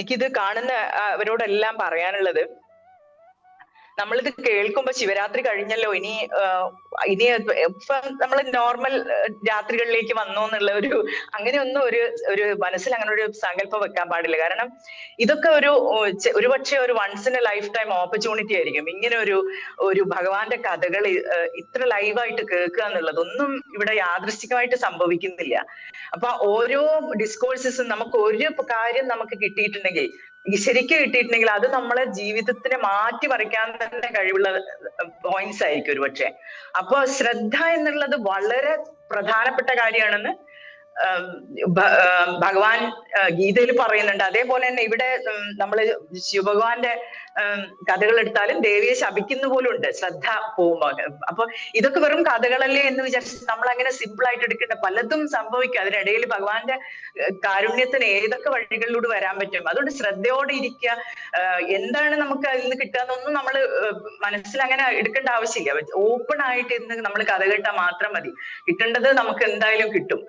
എനിക്കിത് കാണുന്ന അവരോടെല്ലാം പറയാനുള്ളത്, നമ്മളിത് കേൾക്കുമ്പോ ശിവരാത്രി കഴിഞ്ഞല്ലോ, ഇനി ഇപ്പൊ നമ്മൾ നോർമൽ രാത്രികളിലേക്ക് വന്നോ എന്നുള്ള അങ്ങനെയൊന്നും ഒരു മനസ്സിൽ അങ്ങനെ ഒരു സങ്കല്പം വെക്കാൻ പാടില്ല. കാരണം ഇതൊക്കെ ഒരുപക്ഷെ ഒരു once in a lifetime opportunity ആയിരിക്കും. ഇങ്ങനെ ഒരു ഭഗവാന്റെ കഥകൾ ഇത്ര ലൈവായിട്ട് കേൾക്കുക എന്നുള്ളതൊന്നും ഇവിടെ യാദൃശ്ചികമായിട്ട് സംഭവിക്കുന്നില്ല. അപ്പൊ ഓരോ ഡിസ്കോഴ്സസും നമുക്ക് ഒരു കാര്യം നമുക്ക് കിട്ടിയിട്ടുണ്ടെങ്കിൽ, ശരിക്കും കിട്ടിയിട്ടുണ്ടെങ്കിൽ, അത് നമ്മളെ ജീവിതത്തിനെ മാറ്റി മറിക്കാൻ തന്നെ കഴിവുള്ള പോയിന്റ്സ് ആയിരിക്കും ഒരുപക്ഷെ. അപ്പൊ ശ്രദ്ധ എന്നുള്ളത് വളരെ പ്രധാനപ്പെട്ട കാര്യമാണെന്ന് ഭഗവാൻ ഗീതയിൽ പറയുന്നുണ്ട്. അതേപോലെ തന്നെ ഇവിടെ നമ്മള് ശിവഭഗവാന്റെ കഥകൾ എടുത്താലും ദേവിയെ ശപിക്കുന്ന പോലും ഉണ്ട് ശ്രദ്ധ പോകുമ്പോ. അപ്പൊ ഇതൊക്കെ വെറും കഥകളല്ലേ എന്ന് വിചാരിച്ച് നമ്മൾ അങ്ങനെ സിമ്പിൾ ആയിട്ട് എടുക്കേണ്ട, പലതും സംഭവിക്കും. അതിനിടയിൽ ഭഗവാന്റെ കാരുണ്യത്തിന് ഏതൊക്കെ വഴികളിലൂടെ വരാൻ പറ്റും. അതുകൊണ്ട് ശ്രദ്ധയോടെ ഇരിക്കുക. എന്താണ് നമുക്ക് അതിൽ നിന്ന് കിട്ടാന്നൊന്നും നമ്മൾ മനസ്സിൽ അങ്ങനെ എടുക്കേണ്ട ആവശ്യമില്ല. ഓപ്പൺ ആയിട്ട് ഇന്ന് നമ്മൾ കഥ കേട്ടാൽ മാത്രം മതി, കിട്ടേണ്ടത് നമുക്ക് എന്തായാലും കിട്ടും.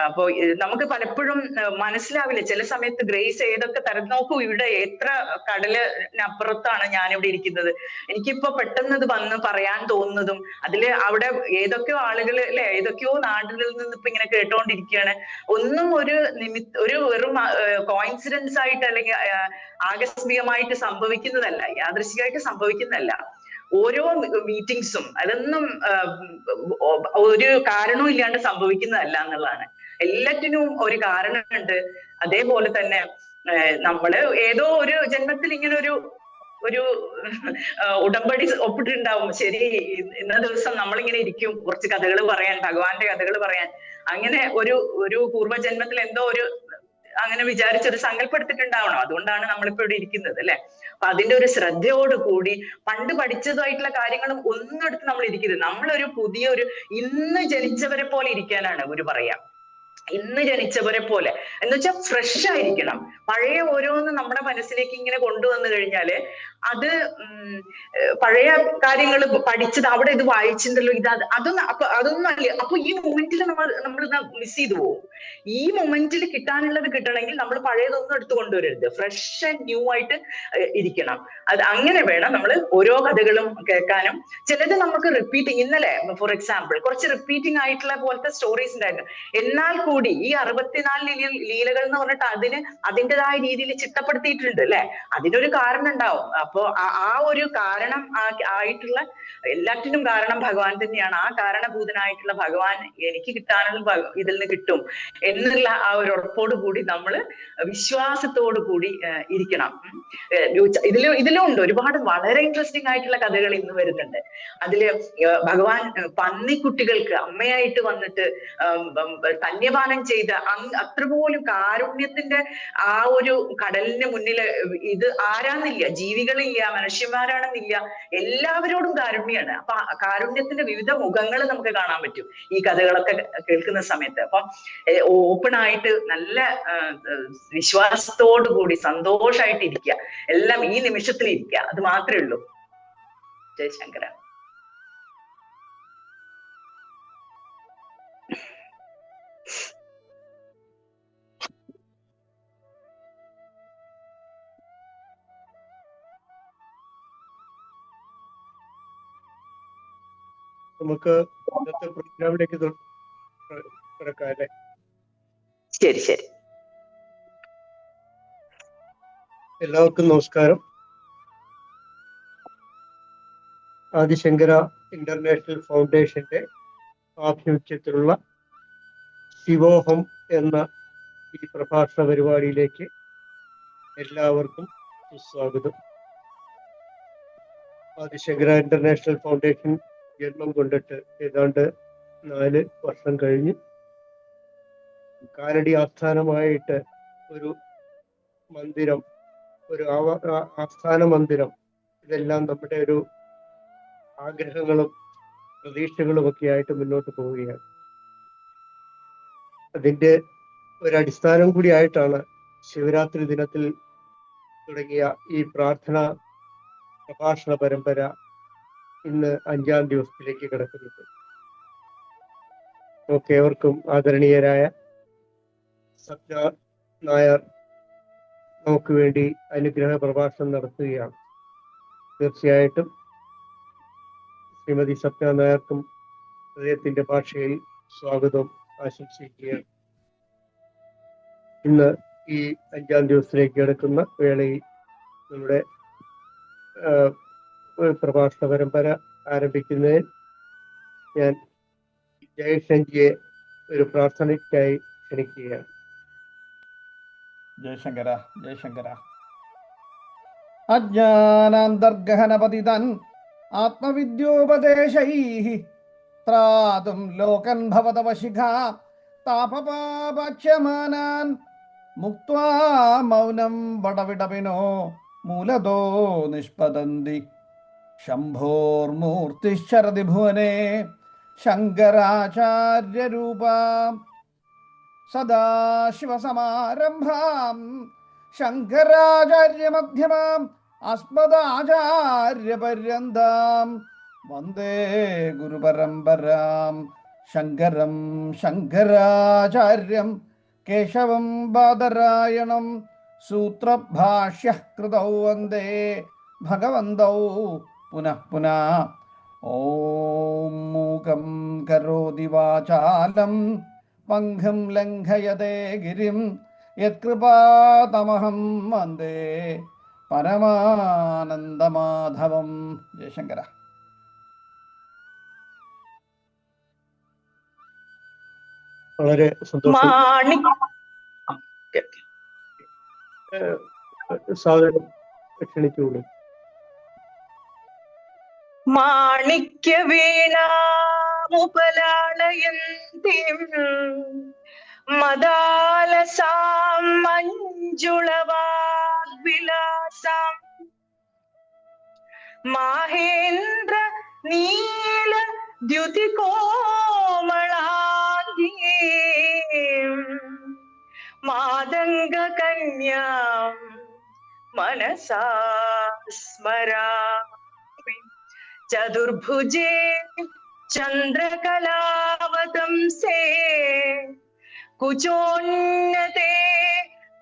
അപ്പൊ നമുക്ക് പലപ്പോഴും മനസ്സിലാവില്ല ചില സമയത്ത് ഗ്രേസ് ഏതൊക്കെ തരം. നോക്കൂ, ഇവിടെ എത്ര കടലിനപ്പുറത്താണ് ഞാനിവിടെ ഇരിക്കുന്നത്. എനിക്കിപ്പോ പെട്ടെന്ന് ഇത് വന്ന് പറയാൻ തോന്നുന്നതും അവിടെ ഏതൊക്കെയോ ആളുകൾ അല്ലെ, ഏതൊക്കെയോ നാടുകളിൽ നിന്ന് ഇപ്പൊ ഇങ്ങനെ കേട്ടോണ്ടിരിക്കുകയാണ്. ഒന്നും ഒരു വെറും കോയിൻസിഡൻസ് ആയിട്ട് അല്ലെങ്കിൽ ആകസ്മികമായിട്ട് സംഭവിക്കുന്നതല്ല, യാദൃശ്ചികമായിട്ട് സംഭവിക്കുന്നതല്ല. ഓരോ മീറ്റിംഗ്സും അതൊന്നും ഒരു കാരണവും ഇല്ലാണ്ട് സംഭവിക്കുന്നതല്ല എന്നുള്ളതാണ്. എല്ലാറ്റിനും ഒരു കാരണമുണ്ട്. അതേപോലെ തന്നെ നമ്മള് ഏതോ ഒരു ജന്മത്തിൽ ഇങ്ങനെ ഒരു ഉടമ്പടി ഒപ്പിട്ടിട്ടുണ്ടാവും. ശരി, ഇന്ന ദിവസം നമ്മളിങ്ങനെ ഇരിക്കും കുറച്ച് കഥകൾ പറയാൻ, ഭഗവാന്റെ കഥകൾ പറയാൻ. അങ്ങനെ ഒരു പൂർവ്വജന്മത്തിൽ എന്തോ അങ്ങനെ വിചാരിച്ചൊരു സങ്കല്പെടുത്തിട്ടുണ്ടാവണം. അതുകൊണ്ടാണ് നമ്മളിപ്പോ ഇവിടെ ഇരിക്കുന്നത് അല്ലെ. അപ്പൊ അതിന്റെ ഒരു ശ്രദ്ധയോടുകൂടി പണ്ട് പഠിച്ചതായിട്ടുള്ള കാര്യങ്ങളും ഒന്നും എടുത്ത് നമ്മൾ ഇരിക്കരുത്. നമ്മളൊരു ഇന്ന് ജനിച്ചവരെ പോലെ ഇരിക്കാനാണ് ഒരു പറയാ. ഇന്ന് ജനിച്ചവരെ പോലെ എന്ന് വെച്ചാൽ ഫ്രഷ് ആയിരിക്കണം. പഴയ ഓരോന്നും നമ്മുടെ മനസ്സിലേക്ക് ഇങ്ങനെ കൊണ്ടുവന്നു കഴിഞ്ഞാല് അത് പഴയ കാര്യങ്ങൾ പഠിച്ചത് അവിടെ ഇത് വായിച്ചിട്ടുണ്ടല്ലോ, അതൊന്നും അല്ല. അപ്പൊ ഈ മൊമെന്റിൽ നമ്മൾ മിസ് ചെയ്തു പോകും. ഈ മൊമെന്റിൽ കിട്ടാനുള്ളത് കിട്ടണമെങ്കിൽ നമ്മൾ പഴയതൊന്നും എടുത്തു കൊണ്ടുവരരുത്. ഫ്രഷ് ആൻഡ് ന്യൂ ആയിട്ട് ഇരിക്കണം. അത് അങ്ങനെ വേണം നമ്മൾ ഓരോ കഥകളും കേൾക്കാനും. ചിലത് നമുക്ക് റിപ്പീറ്റിംഗ്, ഇന്നലെ ഫോർ എക്സാമ്പിൾ കുറച്ച് റിപ്പീറ്റിംഗ് ആയിട്ടുള്ള പോലത്തെ സ്റ്റോറീസ് ഉണ്ടായിരുന്നു. എന്നാൽ കൂടി ഈ 64 ലീലകൾ എന്ന് പറഞ്ഞിട്ട് അതിൻ്റെതായ രീതിയിൽ ചിട്ടപ്പെടുത്തിയിട്ടുണ്ട് അല്ലെ. അതിനൊരു കാരണം ഉണ്ടാവും. അപ്പോ ആ ഒരു കാരണം ആയിട്ടുള്ള എല്ലാറ്റിനും കാരണം ഭഗവാൻ തന്നെയാണ്. ആ കാരണഭൂതനായിട്ടുള്ള ഭഗവാൻ എനിക്ക് കിട്ടാനുള്ള ഇതിൽ നിന്ന് കിട്ടും എന്നുള്ള ആ ഒരു ഉറപ്പോട് കൂടി നമ്മൾ വിശ്വാസത്തോടു കൂടി ഇരിക്കണം. ഇതിലും ഉണ്ട് ഒരുപാട് വളരെ ഇൻട്രസ്റ്റിംഗ് ആയിട്ടുള്ള കഥകൾ ഇന്ന് വരുന്നുണ്ട്. അതില് ഭഗവാൻ പന്നിക്കുട്ടികൾക്ക് അമ്മയായിട്ട് വന്നിട്ട് തന്യപാനം ചെയ്ത അത്രപോലും കാരുണ്യത്തിന്റെ ആ ഒരു കടലിന് മുന്നിൽ ഇത് ആരാന്നില്ല, ജീവികളില്ല, മനുഷ്യന്മാരാണെന്നില്ല, എല്ലാവരോടും കാരുണ്യാണ്. അപ്പൊ കാരുണ്യത്തിന്റെ വിവിധ മുഖങ്ങൾ നമുക്ക് കാണാൻ പറ്റും ഈ കഥകളൊക്കെ കേൾക്കുന്ന സമയത്ത്. അപ്പൊ ഓപ്പൺ ആയിട്ട് നല്ല വിശ്വാസത്തോടു കൂടി സന്തോഷമായിട്ട് ഇരിക്കുക. എല്ലാം ഈ നിമിഷത്തിൽ ഇരിക്കുക, അത് മാത്രമേ ഉള്ളൂ. ജയശങ്കര. നമുക്ക് ഇന്നത്തെ പ്രോഗ്രാമിലേക്ക് കിടക്കാം അല്ലേ? ശരി ശരി. എല്ലാവർക്കും നമസ്കാരം. ആദിശങ്കര ഇന്റർനാഷണൽ ഫൗണ്ടേഷന്റെ ആഭിമുഖ്യത്തിലുള്ള ശിവോഹം എന്ന ഈ പ്രഭാഷണ പരിപാടിയിലേക്ക് എല്ലാവർക്കും സ്വാഗതം. ആദിശങ്കര ഇന്റർനാഷണൽ ഫൗണ്ടേഷൻ ജന്മം കൊണ്ടിട്ട് ഏതാണ്ട് 4 വർഷം കഴിഞ്ഞ് കാലടി ആസ്ഥാനമായിട്ട് ഒരു മന്ദിരം, ഒരു ആസ്ഥാന മന്ദിരം, ഇതെല്ലാം നമ്മുടെ ഒരു ആഗ്രഹങ്ങളും പ്രതീക്ഷകളും ഒക്കെ ആയിട്ട് മുന്നോട്ട് പോവുകയാണ്. അതിൻ്റെ ഒരടിസ്ഥാനം കൂടി ആയിട്ടാണ് ശിവരാത്രി ദിനത്തിൽ തുടങ്ങിയ ഈ പ്രാർത്ഥന പ്രഭാഷണ പരമ്പര ഇന്ന് 5ാം ദിവസത്തിലേക്ക് കിടക്കുന്നത്. നമുക്ക് ഏവർക്കും ആദരണീയരായ സത്യ നായർ നമുക്ക് വേണ്ടി അനുഗ്രഹ പ്രഭാഷണം നടത്തുകയാണ്. തീർച്ചയായിട്ടും ശ്രീമതി സപ്ന നായർക്കും ഹൃദയത്തിന്റെ ഭാഷയിൽ സ്വാഗതം ആശംസിക്കുകയാണ്. ഇന്ന് ഈ 5-ാം ദിവസത്തിലേക്ക് കിടക്കുന്ന വേളയിൽ നമ്മുടെ പ്രഭാഷണ പരമ്പര ആരംഭിക്കുന്നതിൽ ഞാൻ ജയശങ്കിയെ ഒരു പ്രാർത്ഥനയ്ക്കായി ക്ഷണിക്കുകയാണ്. ജയശങ്കര ജയശങ്കര. അജ്ഞാനാന്തർഗഹനപതിതൻ ആത്മവിദ്യോപദേശൈഃ ത്രാതും ലോകൻ ഭവതവശിഖാ താപപാപക്ഷ്യമാനാൻ മുക്ത്വാ മൗനം വടവിടവിനോ മൂലതോ നിഷ്പതന്തി. ശംഭോർമൂർത്തിശ്ചരതി ഭുവനെ ശങ്കരാചാര്യരൂപാം സദാശിവസമാരംഭാം ശങ്കരാചാര്യമധ്യമാം അസ്മദാചാര്യപര്യന്താം വന്ദേ ഗുരുപരമ്പരാം. ശങ്കരം ശങ്കരാചാര്യം കേശവം ബാദരായണം സൂത്രഭാഷ്യഃ കൃതൗ വന്ദേ ഭഗവന്തൗ പുനഃ പുനഃ. ഓം മൂകം കരോതി വാചാലം പങ്കും ലംഘയതേ ഗിരിം യത്കൃപാതമഹം വന്ദേ പരമാനന്ദമാധവം. ജയശങ്കര. വളരെ സന്തോഷം. സാധനം ക്ഷണിച്ചുകൊള്ളു. മാണിക്യ വീണാമുപലാളയന്തിം മദാലസാം മഞ്ജുളവാഗ്വിലാസാം മാഹേന്ദ്ര നീല ദ്യുതികോമളാംഗീം മാതംഗകന്യാം മനസാ സ്മരാമി. ചതുർഭുജേ ചന്ദ്രകലാവതംസേ കുചോന്നതേ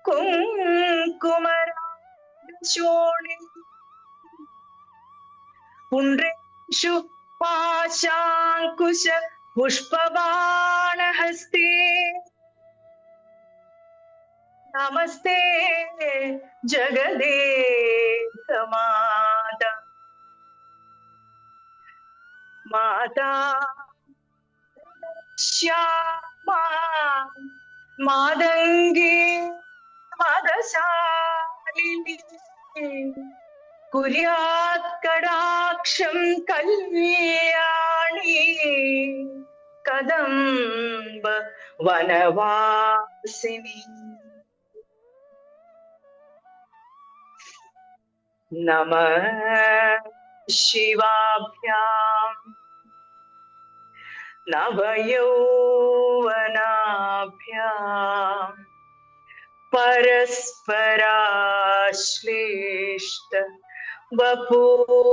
കുങ്കുമരാഗശോണി പുണ്ഡ്രേഷു പാശാങ്കുശ പുഷ്പബാണഹസ്തേ നമസ്തേ ജഗദേകമാതാ. മാതാ ശ്യാമാ മാതംഗീ മദശാലിനി കുര്യാത് കടാക്ഷം കല്യാണി കദംബ വനവാസിനി. നമഃ ശിവാഭ്യാം നവയൗവനാഭ്യാം പരസ്പരാശ്ലേഷ്ട വപൂർധരാഭ്യാം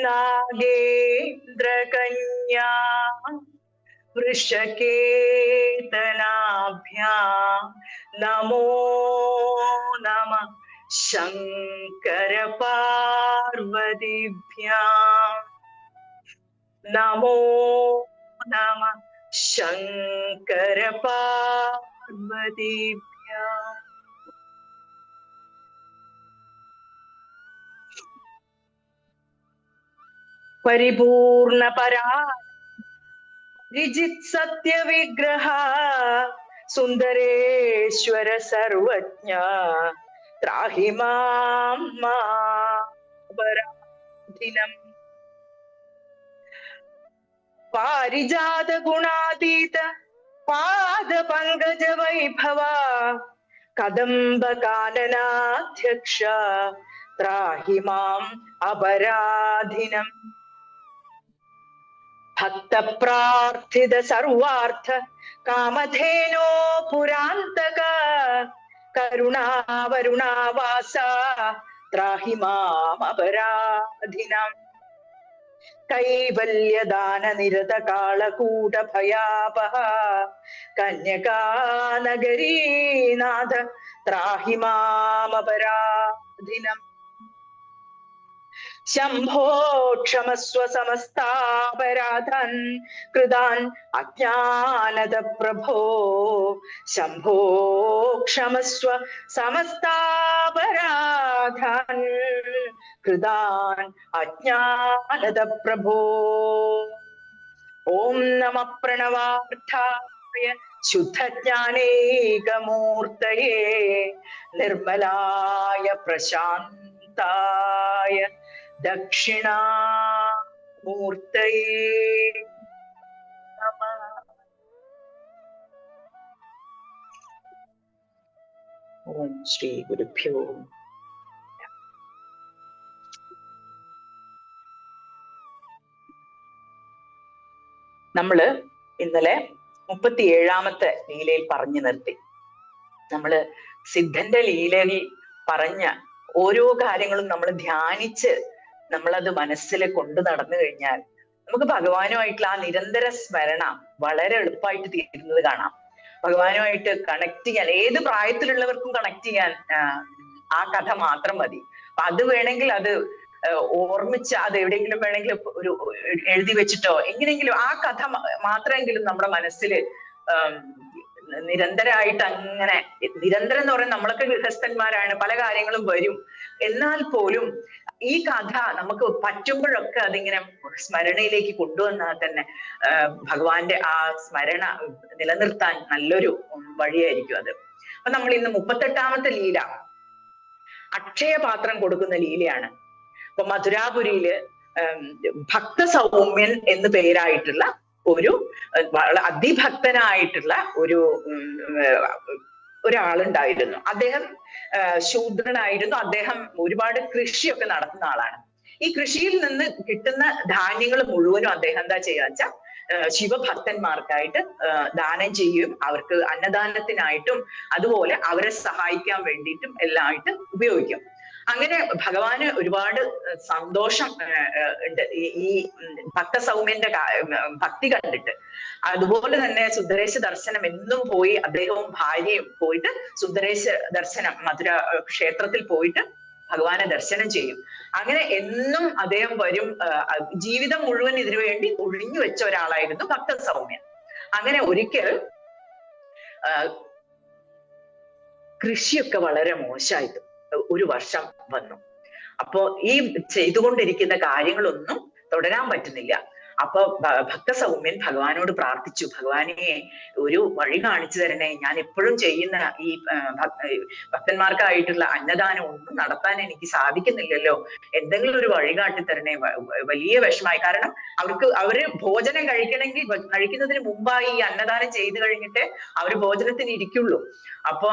നാഗേന്ദ്രകന്യാ വൃഷകേതനാഭ്യാം നമോ നമഃ ശങ്കര പാർവതിഭ്യാം നമോ നമഃ ശങ്കര പാർവതിഭ്യാം. പരിപൂർണ പരാ രിജിത് സത്യവിഗ്രഹ സുന്ദരേശ്വര സർവജ്ഞ ത്രാഹി മാം പരാധിനം. പാരിജാത ഗുണാതീത പാദ പങ്കജ വൈഭവ കദംബ കാനനാധ്യക്ഷ ത്രാഹി മാം അപരാധിനം. ഭക്തപ്രാർത്ഥിത സർവാർത്ഥ കാമധേനോ പുരാന്തക കരുണാവരുണാവാസ ത്രാഹി മാം അപരാധിനം. കൈവല്യദാന നിരത കാളകൂട ഭയാപഹ കന്യകാനഗരീനാഥ ത്രാഹി മാമപരാധിനം. ശംഭോ ക്ഷമസ്വ സമസ്താപരാധാൻ കൃതാൻ അജ്ഞാനത പ്രഭോ. ശംഭോ ക്ഷമസ്വ സമസ്താപരാധാൻ കൃതാൻ അജ്ഞാനത പ്രഭോ. ഓം നമ പ്രണവാർത്ഥായ ശുദ്ധജ്ഞാനൈകമൂർത്തയേ നിർമ്മലായ പ്രശാന്തായ ദക്ഷിണാമൂർത്തയേ നമഃ. ഓം ശ്രീ ഗുരുഭ്യോ. നമ്മള് ഇന്നലെ 37ാമത്തെ ലീലയിൽ പറഞ്ഞു നിർത്തി. നമ്മള് സിദ്ധന്റെ ലീലയിൽ പറഞ്ഞ ഓരോ കാര്യങ്ങളും നമ്മൾ ധ്യാനിച്ച് നമ്മളത് മനസ്സിൽ കൊണ്ടു നടന്നു കഴിഞ്ഞാൽ നമുക്ക് ഭഗവാനുമായിട്ടുള്ള ആ നിരന്തര സ്മരണ വളരെ എളുപ്പമായിട്ട് തീരുന്നത് കാണാം. ഭഗവാനുമായിട്ട് കണക്ട് ചെയ്യാൻ ഏത് പ്രായത്തിലുള്ളവർക്കും കണക്ട് ചെയ്യാൻ ആ കഥ മാത്രം മതി. അപ്പൊ അത് വേണമെങ്കിൽ അത് ഓർമ്മിച്ച് അത് എവിടെയെങ്കിലും വേണമെങ്കിൽ ഒരു എഴുതി വെച്ചിട്ടോ എങ്ങനെയെങ്കിലും ആ കഥ മാത്രമെങ്കിലും നമ്മുടെ മനസ്സിൽ നിരന്തരമായിട്ട് അങ്ങനെ നിരന്തരം എന്ന് പറയുന്നത് നമ്മളൊക്കെ ഗൃഹസ്ഥന്മാരാണ്, പല കാര്യങ്ങളും വരും. എന്നാൽ പോലും ഈ കഥ നമുക്ക് പറ്റുമ്പോഴൊക്കെ അതിങ്ങനെ സ്മരണയിലേക്ക് കൊണ്ടുവന്നാൽ തന്നെ ഭഗവാന്റെ ആ സ്മരണ നിലനിർത്താൻ നല്ലൊരു വഴിയായിരിക്കും അത്. അപ്പൊ നമ്മൾ ഇന്ന് 38ാമത്തെ ലീല അക്ഷയപാത്രം കൊടുക്കുന്ന ലീലയാണ്. അപ്പൊ മധുരാപുരിയില് ഭക്തസൗമ്യൻ എന്ന് പേരായിട്ടുള്ള ഒരു അതിഭക്തനായിട്ടുള്ള ഒരാളുണ്ടായിരുന്നു. അദ്ദേഹം ശൂദ്രനായിരുന്നു. അദ്ദേഹം ഒരുപാട് കൃഷിയൊക്കെ നടത്തുന്ന ആളാണ്. ഈ കൃഷിയിൽ നിന്ന് കിട്ടുന്ന ധാന്യങ്ങൾ മുഴുവനും അദ്ദേഹം എന്താ ചെയ്യുക വെച്ചാൽ ശിവഭക്തന്മാർക്കായിട്ട് ദാനം ചെയ്യും. അവർക്ക് അന്നദാനത്തിനായിട്ടും അതുപോലെ അവരെ സഹായിക്കാൻ വേണ്ടിയിട്ടും എല്ലാം ആയിട്ട് ഉപയോഗിക്കും. അങ്ങനെ ഭഗവാന് ഒരുപാട് സന്തോഷം ഉണ്ട് ഈ ഭക്തസൗമ്യന്റെ ഭക്തി കണ്ടിട്ട്. അതുപോലെ തന്നെ സുന്ദരേശ ദർശനം എന്നും പോയി അദ്ദേഹവും ഭാര്യയും പോയിട്ട് സുന്ദരേശ ദർശനം മധുര ക്ഷേത്രത്തിൽ പോയിട്ട് ഭഗവാനെ ദർശനം ചെയ്യും. അങ്ങനെ എന്നും അദ്ദേഹം വരും. ജീവിതം മുഴുവൻ ഇതിനു വേണ്ടി ഒഴിഞ്ഞു വെച്ച ഒരാളായിരുന്നു ഭക്തസൗമ്യൻ. അങ്ങനെ ഒരിക്കൽ കൃഷിയൊക്കെ വളരെ മോശമായിട്ട് ഒരു വർഷം വന്നു. അപ്പോ ഈ ചെയ്തുകൊണ്ടിരിക്കുന്ന കാര്യങ്ങളൊന്നും തുടരാൻ പറ്റുന്നില്ല. അപ്പൊ ഭക്തസൗമ്യൻ ഭഗവാനോട് പ്രാർത്ഥിച്ചു, ഭഗവാനെ ഒരു വഴി കാണിച്ചു തരണേ, ഞാൻ എപ്പോഴും ചെയ്യുന്ന ഈ ഭക്തന്മാർക്കായിട്ടുള്ള അന്നദാനം ഒന്നും നടത്താൻ എനിക്ക് സാധിക്കുന്നില്ലല്ലോ, എന്തെങ്കിലും ഒരു വഴി കാട്ടി തരണേ. വലിയ വിഷമായി. കാരണം അവര് ഭോജനം കഴിക്കുന്നതിന് മുമ്പായി ഈ അന്നദാനം ചെയ്തു കഴിഞ്ഞിട്ട് അവര് ഭോജനത്തിന് ഇരിക്കുള്ളൂ. അപ്പൊ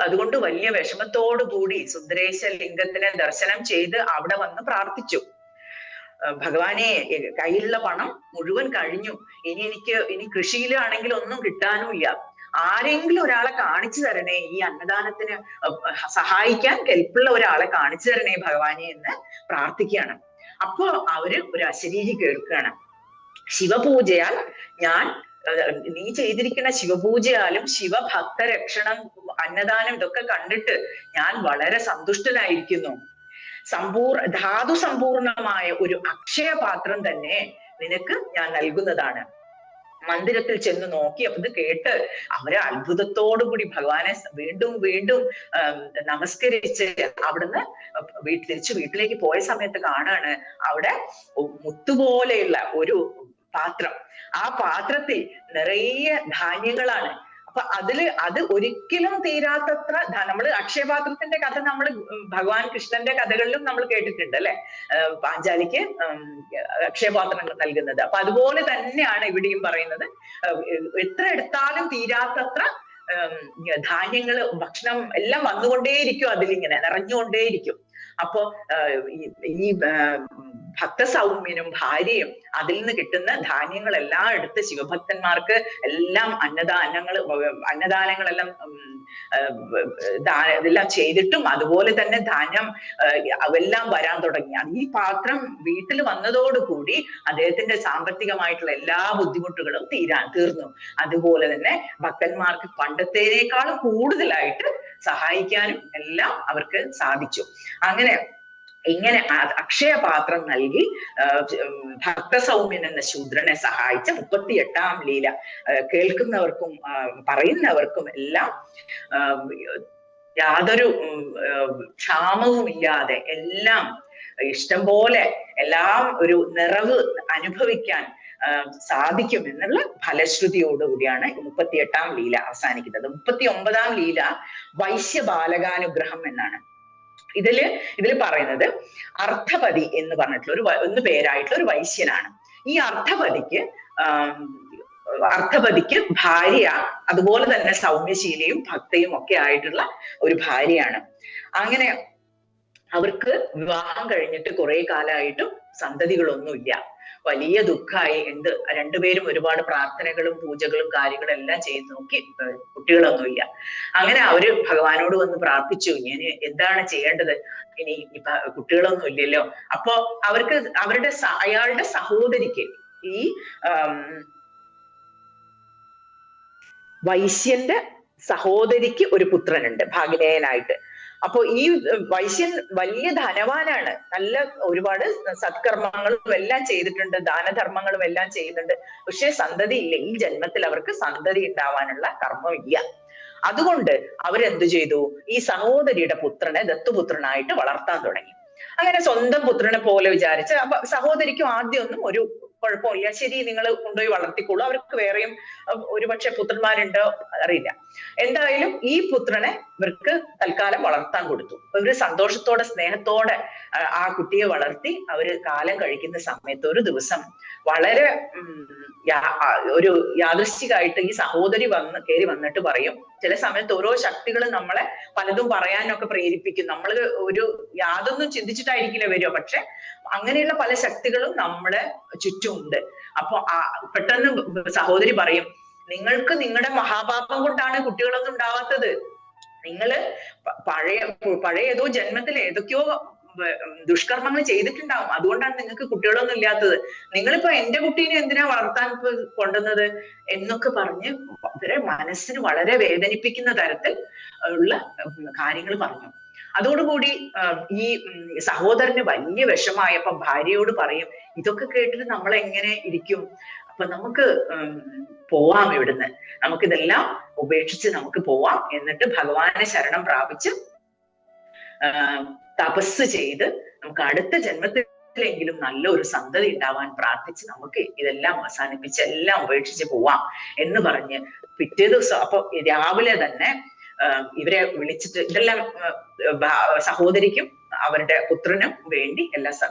അതുകൊണ്ട് വലിയ വിഷമത്തോടു കൂടി സുന്ദരേശ ലിംഗത്തിനെ ദർശനം ചെയ്ത് അവിടെ വന്ന് പ്രാർത്ഥിച്ചു. ഭഗവാനെ, കയ്യിലുള്ള പണം മുഴുവൻ കഴിഞ്ഞു, ഇനി കൃഷിയിലാണെങ്കിൽ ഒന്നും കിട്ടാനുമില്ല, ആരെങ്കിലും ഒരാളെ കാണിച്ചു തരണേ, ഈ അന്നദാനത്തിന് സഹായിക്കാൻ കെൽപ്പുള്ള ഒരാളെ കാണിച്ചു തരണേ ഭഗവാനെ എന്ന് പ്രാർത്ഥിക്കുകയാണ്. അപ്പൊ അവര് ഒരു അശരീരി കേൾക്കുകയാണ്. ശിവപൂജയാൽ നീ ചെയ്തിരിക്കുന്ന ശിവപൂജയാലും ശിവഭക്തരക്ഷണം അന്നദാനം ഇതൊക്കെ കണ്ടിട്ട് ഞാൻ വളരെ സന്തുഷ്ടനായിരിക്കുന്നു. ധാതു സമ്പൂർണമായ ഒരു അക്ഷയപാത്രം തന്നെ നിനക്ക് ഞാൻ നൽകുന്നതാണ്. മന്ദിരത്തിൽ ചെന്ന് നോക്കി അപ്പൊ ഇത് കേട്ട് അവര് അത്ഭുതത്തോടു കൂടി ഭഗവാനെ വീണ്ടും വീണ്ടും നമസ്കരിച്ച് അവിടുന്ന് തിരിച്ചു വീട്ടിലേക്ക് പോയ സമയത്ത് കാണാണ് അവിടെ മുത്തുപോലെയുള്ള ഒരു പാത്രം. ആ പാത്രത്തിൽ നിറയെ ധാന്യങ്ങളാണ്. അപ്പൊ അത് ഒരിക്കലും തീരാത്തത്ര നമ്മള് അക്ഷയപാത്രത്തിന്റെ കഥ നമ്മൾ ഭഗവാൻ കൃഷ്ണന്റെ കഥകളിലും നമ്മൾ കേട്ടിട്ടുണ്ട് അല്ലെ, പാഞ്ചാലിക്ക് അക്ഷയപാത്രം നൽകുന്നത്. അപ്പൊ അതുപോലെ തന്നെയാണ് ഇവിടെയും പറയുന്നത്. എത്ര എടുത്താലും തീരാത്തത്ര ധാന്യങ്ങള് ഭക്ഷണം എല്ലാം വന്നുകൊണ്ടേയിരിക്കും, അതിലിങ്ങനെ നിറഞ്ഞുകൊണ്ടേയിരിക്കും. അപ്പോ ഈ ഭക്തസൗമ്യനും ഭാര്യയും അതിൽ നിന്ന് കിട്ടുന്ന ധാന്യങ്ങളെല്ലാം എടുത്ത് ശിവഭക്തന്മാർക്ക് എല്ലാം അന്നദാനങ്ങളെല്ലാം ഇതെല്ലാം ചെയ്തിട്ടും അതുപോലെ തന്നെ ധാന്യം അതെല്ലാം വരാൻ തുടങ്ങി. ഈ പാത്രം വീട്ടിൽ വന്നതോടുകൂടി അദ്ദേഹത്തിന്റെ സാമ്പത്തികമായിട്ടുള്ള എല്ലാ ബുദ്ധിമുട്ടുകളും തീർന്നു. അതുപോലെ തന്നെ ഭക്തന്മാർക്ക് പണ്ടത്തേക്കാളും കൂടുതലായിട്ട് സഹായിക്കാനും എല്ലാം അവർക്ക് സാധിച്ചു. ഇങ്ങനെ അക്ഷയപാത്രം നൽകി ഭക്തസൗമ്യൻ എന്ന ശൂദ്രനെ സഹായിച്ച 38ാം ലീല കേൾക്കുന്നവർക്കും പറയുന്നവർക്കും എല്ലാം യാതൊരു ക്ഷാമവുമില്ലാതെ എല്ലാം ഇഷ്ടം പോലെ എല്ലാം ഒരു നിറവ് അനുഭവിക്കാൻ സാധിക്കും എന്നുള്ള ഫലശ്രുതിയോടുകൂടിയാണ് 38ാം ലീല അവസാനിക്കുന്നത്. 39ാം ലീല വൈശ്യബാലകാനുഗ്രഹം എന്നാണ്. ഇതില് പറയുന്നത് അർത്ഥപതി എന്ന് പറഞ്ഞിട്ടുള്ള ഒന്ന് പേരായിട്ടുള്ള ഒരു വൈശ്യനാണ്. ഈ അർത്ഥപതിക്ക് ഭാര്യ, അതുപോലെ തന്നെ സൗമ്യശീലയും ഭക്തയും ഒക്കെ ആയിട്ടുള്ള ഒരു ഭാര്യയാണ്. അങ്ങനെ അവർക്ക് വിവാഹം കഴിഞ്ഞിട്ട് കുറെ കാലമായിട്ടും സന്തതികളൊന്നുമില്ല. വലിയ ദുഃഖമായി. രണ്ടുപേരും ഒരുപാട് പ്രാർത്ഥനകളും പൂജകളും കാര്യങ്ങളും എല്ലാം ചെയ്ത് നോക്കി, കുട്ടികളൊന്നുമില്ല. അങ്ങനെ അവര് ഭഗവാനോട് വന്ന് പ്രാർത്ഥിച്ചു, ഇനി എന്താണ് ചെയ്യേണ്ടത്, ഇനി കുട്ടികളൊന്നും ഇല്ലല്ലോ. അപ്പൊ അയാളുടെ സഹോദരിക്ക്, ഈ വൈശ്യന്റെ സഹോദരിക്ക് ഒരു പുത്രനുണ്ട് ഭാഗിനേയനായിട്ട്. അപ്പൊ ഈ വൈശ്യൻ വലിയ ധനവാനാണ്, ഒരുപാട് സത്കർമ്മങ്ങളും എല്ലാം ചെയ്തിട്ടുണ്ട്, ദാനധർമ്മങ്ങളും എല്ലാം ചെയ്യുന്നുണ്ട്. പക്ഷെ സന്തതി ഇല്ല. ഈ ജന്മത്തിൽ അവർക്ക് സന്തതി ഉണ്ടാവാനുള്ള കർമ്മം ഇല്ല. അതുകൊണ്ട് അവരെന്തു ചെയ്തു, ഈ സഹോദരിയുടെ പുത്രനെ ദത്തുപുത്രനായിട്ട് വളർത്താൻ തുടങ്ങി. അങ്ങനെ സ്വന്തം പുത്രനെ പോലെ വിചാരിച്ച്, അപ്പൊ സഹോദരിക്കും ആദ്യമൊന്നും ഒരു കുഴപ്പമില്ല, ശരി നിങ്ങൾ കൊണ്ടുപോയി വളർത്തിക്കോളൂ, അവർക്ക് വേറെയും ഒരുപക്ഷെ പുത്രന്മാരുണ്ടോ അറിയില്ല. എന്തായാലും ഈ പുത്രനെ ഇവർക്ക് തൽക്കാലം വളർത്താൻ കൊടുത്തു. ഇവര് സന്തോഷത്തോടെ സ്നേഹത്തോടെ ആ കുട്ടിയെ വളർത്തി. അവര് കാലം കഴിക്കുന്ന സമയത്ത് ഒരു ദിവസം വളരെ ഒരു യാദൃശ്ചികമായിട്ട് ഈ സഹോദരി കയറി വന്നിട്ട് പറയും, ചില സമയത്ത് ഓരോ ശക്തികൾ നമ്മളെ പലതും പറയാനൊക്കെ പ്രേരിപ്പിക്കും. നമ്മൾ യാതൊന്നും ചിന്തിച്ചിട്ടായിരിക്കില്ല വരിക, പക്ഷെ അങ്ങനെയുള്ള പല ശക്തികളും നമ്മുടെ ചുറ്റുമുണ്ട്. അപ്പൊ പെട്ടെന്ന് സഹോദരി പറയും, നിങ്ങൾക്ക് നിങ്ങളുടെ മഹാപാപം കൊണ്ടാണ് കുട്ടികളൊന്നും ഉണ്ടാവാത്തത്. നിങ്ങള് പഴയ ഏതോ ജന്മത്തിൽ ഏതൊക്കെയോ ദുഷ്കർമ്മങ്ങൾ ചെയ്തിട്ടുണ്ടാവും, അതുകൊണ്ടാണ് നിങ്ങൾക്ക് കുട്ടികളൊന്നും ഇല്ലാത്തത്. നിങ്ങളിപ്പോ എന്റെ കുട്ടീനെ എന്തിനാ വളർത്താൻ കൊണ്ടുവന്നത് എന്നൊക്കെ പറഞ്ഞ് ഇവരെ മനസ്സിന് വളരെ വേദനിപ്പിക്കുന്ന തരത്തിൽ ഉള്ള കാര്യങ്ങൾ പറഞ്ഞു. അതോടുകൂടി ഈ സഹോദരന് വലിയ വിഷമായപ്പോ ഭാര്യയോട് പറയും, ഇതൊക്കെ കേട്ടിട്ട് നമ്മൾ എങ്ങനെ ഇരിക്കും, അപ്പൊ നമുക്ക് പോവാം ഇവിടുന്ന്, നമുക്കിതെല്ലാം ഉപേക്ഷിച്ച് നമുക്ക് പോവാം. എന്നിട്ട് ഭഗവാനെ ശരണം പ്രാപിച്ച് തപസ് ചെയ്ത് നമുക്ക് അടുത്ത ജന്മത്തിലെങ്കിലും നല്ലൊരു സന്തതി ഉണ്ടാവാൻ പ്രാർത്ഥിച്ച് നമുക്ക് ഇതെല്ലാം അവസാനിപ്പിച്ച് എല്ലാം ഉപേക്ഷിച്ച് പോവാം എന്ന് പറഞ്ഞ് പിറ്റേ ദിവസം അപ്പൊ രാവിലെ തന്നെ ഇവരെ വിളിച്ചിട്ട് ഇതെല്ലാം സഹോദരിക്കും അവരുടെ പുത്രനും വേണ്ടി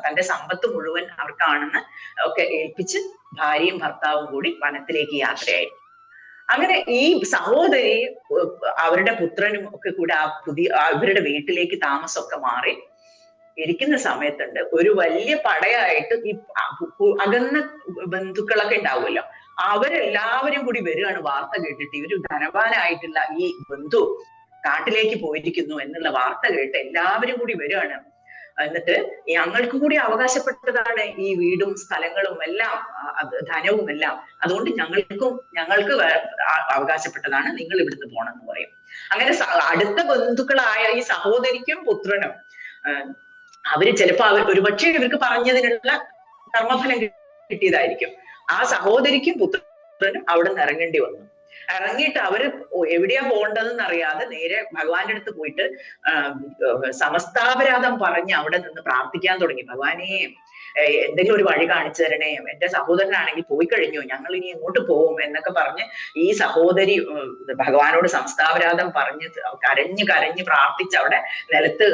തന്റെ സമ്പത്ത് മുഴുവൻ അവർക്കാണെന്ന് ഒക്കെ ഏൽപ്പിച്ച് ഭാര്യയും ഭർത്താവും കൂടി വനത്തിലേക്ക് യാത്രയായി. അങ്ങനെ ഈ സഹോദരി അവരുടെ പുത്രനും ഒക്കെ കൂടെ ഇവരുടെ വീട്ടിലേക്ക് താമസമൊക്കെ മാറി ഇരിക്കുന്ന സമയത്തുണ്ട് ഒരു വലിയ പടയായിട്ട് ഈ അകന്ന ബന്ധുക്കളൊക്കെ ഉണ്ടാവുമല്ലോ, അവരെല്ലാവരും കൂടി വരികയാണ്. വാർത്ത കേട്ടിട്ട് ഇവര് ധനവാനായിട്ടുള്ള ഈ ബന്ധു കാട്ടിലേക്ക് പോയിരിക്കുന്നു എന്നുള്ള വാർത്ത കേട്ട് എല്ലാവരും കൂടി വരികയാണ്. എന്നിട്ട് ഞങ്ങൾക്ക് കൂടി അവകാശപ്പെട്ടതാണ് ഈ വീടും സ്ഥലങ്ങളും എല്ലാം ധനവും എല്ലാം, അതുകൊണ്ട് ഞങ്ങൾക്ക് അവകാശപ്പെട്ടതാണ്, നിങ്ങൾ ഇവിടുന്ന് പോണം എന്ന് പറയും. അങ്ങനെ അടുത്ത ബന്ധുക്കളായ ഈ സഹോദരിക്കും പുത്രനും അവര് ചിലപ്പോ ഒരുപക്ഷെ ഇവർക്ക് പറഞ്ഞതിനുള്ള കർമ്മഫലം കിട്ടിയതായിരിക്കും. ആ സഹോദരിക്കും പുത്രനും അവിടെ നിന്ന് ഇറങ്ങേണ്ടി വന്നു. ഇറങ്ങിയിട്ട് അവര് എവിടെയാ പോകേണ്ടതെന്ന് അറിയാതെ നേരെ ഭഗവാന്റെ അടുത്ത് പോയിട്ട് സമസ്താപരാധം പറഞ്ഞ് അവിടെ നിന്ന് പ്രാർത്ഥിക്കാൻ തുടങ്ങി. ഭഗവാനെ എന്തെങ്കിലും ഒരു വഴി കാണിച്ചു തരണേ, എന്റെ സഹോദരനാണെങ്കിൽ പോയി കഴിഞ്ഞു, ഞങ്ങൾ ഇനി എങ്ങോട്ട് പോകും എന്നൊക്കെ പറഞ്ഞ് ഈ സഹോദരി ഭഗവാനോട് സമസ്താപരാധം പറഞ്ഞ് കരഞ്ഞ് പ്രാർത്ഥിച്ച് അവിടെ നിലത്ത്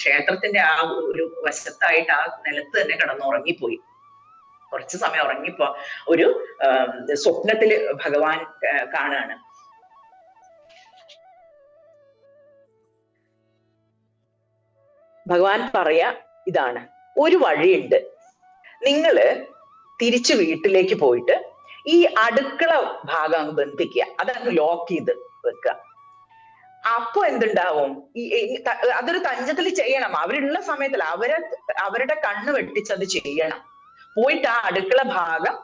ക്ഷേത്രത്തിന്റെ ആ ഒരു വശത്തായിട്ട് ആ നിലത്ത് തന്നെ കിടന്നുറങ്ങിപ്പോയി. കുറച്ചു സമയം ഉറങ്ങിപ്പോ ഒരു സ്വപ്നത്തില് ഭഗവാൻ കാണുകയാണ്. ഭഗവാൻ പറയാ, ഇതാണ് ഒരു വഴിയുണ്ട്, നിങ്ങള് തിരിച്ചു വീട്ടിലേക്ക് പോയിട്ട് ഈ അടുക്കള ഭാഗം അങ്ങ് ബന്ധിക്കുക, അതങ്ങ് ലോക്ക് ചെയ്ത് വെക്കുക. അപ്പൊ എന്തുണ്ടാവും, അതൊരു തഞ്ചത്തിൽ ചെയ്യണം. അവരുള്ള സമയത്തല്ല, അവരുടെ കണ്ണ് വെട്ടിച്ചത് ചെയ്യണം. പോയിട്ട് ആ അടുക്കള ഭാഗം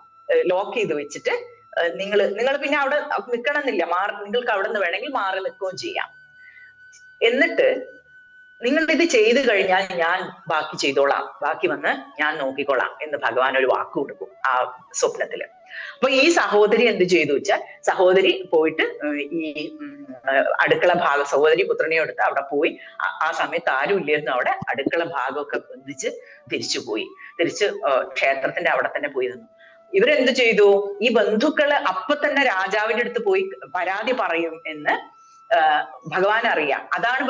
ലോക്ക് ചെയ്ത് വെച്ചിട്ട് നിങ്ങൾ പിന്നെ അവിടെ നിൽക്കണമെന്നില്ല, നിങ്ങൾക്ക് അവിടെ നിന്ന് വേണമെങ്കിൽ മാറി നിൽക്കുകയും ചെയ്യാം. എന്നിട്ട് നിങ്ങൾ ഇത് ചെയ്തു കഴിഞ്ഞാൽ ഞാൻ ബാക്കി ചെയ്തോളാം, ബാക്കി വന്ന് ഞാൻ നോക്കിക്കോളാം എന്ന് ഭഗവാൻ ഒരു വാക്ക് കൊടുക്കും ആ സ്വപ്നത്തില്. അപ്പൊ ഈ സഹോദരി എന്ത് ചെയ്തു വെച്ചാൽ, സഹോദരി പോയിട്ട് ഈ അടുക്കള ഭാഗം, സഹോദരി പുത്രനെയും എടുത്ത് അവിടെ പോയി. ആ സമയത്ത് ആരും ഇല്ലായിരുന്നു അവിടെ. അടുക്കള ഭാഗമൊക്കെ ബന്ധിച്ച് തിരിച്ച് ക്ഷേത്രത്തിന്റെ അവിടെ തന്നെ പോയി നിന്നു. ഇവരെന്ത് ചെയ്തു, ഈ ബന്ധുക്കള് അപ്പൊ തന്നെ രാജാവിന്റെ അടുത്ത് പോയി പരാതി പറയും എന്ന് ഭഗവാൻ അറിയാം. അതാണ്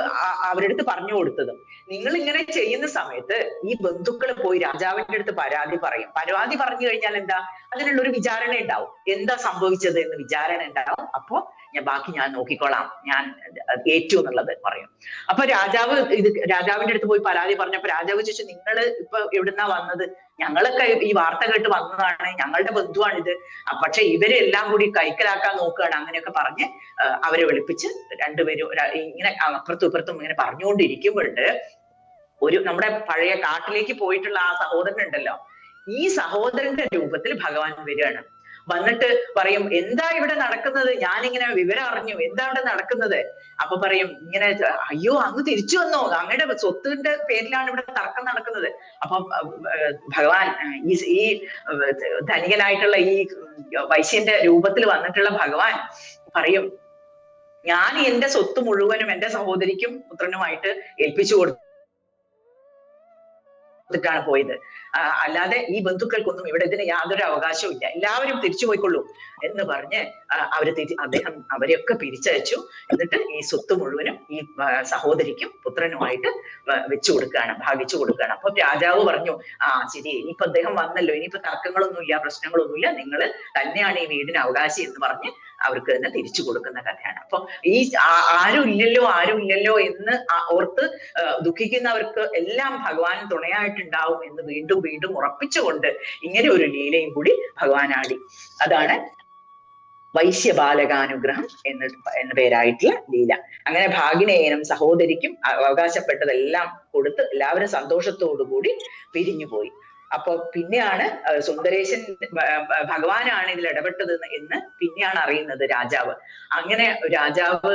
അവരുടെ അടുത്ത് പറഞ്ഞു കൊടുത്തത്. നിങ്ങൾ ഇങ്ങനെ ചെയ്യുന്ന സമയത്ത് ഈ ബന്ധുക്കൾ പോയി രാജാവിന്റെ അടുത്ത് പരാതി പറയും. പരാതി പറഞ്ഞു കഴിഞ്ഞാൽ എന്താ, അതിനുള്ളൊരു വിചാരണ ഉണ്ടാവും, എന്താ സംഭവിച്ചത് എന്ന് വിചാരണ ഉണ്ടാവും. അപ്പോ ബാക്കി ഞാൻ നോക്കിക്കോളാം, ഞാൻ ഏറ്റു എന്നുള്ളത് പറയും. അപ്പൊ രാജാവിന്റെ അടുത്ത് പോയി പരാതി പറഞ്ഞപ്പോ രാജാവ് ചോദിച്ചു, നിങ്ങൾ ഇപ്പൊ എവിടുന്നാ വന്നത്? ഞങ്ങളൊക്കെ ഈ വാർത്ത കേട്ട് വന്നതാണ്, ഞങ്ങളുടെ ബന്ധുവാണിത്, പക്ഷെ ഇവരെല്ലാം കൂടി കൈക്കലാക്കാൻ നോക്കുകയാണ്. അങ്ങനെയൊക്കെ പറഞ്ഞ് അവരെ വിളിപ്പിച്ച് രണ്ടുപേരും ഇങ്ങനെ അപ്പുറത്തും ഇപ്പുറത്തും ഇങ്ങനെ പറഞ്ഞുകൊണ്ടിരിക്കുമ്പോഴുണ്ട് നമ്മുടെ പഴയ കാട്ടിലേക്ക് പോയിട്ടുള്ള ആ സഹോദരൻ ഉണ്ടല്ലോ, ഈ സഹോദരന്റെ രൂപത്തിൽ ഭഗവാൻ വരികയാണ്. വന്നിട്ട് പറയും, എന്താ ഇവിടെ നടക്കുന്നത്? ഞാനിങ്ങനെ വിവരം അറിഞ്ഞു, എന്താ ഇവിടെ നടക്കുന്നത്? അപ്പൊ പറയും ഇങ്ങനെ, അയ്യോ അങ്ങ് തിരിച്ചു വന്നോ, അങ്ങയുടെ സ്വത്തിന്റെ പേരിലാണ് ഇവിടെ തർക്കം നടക്കുന്നത്. അപ്പൊ ഭഗവാൻ ഈ ധനികനായിട്ടുള്ള ഈ വൈശ്യന്റെ രൂപത്തിൽ വന്നിട്ടുള്ള ഭഗവാൻ പറയും, ഞാൻ എന്റെ സ്വത്ത് മുഴുവനും എന്റെ സഹോദരിക്കും പുത്രനുമായിട്ട് ഏൽപ്പിച്ചു കൊടുത്തിട്ടാണ് പോയത്. അല്ലാതെ ഈ ബന്ധുക്കൾക്കൊന്നും ഇവിടെ ഇതിന് യാതൊരു അവകാശവും ഇല്ല, എല്ലാവരും തിരിച്ചു പോയിക്കൊള്ളൂ എന്ന് പറഞ്ഞ് അദ്ദേഹം അവരെയൊക്കെ പിരിച്ചയച്ചു. എന്നിട്ട് ഈ സ്വത്ത് മുഴുവനും ഈ സഹോദരിക്കും പുത്രനുമായിട്ട് വെച്ചു കൊടുക്കുകയാണ്, ഭാഗിച്ചു കൊടുക്കുകയാണ്. അപ്പൊ രാജാവ് പറഞ്ഞു, ശരി, ഇനിയിപ്പോ അദ്ദേഹം വന്നല്ലോ, ഇനിയിപ്പോ തർക്കങ്ങളൊന്നുമില്ല, പ്രശ്നങ്ങളൊന്നുമില്ല, നിങ്ങൾ തന്നെയാണ് ഈ വീടിന് അവകാശി എന്ന് പറഞ്ഞ് അവർക്ക് തന്നെ തിരിച്ചു കൊടുക്കുന്ന കഥയാണ്. അപ്പൊ ഈ ആരും ഇല്ലല്ലോ എന്ന് ഓർത്ത് ദുഃഖിക്കുന്നവർക്ക് എല്ലാം ഭഗവാൻ തുണയായിട്ടുണ്ടാവും എന്ന് വീണ്ടും വീണ്ടും ഉറപ്പിച്ചുകൊണ്ട് ഇങ്ങനെ ഒരു ലീലയും കൂടി ഭഗവാൻ ആടി. അതാണ് വൈശ്യബാലകാനുഗ്രഹം എന്ന പേരായിട്ടുള്ള ലീല. അങ്ങനെ ഭാഗിനേയനും സഹോദരിക്കും അവകാശപ്പെട്ടതെല്ലാം കൊടുത്ത് എല്ലാവരും സന്തോഷത്തോടു കൂടി പിരിഞ്ഞുപോയി. അപ്പൊ പിന്നെയാണ് സുന്ദരേശൻ ഭഗവാനാണ് ഇതിൽ ഇടപെട്ടത് എന്ന് പിന്നെയാണ് അറിയുന്നത് രാജാവ്. അങ്ങനെ രാജാവ്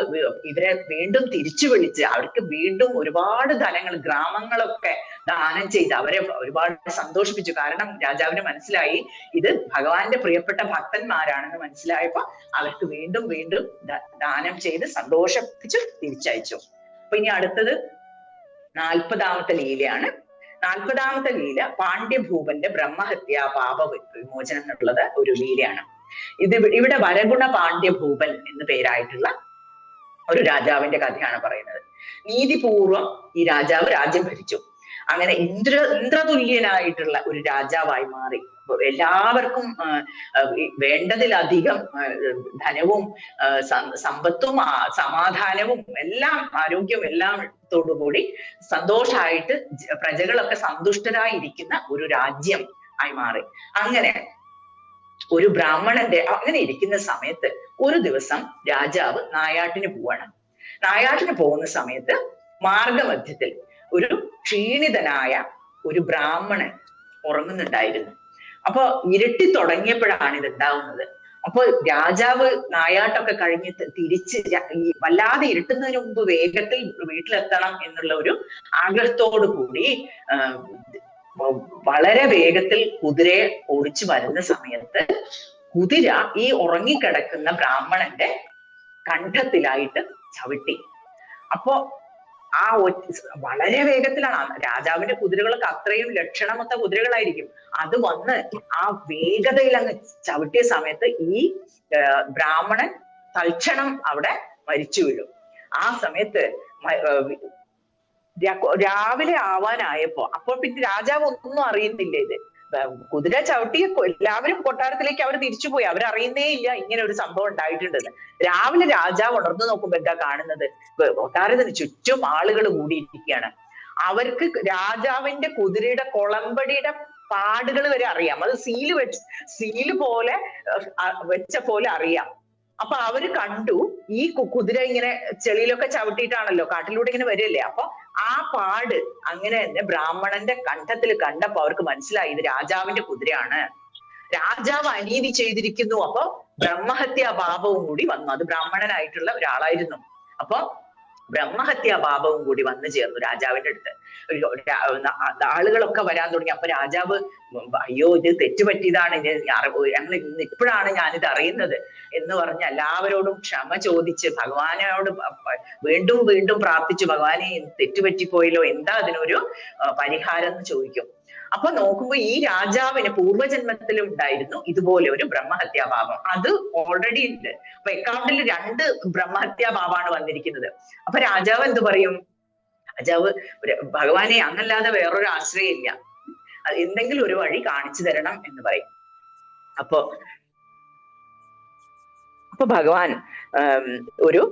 ഇവരെ വീണ്ടും തിരിച്ചു വിളിച്ച് അവർക്ക് വീണ്ടും ഒരുപാട് ധനങ്ങൾ, ഗ്രാമങ്ങളൊക്കെ ദാനം ചെയ്ത് അവരെ ഒരുപാട് സന്തോഷിപ്പിച്ചു. കാരണം രാജാവിന് മനസ്സിലായി ഇത് ഭഗവാന്റെ പ്രിയപ്പെട്ട ഭക്തന്മാരാണെന്ന് മനസ്സിലായപ്പോ അവർക്ക് വീണ്ടും വീണ്ടും ദാനം ചെയ്ത് സന്തോഷിപ്പിച്ച് തിരിച്ചയച്ചു. അപ്പൊ ഇനി അടുത്തത് 40ാമത്തെ ലീലയാണ്. 40ാമത്തെ ലീല പാണ്ഡ്യഭൂപന്റെ ബ്രഹ്മഹത്യ പാപ വിമോചനം എന്നുള്ളത് ഒരു ലീലയാണ്. ഇവിടെ വരഗുണ പാണ്ഡ്യഭൂപൻ എന്ന് പേരായിട്ടുള്ള ഒരു രാജാവിന്റെ കഥയാണ് പറയുന്നത്. നീതിപൂർവം ഈ രാജാവ് രാജ്യം ഭരിച്ചു. അങ്ങനെ ഇന്ദ്രതുല്യനായിട്ടുള്ള ഒരു രാജാവായി മാറി. എല്ലാവർക്കും വേണ്ടതിലധികം ധനവും സമ്പത്തും സമാധാനവും എല്ലാം ആരോഗ്യവും എല്ലാം ത്തോടുകൂടി സന്തോഷമായിട്ട് പ്രജകളൊക്കെ സന്തുഷ്ടരായിരിക്കുന്ന ഒരു രാജ്യം ആയി മാറി. അങ്ങനെ ഒരു ബ്രാഹ്മണന്റെ അങ്ങനെ ഇരിക്കുന്ന സമയത്ത് ഒരു ദിവസം രാജാവ് നായാട്ടിന് പോവാണ്. നായാട്ടിന് പോകുന്ന സമയത്ത് മാർഗമധ്യത്തിൽ ഒരു ക്ഷീണിതനായ ഒരു ബ്രാഹ്മണൻ ഉറങ്ങുന്നുണ്ടായിരുന്നു. അപ്പൊ ഇരുട്ടി തുടങ്ങിയപ്പോഴാണ് ഇത് ഉണ്ടാവുന്നത്. അപ്പൊ രാജാവ് നായാട്ടൊക്കെ കഴിഞ്ഞ് തിരിച്ച് വല്ലാതെ ഇരുട്ടുന്നതിന് മുമ്പ് വേഗത്തിൽ വീട്ടിലെത്തണം എന്നുള്ള ഒരു ആഗ്രഹത്തോടു കൂടി വളരെ വേഗത്തിൽ കുതിരയെ ഓടിച്ചു വരുന്ന സമയത്ത് കുതിര ഈ ഉറങ്ങിക്കിടക്കുന്ന ബ്രാഹ്മണന്റെ കണ്ഠത്തിലായിട്ട് ചവിട്ടി. അപ്പോ വളരെ വേഗത്തിലാണ്. രാജാവിന്റെ കുതിരകളൊക്കെ അത്രയും ലക്ഷണമൊത്ത കുതിരകളായിരിക്കും. അത് വന്ന് ആ വേഗതയിൽ അങ്ങ് ചവിട്ടിയ സമയത്ത് ഈ ബ്രാഹ്മണൻ തൽക്ഷണം അവിടെ മരിച്ചു വീഴും. ആ സമയത്ത് രാവിലെ ആവാനായപ്പോ, അപ്പോൾ പിന്നെ രാജാവ് ഒന്നും അറിയുന്നില്ല. ഇത് കുതിര ചവിട്ടിയ എല്ലാവരും കൊട്ടാരത്തിലേക്ക് അവർ തിരിച്ചുപോയി. അവരറിയുന്നേ ഇല്ല ഇങ്ങനെ ഒരു സംഭവം ഉണ്ടായിട്ടുണ്ടെന്ന്. രാവിലെ രാജാവ് ഉണർന്നു നോക്കുമ്പോ എന്താ കാണുന്നത്? കൊട്ടാരത്തിന് ചുറ്റും ആളുകൾ കൂടിയിരിക്കുകയാണ്. അവർക്ക് രാജാവിന്റെ കുതിരയുടെ കൊളമ്പടിയുടെ പാടുകൾ വരെ അറിയാം. അത് സീല് പോലെ വെച്ച പോലെ അറിയാം. അപ്പൊ അവര് കണ്ടു ഈ കുതിര ഇങ്ങനെ ചെളിയിലൊക്കെ ചവിട്ടിയിട്ടാണല്ലോ കാട്ടിലൂടെ ഇങ്ങനെ വരില്ലേ. അപ്പൊ ആ പാട് അങ്ങനെ തന്നെ ബ്രാഹ്മണന്റെ കണ്ഠത്തിൽ കണ്ടപ്പോ അവർക്ക് മനസ്സിലായി ഇത് രാജാവിന്റെ കുതിരയാണ്, രാജാവ് അനീതി ചെയ്തിരിക്കുന്നു. അപ്പൊ ബ്രഹ്മഹത്യാ പാപവും കൂടി വന്നു. അത് ബ്രാഹ്മണനായിട്ടുള്ള ഒരാളായിരുന്നു. അപ്പൊ ബ്രഹ്മഹത്യാ പാപവും കൂടി വന്നു ചേർന്നു രാജാവിന്റെ അടുത്ത്. ആളുകളൊക്കെ വരാൻ തുടങ്ങി. അപ്പൊ രാജാവ് അയ്യോ ഇത് തെറ്റുപറ്റിയതാണ്, ഞങ്ങൾ ഇപ്പോഴാണ് ഞാനിത് അറിയുന്നത് എന്ന് പറഞ്ഞ് എല്ലാവരോടും ക്ഷമ ചോദിച്ച് ഭഗവാനോട് വീണ്ടും വീണ്ടും പ്രാർത്ഥിച്ചു, ഭഗവാനെ തെറ്റുപറ്റിപ്പോയല്ലോ, എന്താ അതിനൊരു പരിഹാരം എന്ന് ചോദിക്കും. അപ്പൊ നോക്കുമ്പോ ഈ രാജാവിന് പൂർവ്വജന്മത്തിലും ഉണ്ടായിരുന്നു ഇതുപോലെ ഒരു ബ്രഹ്മഹത്യാപാപം. അത് ഓൾറെഡി ഉണ്ട്. അപ്പൊ അക്കൗണ്ടിൽ 2 ബ്രഹ്മഹത്യാപാപമാണ് വന്നിരിക്കുന്നത്. അപ്പൊ രാജാവ് എന്ത് പറയും? രാജാവ് ഭഗവാനെ അങ്ങല്ലാതെ വേറൊരു ആശ്രയം ഇല്ല, എന്തെങ്കിലും ഒരു വഴി കാണിച്ചു തരണം എന്ന് പറയും. അപ്പൊ ഭഗവാൻ ഒരു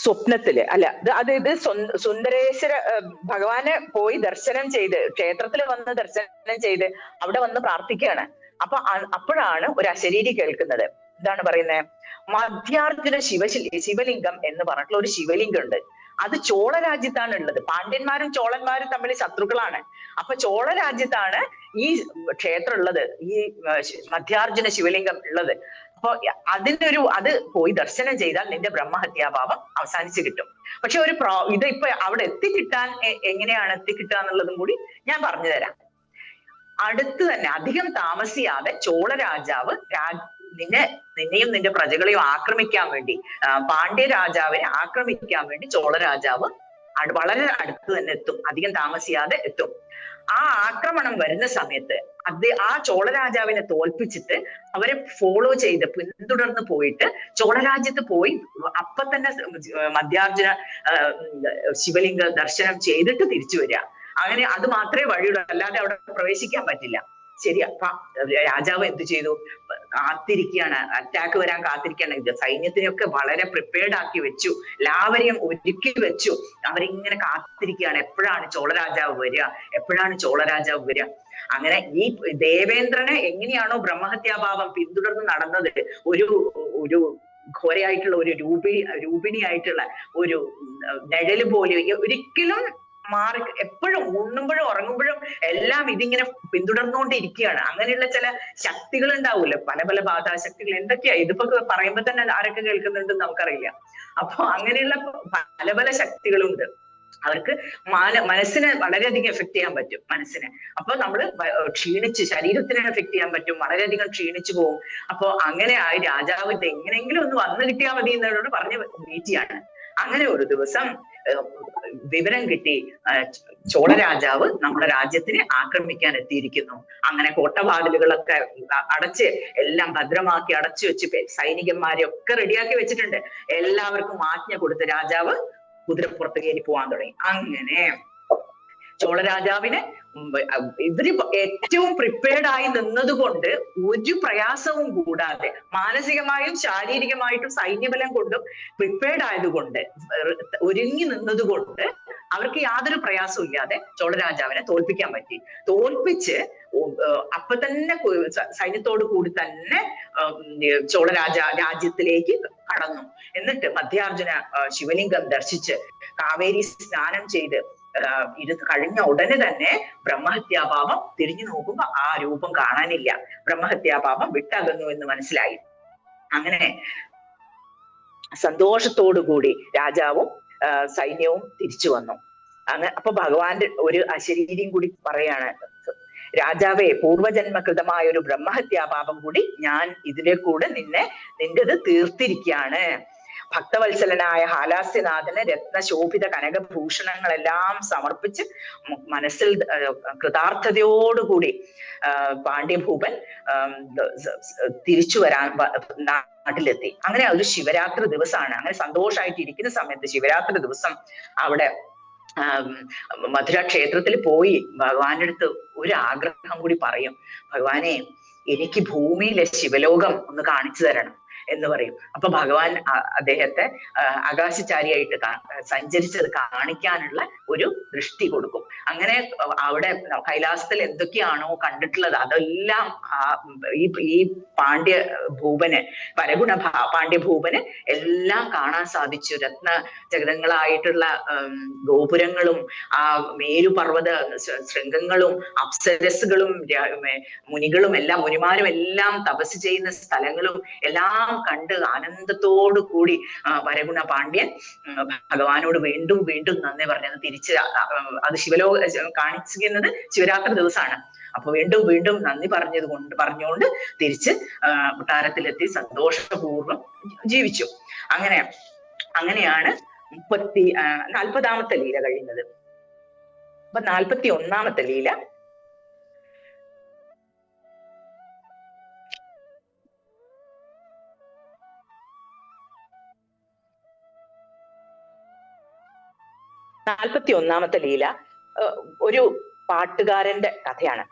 സ്വപ്നത്തില് അതായത് സുന്ദരേശ്വര ഭഗവാനെ പോയി ദർശനം ചെയ്ത്, ക്ഷേത്രത്തിൽ വന്ന് ദർശനം ചെയ്ത് അവിടെ വന്ന് പ്രാർത്ഥിക്കുകയാണ്. അപ്പോഴാണ് ഒരു അശരീരി കേൾക്കുന്നത്. എന്താണ് പറയുന്നത്? മധ്യാർജുന ശിവലിംഗം എന്ന് പറഞ്ഞിട്ടുള്ള ഒരു ശിവലിംഗം ഉണ്ട്. അത് ചോള രാജ്യത്താണ് ഉള്ളത്. പാണ്ഡ്യന്മാരും ചോളന്മാരും തമ്മിൽ ശത്രുക്കളാണ്. അപ്പൊ ചോള രാജ്യത്താണ് ഈ ക്ഷേത്രം ഉള്ളത്, ഈ മധ്യാർജുന ശിവലിംഗം ഉള്ളത്. അപ്പൊ അത് പോയി ദർശനം ചെയ്താൽ നിന്റെ ബ്രഹ്മഹത്യാപാപം അവസാനിച്ചു കിട്ടും. പക്ഷെ ഇത് ഇപ്പൊ അവിടെ എത്തിക്കിട്ടാൻ എങ്ങനെയാണ് എത്തിക്കിട്ടുക എന്നുള്ളതും കൂടി ഞാൻ പറഞ്ഞു തരാം. അടുത്ത് തന്നെ അധികം താമസിയാതെ ചോള രാജാവ് നിന്നെയും നിന്റെ പ്രജകളെയും ആക്രമിക്കാൻ വേണ്ടി, പാണ്ഡ്യ രാജാവിനെ ആക്രമിക്കാൻ വേണ്ടി ചോള രാജാവ് വളരെ അടുത്ത് തന്നെ എത്തും, അധികം താമസിയാതെ എത്തും. ആ ആക്രമണം വരുന്ന സമയത്ത് ആ ചോള രാജാവിനെ തോൽപ്പിച്ചിട്ട് അവരെ ഫോളോ ചെയ്ത് പിന്തുടർന്ന് പോയിട്ട് ചോളരാജ്യത്ത് പോയി അപ്പൊ തന്നെ മധ്യാർജുന ശിവലിംഗ ദർശനം ചെയ്തിട്ട് തിരിച്ചു വരിക. അങ്ങനെ അത് മാത്രമേ വഴിയുള്ളൂ, അല്ലാതെ അവിടെ പ്രവേശിക്കാൻ പറ്റില്ല. ശരി. അപ്പൊ രാജാവ് എന്ത് ചെയ്തു? കാത്തിരിക്കുകയാണ്, അറ്റാക്ക് വരാൻ കാത്തിരിക്കുകയാണ്. സൈന്യത്തിനെയൊക്കെ വളരെ പ്രിപ്പയർഡ് ആക്കി വെച്ചു, എല്ലാവരെയും ഒരുക്കി വെച്ചു. അവരിങ്ങനെ കാത്തിരിക്കുകയാണ്, എപ്പോഴാണ് ചോളരാജാവ് വരിക, എപ്പോഴാണ് ചോളരാജാവ് വരിക. അങ്ങനെ ഈ ദേവേന്ദ്രനെ എങ്ങനെയാണോ ബ്രഹ്മഹത്യാപാപം പിന്തുടർന്ന് നടന്നത്, ഒരു ഘോരയായിട്ടുള്ള ഒരു രൂപിണിയായിട്ടുള്ള ഒരു നിഴല് പോലെ ഒരിക്കലും മാറി, എപ്പോഴും ഉണ്ണുമ്പോഴും ഉറങ്ങുമ്പോഴും എല്ലാം ഇതിങ്ങനെ പിന്തുടർന്നുകൊണ്ടിരിക്കുകയാണ്. അങ്ങനെയുള്ള ചില ശക്തികൾ ഉണ്ടാവൂല്ലോ, പല പല ബാധാശക്തികൾ. എന്തൊക്കെയാ ഇതിപ്പോ പറയുമ്പോ തന്നെ ആരൊക്കെ കേൾക്കുന്നുണ്ടെന്ന് നമുക്കറിയില്ല. അപ്പൊ അങ്ങനെയുള്ള പല പല ശക്തികളുണ്ട്. അവർക്ക് മനസ്സിനെ വളരെയധികം എഫക്ട് ചെയ്യാൻ പറ്റും, മനസ്സിനെ. അപ്പൊ നമ്മള് ശരീരത്തിനെ എഫക്ട് ചെയ്യാൻ പറ്റും, വളരെയധികം ക്ഷീണിച്ചു പോകും. അപ്പൊ അങ്ങനെ ആ രാജാവ് ഇത് എങ്ങനെയെങ്കിലും ഒന്ന് വന്നു കിട്ടിയാൽ മതി എന്നോട് പറഞ്ഞ് വീഴ്ചയാണ്. അങ്ങനെ ഒരു ദിവസം വിവരം കിട്ടി, ചോള രാജാവ് നമ്മുടെ രാജ്യത്തിനെ ആക്രമിക്കാൻ എത്തിയിരിക്കുന്നു. അങ്ങനെ കോട്ടവാതിലുകളൊക്കെ അടച്ച് എല്ലാം ഭദ്രമാക്കി അടച്ചു വെച്ച് സൈനികന്മാരെ ഒക്കെ റെഡിയാക്കി വെച്ചിട്ടുണ്ട്. എല്ലാവർക്കും ആജ്ഞ കൊടുത്ത് രാജാവ് കുതിരപ്പുറത്ത് കയറി പോവാൻ തുടങ്ങി. അങ്ങനെ ചോളരാജാവിന് ഇവര് ഏറ്റവും പ്രിപ്പയർഡ് ആയി നിന്നതുകൊണ്ട് ഒരു പ്രയാസവും കൂടാതെ, മാനസികമായും ശാരീരികമായിട്ടും സൈന്യബലം കൊണ്ടും പ്രിപ്പയർഡ് ആയതുകൊണ്ട്, ഒരുങ്ങി നിന്നതുകൊണ്ട് അവർക്ക് യാതൊരു പ്രയാസവും ഇല്ലാതെ ചോളരാജാവിനെ തോൽപ്പിക്കാൻ പറ്റി. തോൽപ്പിച്ച് അപ്പൊ തന്നെ സൈന്യത്തോടു കൂടി തന്നെ രാജ്യത്തിലേക്ക് കടന്നു. എന്നിട്ട് മധ്യാർജുന ശിവലിംഗം ദർശിച്ച് കാവേരി സ്നാനം ചെയ്ത് ഇത് കഴിഞ്ഞ ഉടനെ തന്നെ ബ്രഹ്മഹത്യാപാപം തിരിഞ്ഞു നോക്കുമ്പോ ആ രൂപം കാണാനില്ല. ബ്രഹ്മഹത്യാപാപം വിട്ടകന്നു എന്ന് മനസ്സിലായി. അങ്ങനെ സന്തോഷത്തോടുകൂടി രാജാവും സൈന്യവും തിരിച്ചു വന്നു. അപ്പൊ ഭഗവാന്റെ ഒരു അശരീരിയും കൂടി പറയാണ്, രാജാവേ, പൂർവജന്മകൃതമായ ഒരു ബ്രഹ്മഹത്യാപാപം കൂടി ഞാൻ ഇതിലെ കൂടെ നിന്റേത് തീർത്തിരിക്കുകയാണ്. ഭക്തവത്സലനായ ഹാലാസ്യനാഥന് രത്നശോഭിത കനകഭൂഷണങ്ങളെല്ലാം സമർപ്പിച്ച് മനസ്സിൽ കൃതാർത്ഥതയോടുകൂടി പാണ്ഡ്യഭൂപൻ തിരിച്ചു വരാൻ നാട്ടിലെത്തി. അങ്ങനെ ഒരു ശിവരാത്രി ദിവസമാണ്. അങ്ങനെ സന്തോഷമായിട്ട് ഇരിക്കുന്ന സമയത്ത് ശിവരാത്രി ദിവസം അവിടെ മധുര ക്ഷേത്രത്തിൽ പോയി ഭഗവാന്റെ അടുത്ത് ഒരു ആഗ്രഹം കൂടി പറയും. ഭഗവാനെ, എനിക്ക് ഭൂമിയിലെ ശിവലോകം ഒന്ന് കാണിച്ചു തരണം. എന്ന് പറയും. അപ്പൊ ഭഗവാൻ അദ്ദേഹത്തെ ആകാശചാരിയായിട്ട് സഞ്ചരിച്ചത് കാണിക്കാനുള്ള ഒരു ദൃഷ്ടി കൊടുക്കും. അങ്ങനെ അവിടെ കൈലാസത്തിൽ എന്തൊക്കെയാണോ കണ്ടിട്ടുള്ളത് അതെല്ലാം ഈ പാണ്ഡ്യ ഭൂപന് പാണ്ഡ്യ ഭൂപന് എല്ലാം കാണാൻ സാധിച്ചു. രത്ന ജഗതങ്ങളായിട്ടുള്ള ഗോപുരങ്ങളും ആ മേരുപർവ്വത ശൃംഗങ്ങളും അപ്സരസുകളും മുനികളും എല്ലാം മുനിമാരും എല്ലാം തപസ് ചെയ്യുന്ന സ്ഥലങ്ങളും എല്ലാം കണ്ട് ആനന്ദത്തോടു കൂടി വരഗുണ പാണ്ഡ്യൻ ഭഗവാനോട് വീണ്ടും വീണ്ടും നന്ദി പറഞ്ഞത് തിരിച്ച് അത് കാണിക്കുന്നത് ശിവരാത്രി ദിവസമാണ്. അപ്പൊ വീണ്ടും വീണ്ടും നന്ദി പറഞ്ഞുകൊണ്ട് തിരിച്ച് കൊട്ടാരത്തിലെത്തി സന്തോഷപൂർവ്വം ജീവിച്ചു. അങ്ങനെയാണ് 40ാമത്തെ ലീല കഴിയുന്നത്. അപ്പൊ 41ാമത്തെ ലീല ഒരു പാട്ടുകാരന്റെ കഥയാണ്.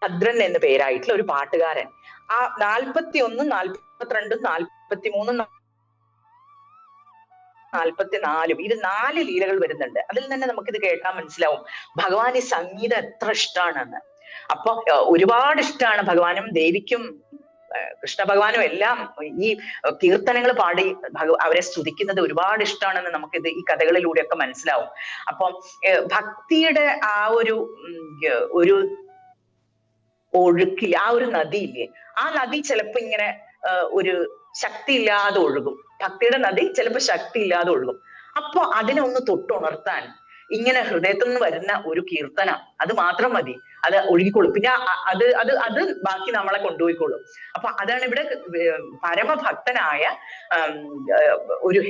ഭദ്രൻ എന്ന് പേരായിട്ടുള്ള ഒരു പാട്ടുകാരൻ. ആ 41, 42, 43, 44 ഇത് 4 ലീലകൾ വരുന്നുണ്ട്. അതിൽ തന്നെ നമുക്കിത് കേട്ടാൽ മനസ്സിലാവും ഭഗവാൻ ഈ സംഗീതം എത്ര ഇഷ്ടമാണെന്ന്. അപ്പൊ ഒരുപാട് ഇഷ്ടമാണ് ഭഗവാനും ദേവിക്കും കൃഷ്ണ ഭഗവാനും എല്ലാം ഈ കീർത്തനങ്ങൾ പാടി അവരെ സ്തുതിക്കുന്നത് ഒരുപാട് ഇഷ്ടമാണെന്ന് നമുക്കിത് ഈ കഥകളിലൂടെയൊക്കെ മനസ്സിലാവും. അപ്പൊ ഭക്തിയുടെ ആ ഒരു ഒഴുക്കിൽ ആ ഒരു നദിയില്ലേ, ആ നദി ചിലപ്പോ ഇങ്ങനെ ഒരു ശക്തി ഇല്ലാതെ ഒഴുകും. ഭക്തിയുടെ നദി ചിലപ്പോ ശക്തി ഇല്ലാതെ ഒഴുകും. അപ്പൊ അതിനെ ഒന്ന് തൊട്ടുണർത്താൻ ഇങ്ങനെ ഹൃദയത്തിൽ നിന്ന് വരുന്ന ഒരു കീർത്തനം അത് മാത്രം മതി, അത് ഒഴുകിക്കോളും. പിന്നെ അത് ബാക്കി നമ്മളെ കൊണ്ടുപോയിക്കോളും. അപ്പൊ അതാണ് ഇവിടെ പരമഭക്തനായ ഒരു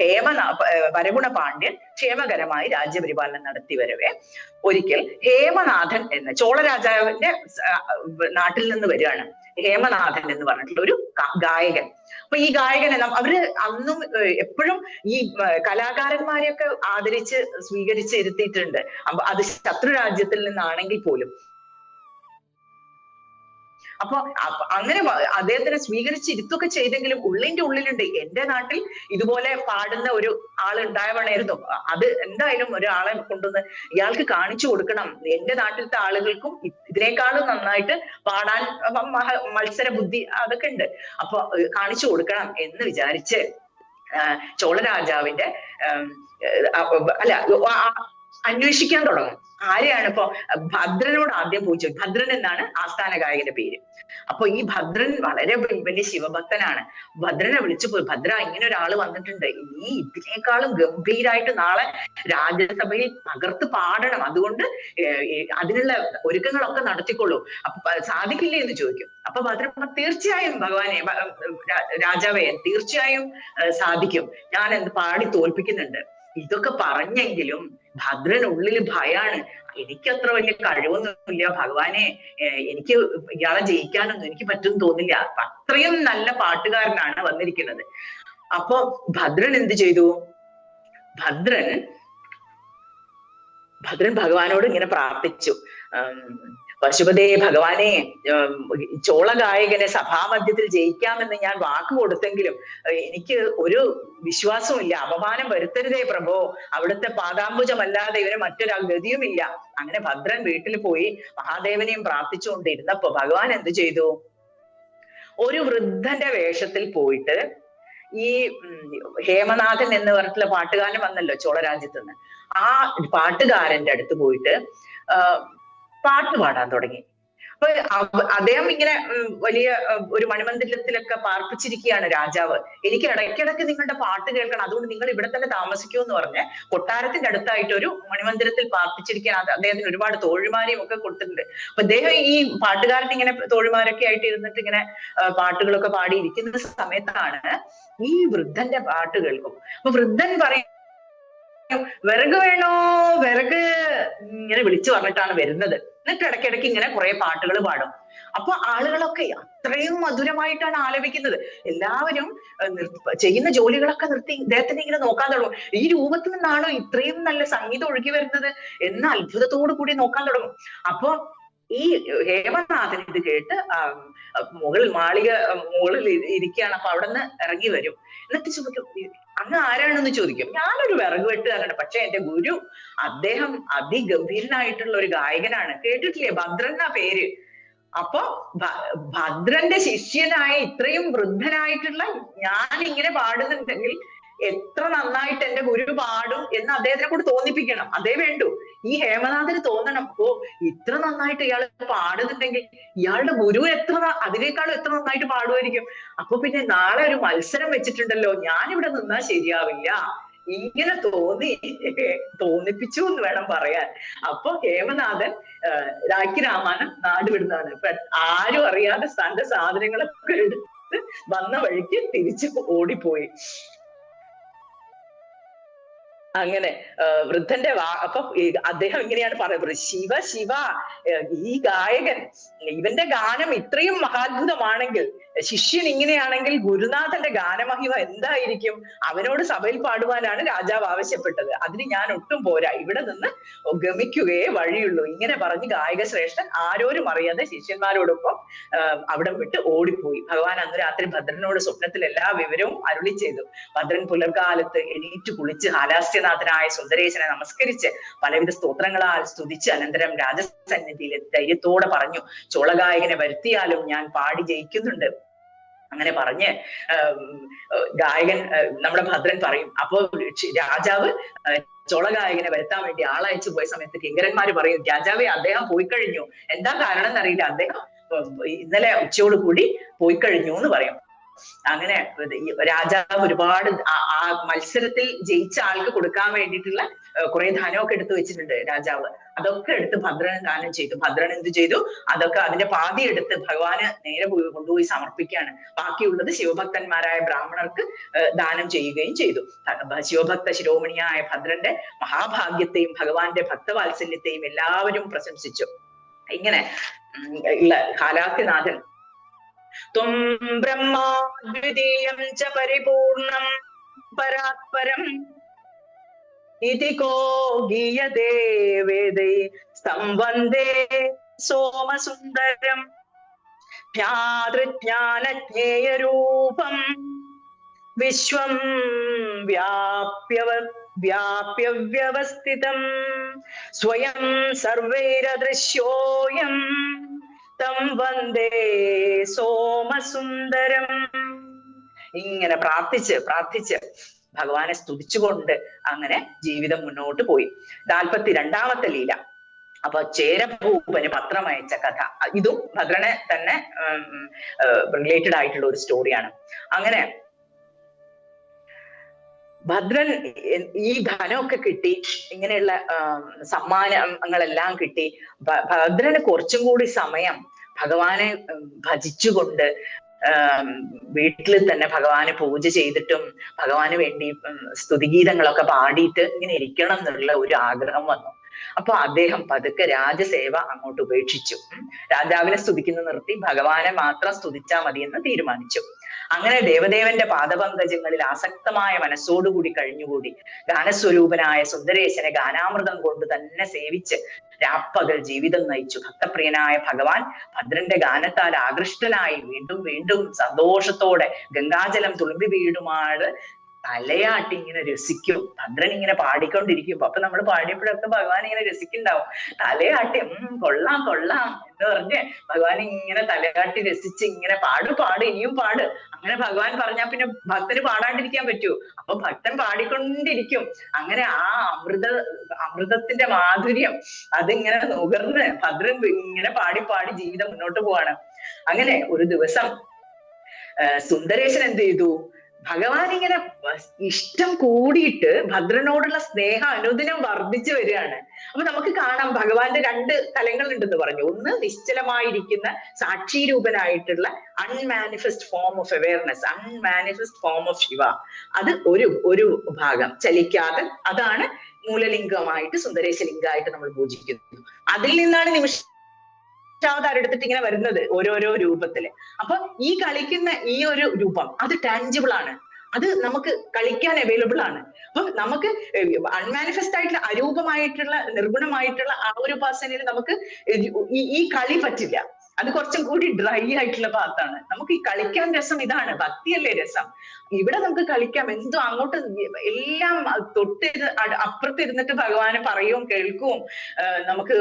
വരഗുണ പാണ്ഡ്യൻ ക്ഷേമകരമായി രാജ്യപരിപാലനം നടത്തി വരവേ ഒരിക്കൽ ഹേമനാഥൻ എന്ന ചോള രാജാവിന്റെ നാട്ടിൽ നിന്ന് വരികയാണ്. ഹേമനാഥൻ എന്ന് പറഞ്ഞിട്ടുള്ള ഒരു ഗായകൻ. അപ്പൊ ഈ ഗായകനെ അവര് അന്നും എപ്പോഴും ഈ കലാകാരന്മാരെയൊക്കെ ആദരിച്ച് സ്വീകരിച്ച് ഇരുത്തിയിട്ടുണ്ട്. അപ്പൊ അത് ശത്രു രാജ്യത്തിൽ നിന്നാണെങ്കിൽ പോലും. അപ്പൊ അങ്ങനെ അദ്ദേഹത്തിനെ സ്വീകരിച്ചിരുത്തൊക്കെ ചെയ്തെങ്കിലും ഉള്ളിന്റെ ഉള്ളിലുണ്ട് എന്റെ നാട്ടിൽ ഇതുപോലെ പാടുന്ന ഒരു ആൾ ഉണ്ടാവണമായിരുന്നു, അത് എന്തായാലും ഒരാളെ കൊണ്ടുവന്ന് ഇയാൾക്ക് കാണിച്ചു കൊടുക്കണം, എന്റെ നാട്ടിലത്തെ ആളുകൾക്കും ഇതിനേക്കാളും നന്നായിട്ട് പാടാൻ മത്സര ബുദ്ധി അതൊക്കെ ഉണ്ട്, അപ്പൊ കാണിച്ചു കൊടുക്കണം എന്ന് വിചാരിച്ച് ചോള രാജാവിന്റെ അന്വേഷിക്കാൻ തുടങ്ങും. ആരെയാണ് ഇപ്പൊ ഭദ്രനോട് ആദ്യം പോയി. ഭദ്രൻ എന്നാണ് ആസ്ഥാന ഗായകന്റെ പേര്. അപ്പൊ ഈ ഭദ്രൻ വളരെ വലിയ ശിവഭക്തനാണ്. ഭദ്രനെ വിളിച്ചു പോയി, ഭദ്ര ഇങ്ങനെ ഒരാള് വന്നിട്ടുണ്ട്, നീ ഇതിനേക്കാളും ഗംഭീരായിട്ട് നാളെ രാജ്യസഭയിൽ പകർത്ത് പാടണം, അതുകൊണ്ട് അതിനുള്ള ഒരുക്കങ്ങളൊക്കെ നടത്തിക്കൊള്ളൂ, അപ്പൊ സാധിക്കില്ലേ എന്ന് ചോദിക്കും. അപ്പൊ ഭദ്രൻ തീർച്ചയായും ഭഗവാനെ രാജാവേ തീർച്ചയായും സാധിക്കും, ഞാൻ പാടി തോൽപ്പിക്കുന്നുണ്ട്. ഇതൊക്കെ പറഞ്ഞെങ്കിലും ഭദ്രനുള്ളിൽ ഭയാണ്, എനിക്കത്ര വലിയ കഴിവൊന്നുമില്ല ഭഗവാനെ, എനിക്ക് ഇയാളെ ജയിക്കാനൊന്നും എനിക്ക് പറ്റും തോന്നില്ല, അത്രയും നല്ല പാട്ടുകാരനാണ് വന്നിരിക്കുന്നത്. അപ്പൊ ഭദ്രൻ എന്ത് ചെയ്തു? ഭദ്രൻ ഭഗവാനോട് ഇങ്ങനെ പ്രാർത്ഥിച്ചു, പശുപതേ ഭഗവാനെ, ചോള ഗായകനെ സഭാമധ്യത്തിൽ ജയിക്കാമെന്ന് ഞാൻ വാക്ക് കൊടുത്തെങ്കിലും എനിക്ക് ഒരു വിശ്വാസമില്ല, അപമാനം വരുത്തരുതേ പ്രഭോ, അവിടുത്തെ പാദാംബുജമല്ലാതെ ഇവന് മറ്റൊരു ഗതിയുമില്ല. അങ്ങനെ ഭദ്രൻ വീട്ടിൽ പോയി മഹാദേവനെയും പ്രാർത്ഥിച്ചുകൊണ്ടിരുന്നപ്പോ ഭഗവാൻ എന്ത് ചെയ്തു? ഒരു വൃദ്ധന്റെ വേഷത്തിൽ പോയിട്ട് ഈ ഹേമനാഥൻ എന്ന് പറഞ്ഞിട്ടുള്ള പാട്ടുകാരൻ വന്നല്ലോ ചോള രാജ്യത്ത് നിന്ന്, ആ പാട്ടുകാരന്റെ അടുത്ത് പോയിട്ട് പാട്ട് പാടാൻ തുടങ്ങി. അപ്പൊ അദ്ദേഹം ഇങ്ങനെ വലിയ ഒരു മണിമന്ദിരത്തിലൊക്കെ പാർപ്പിച്ചിരിക്കുകയാണ് രാജാവ്. എനിക്ക് ഇടയ്ക്കിടയ്ക്ക് നിങ്ങളുടെ പാട്ട് കേൾക്കണം, അതുകൊണ്ട് നിങ്ങൾ ഇവിടെ തന്നെ താമസിക്കൂ എന്ന് പറഞ്ഞ് കൊട്ടാരത്തിന്റെ അടുത്തായിട്ട് ഒരു മണിമന്ദിരത്തിൽ പാർപ്പിച്ചിരിക്കാൻ അദ്ദേഹത്തിന് ഒരുപാട് തോഴിമാരെയും ഒക്കെ കൊടുത്തിട്ടുണ്ട്. അപ്പൊ അദ്ദേഹം ഈ പാട്ടുകാരൻ ഇങ്ങനെ തോഴിമാരൊക്കെ ആയിട്ട് ഇരുന്നിട്ട് ഇങ്ങനെ പാട്ടുകളൊക്കെ പാടിയിരിക്കുന്ന സമയത്താണ് ഈ വൃദ്ധന്റെ പാട്ട് കേൾക്കും. അപ്പൊ വൃദ്ധൻ പറയും, വിറക് വേണോ, വിറക് ഇങ്ങനെ വിളിച്ചു പറഞ്ഞിട്ടാണ് വരുന്നത്. എന്നിട്ട് ഇടയ്ക്കിടയ്ക്ക് ഇങ്ങനെ കുറെ പാട്ടുകൾ പാടും. അപ്പൊ ആളുകളൊക്കെ അത്രയും മധുരമായിട്ടാണ് ആലപിക്കുന്നത്. എല്ലാവരും ചെയ്യുന്ന ജോലികളൊക്കെ നിർത്തി ഇദ്ദേഹത്തിനെ ഇങ്ങനെ നോക്കാൻ തുടങ്ങും. ഈ രൂപത്തിൽ നിന്നാണോ ഇത്രയും നല്ല സംഗീതം ഒഴുകി വരുന്നത് എന്ന് അത്ഭുതത്തോടു കൂടി നോക്കാൻ തുടങ്ങും. അപ്പൊ ഈ ഹേമനാഥൻ ഇത് കേട്ട് മുകളിൽ ഇരിക്കുകയാണ്. അപ്പൊ അവിടെ നിന്ന് ഇറങ്ങി വരും. എന്നിട്ട് ചോദിക്കും, അങ്ങ് ആരാണെന്ന് ചോദിക്കും. ഞാനൊരു വിറക് വെട്ടുകാരനാണ്, പക്ഷെ എന്റെ ഗുരു അദ്ദേഹം അതിഗംഭീരനായിട്ടുള്ള ഒരു ഗായകനാണ്. കേട്ടിട്ടില്ലേ, ഭദ്രൻ എന്നാ പേര്. അപ്പൊ ഭദ്രന്റെ ശിഷ്യനായ ഇത്രയും വൃദ്ധനായിട്ടുള്ള ഞാൻ ഇങ്ങനെ പാടുന്നുണ്ടെങ്കിൽ എത്ര നന്നായിട്ട് എന്റെ ഗുരു പാടും എന്ന് അദ്ദേഹത്തിനെ കൂടി തോന്നിപ്പിക്കണം. അതേ വേണ്ടു. ഈ ഹേമനാഥന് തോന്നണം, ഓ ഇത്ര നന്നായിട്ട് ഇയാൾ പാടുന്നുണ്ടെങ്കിൽ ഇയാളുടെ ഗുരു അതിനേക്കാളും എത്ര നന്നായിട്ട് പാടുമായിരിക്കും. അപ്പൊ പിന്നെ നാളെ ഒരു മത്സരം വെച്ചിട്ടുണ്ടല്ലോ, ഞാനിവിടെ നിന്നാ ശരിയാവില്ല. ഇങ്ങനെ തോന്നിപ്പിച്ചു എന്ന് വേണം പറയാൻ. അപ്പൊ ഹേമനാഥൻ രാഖി രാമായണം നാട് വിടുന്നതാണ്. ആരും അറിയാതെ തന്റെ സാധനങ്ങളൊക്കെ എടുത്ത് വന്ന വഴിക്ക് തിരിച്ചു ഓടിപ്പോയി. അങ്ങനെ വൃദ്ധന്റെ അപ്പൊ അദ്ദേഹം ഇങ്ങനെയാണ് പറയുന്നത്, ശിവ ശിവ, ഈ ഗായകൻ ഇവന്റെ ഗാനം ഇത്രയും മഹാത്ഭുതമാണെങ്കിൽ, ശിഷ്യൻ ഇങ്ങനെയാണെങ്കിൽ ഗുരുനാഥന്റെ ഗാനമഹിമ എന്തായിരിക്കും? അവനോട് സഭയിൽ പാടുവാനാണ് രാജാവ് ആവശ്യപ്പെട്ടത്. അതിന് ഞാൻ ഒട്ടും പോരാ, ഇവിടെ നിന്ന് ഗമിക്കുകയേ വഴിയുള്ളൂ. ഇങ്ങനെ പറഞ്ഞ് ഗായക ശ്രേഷ്ഠൻ ആരോരും അറിയാതെ ശിഷ്യന്മാരോടൊപ്പം അവിടം വിട്ട് ഓടിപ്പോയി. ഭഗവാൻ അന്ന് രാത്രി ഭദ്രനോട് സ്വപ്നത്തിൽ എല്ലാ വിവരവും അരുളി ചെയ്തു. ഭദ്രൻ പുലർകാലത്ത് എണീറ്റ് കുളിച്ച് ഹാലാസ്യനാഥനായ സുന്ദരേശനെ നമസ്കരിച്ച് പലവിധ സ്തോത്രങ്ങളാൽ സ്തുതിച്ച് അനന്തരം രാജസന്നിധിയിൽ ധൈര്യത്തോടെ പറഞ്ഞു, ചോളഗായകനെ വരുത്തിയാലും ഞാൻ പാടി ജയിക്കുന്നുണ്ട്. അങ്ങനെ പറഞ്ഞ് ഗായകൻ നമ്മുടെ ഭദ്രൻ പറയും. അപ്പോ രാജാവ് ചോളഗായകനെ വരുത്താൻ വേണ്ടി ആളയച്ചു പോയ സമയത്ത് കിങ്കരന്മാര് പറയും, രാജാവേ അദ്ദേഹം പോയി കഴിഞ്ഞു. എന്താ കാരണം എന്നറിയില്ല, അദ്ദേഹം ഇന്നലെ ഉച്ചയോട് കൂടി പോയി കഴിഞ്ഞു എന്ന് പറയും. അങ്ങനെ രാജാവ് ഒരുപാട് ആ മത്സരത്തിൽ ജയിച്ച ആൾക്ക് കൊടുക്കാൻ വേണ്ടിയിട്ടുള്ള കുറെ ധനമൊക്കെ എടുത്തു വെച്ചിട്ടുണ്ട് രാജാവ്. അതൊക്കെ എടുത്ത് ഭദ്രൻ ദാനം ചെയ്തു. ഭദ്രൻ എന്ത് ചെയ്തു? അതൊക്കെ അതിന്റെ പാതി എടുത്ത് ഭഗവാന് നേരെ കൊണ്ടുപോയി സമർപ്പിക്കുകയാണ്. ബാക്കിയുള്ളത് ശിവഭക്തന്മാരായ ബ്രാഹ്മണർക്ക് ദാനം ചെയ്യുകയും ചെയ്തു. ശിവഭക്ത ശിരോമണിയായ ഭദ്രന്റെ മഹാഭാഗ്യത്തെയും ഭഗവാന്റെ ഭക്തവാത്സല്യത്തെയും എല്ലാവരും പ്രശംസിച്ചു. ഇങ്ങനെ ഉള്ള ഹാലാസ്യനാഥൻ ത്വം ബ്രഹ്മാദ്വിതീയം ച പരിപൂർണം പരാത്പരം ഇതി കോ ഗീയതേ വേദൈ സംവന്ദേ സോമസുന്ദരം ജ്ഞാതൃജ്ഞാനജ്ഞേയരൂപം വിശ്വം വ്യാപ്യവ്യവസ്ഥിതം സ്വയം സർവൈരദൃശ്യോയം തം വന്ദേ സോമസുന്ദരം. ഇങ്ങനെ പ്രാർത്ഥിച്ച് ഭഗവാനെ സ്തുതിച്ചുകൊണ്ട് അങ്ങനെ ജീവിതം മുന്നോട്ട് പോയി. 42ാമത്തെ ലീല. അപ്പൊ ചേരഭൂപന് പത്രം അയച്ച കഥ, ഇതും ഭദ്രനെ തന്നെ റിലേറ്റഡ് ആയിട്ടുള്ള ഒരു സ്റ്റോറിയാണ്. അങ്ങനെ ഭദ്രൻ ഈ ധനമൊക്കെ കിട്ടി, ഇങ്ങനെയുള്ള സമ്മാനങ്ങളെല്ലാം കിട്ടി. ഭദ്രന് കുറച്ചും കൂടി സമയം ഭഗവാനെ ഭജിച്ചുകൊണ്ട് വീട്ടിൽ തന്നെ ഭഗവാനെ പൂജ ചെയ്തിട്ടും ഭഗവാന് വേണ്ടി സ്തുതിഗീതങ്ങളൊക്കെ പാടിയിട്ട് ഇങ്ങനെ ഇരിക്കണം എന്നുള്ള ഒരു ആഗ്രഹം വന്നു. അപ്പൊ അദ്ദേഹം പതുക്കെ രാജസേവ അങ്ങോട്ട് ഉപേക്ഷിച്ചു. രാജാവിനെ സ്തുതിക്കുന്ന നിർത്തി ഭഗവാനെ മാത്രം സ്തുതിച്ചാൽ മതിയെന്ന് തീരുമാനിച്ചു. അങ്ങനെ ദേവദേവന്റെ പാദപങ്കജങ്ങളിൽ ആസക്തമായ മനസ്സോടുകൂടി കഴിഞ്ഞുകൂടി ഗാനസ്വരൂപനായ സുന്ദരേശനെ ഗാനാമൃതം കൊണ്ട് തന്നെ സേവിച്ച് രാപ്പകൽ ജീവിതം നയിച്ചു. ഭക്തപ്രിയനായ ഭഗവാൻ ഭദ്രന്റെ ഗാനത്താൽ ആകൃഷ്ടനായി വീണ്ടും വീണ്ടും സന്തോഷത്തോടെ ഗംഗാജലം തുളുമ്പി വീടുമാട് തലയാട്ടി ഇങ്ങനെ രസിക്കും. ഭദ്രൻ ഇങ്ങനെ പാടിക്കൊണ്ടിരിക്കുമ്പോ, അപ്പൊ നമ്മൾ പാടിയപ്പോഴൊക്കെ ഭഗവാൻ ഇങ്ങനെ രസിക്കുന്നുണ്ടാവും. തലയാട്ടി കൊള്ളാം കൊള്ളാം എന്ന് പറഞ്ഞ് ഭഗവാൻ ഇങ്ങനെ തലയാട്ടി രസിച്ച് ഇങ്ങനെ പാട് ഇനിയും പാട്. അങ്ങനെ ഭഗവാൻ പറഞ്ഞാൽ പിന്നെ ഭക്തന് പാടാണ്ടിരിക്കാൻ പറ്റുമോ? അപ്പൊ ഭക്തൻ പാടിക്കൊണ്ടിരിക്കും. അങ്ങനെ ആ അമൃതത്തിന്റെ മാധുര്യം അതിങ്ങനെ നുകർന്ന് ഭദ്രൻ ഇങ്ങനെ പാടി ജീവിതം മുന്നോട്ട് പോവാണ്. അങ്ങനെ ഒരു ദിവസം സുന്ദരേശൻ എന്ത് ചെയ്തു? ഭഗവാൻ ഇങ്ങനെ ഇഷ്ടം കൂടിയിട്ട് ഭദ്രനോടുള്ള സ്നേഹം അനുദിനം വർദ്ധിച്ചു വരികയാണ്. അപ്പൊ നമുക്ക് കാണാം ഭഗവാന്റെ 2 തലങ്ങൾ ഉണ്ടെന്ന് പറഞ്ഞു. ഒന്ന് നിശ്ചലമായിരിക്കുന്ന സാക്ഷീരൂപനായിട്ടുള്ള unmanifest form of awareness, unmanifest form of Shiva. അത് ഒരു ഭാഗം ചലിക്കാതെ, അതാണ് മൂലലിംഗമായിട്ട് സുന്ദരേശലിംഗമായിട്ട് നമ്മൾ പൂജിക്കുന്നത്. അതിൽ നിന്നാണ് അവതാരെടുത്തിട്ട് ഇങ്ങനെ വരുന്നത് ഓരോരോ രൂപത്തില്. അപ്പൊ ഈ കളിക്കുന്ന ഈ ഒരു രൂപം അത് ടാഞ്ചിബിൾ ആണ്, അത് നമുക്ക് കളിക്കാൻ അവൈലബിൾ ആണ്. അപ്പൊ നമുക്ക് അൺമാനിഫെസ്റ്റ് ആയിട്ടുള്ള അരൂപമായിട്ടുള്ള നിർഗുണമായിട്ടുള്ള ആ ഒരു ഉപാസനയിൽ നമുക്ക് ഈ കളി പറ്റില്ല. അത് കുറച്ചും കൂടി ഡ്രൈ ആയിട്ടുള്ള ഭാഗത്താണ്. നമുക്ക് ഈ കളിക്കാൻ രസം ഇതാണ്, ഭക്തിയല്ലേ രസം. ഇവിടെ നമുക്ക് കളിക്കാം, എന്തോ അങ്ങോട്ട് എല്ലാം അപ്പുറത്തിരുന്നിട്ട് ഭഗവാന് പറയും കേൾക്കും, നമുക്ക്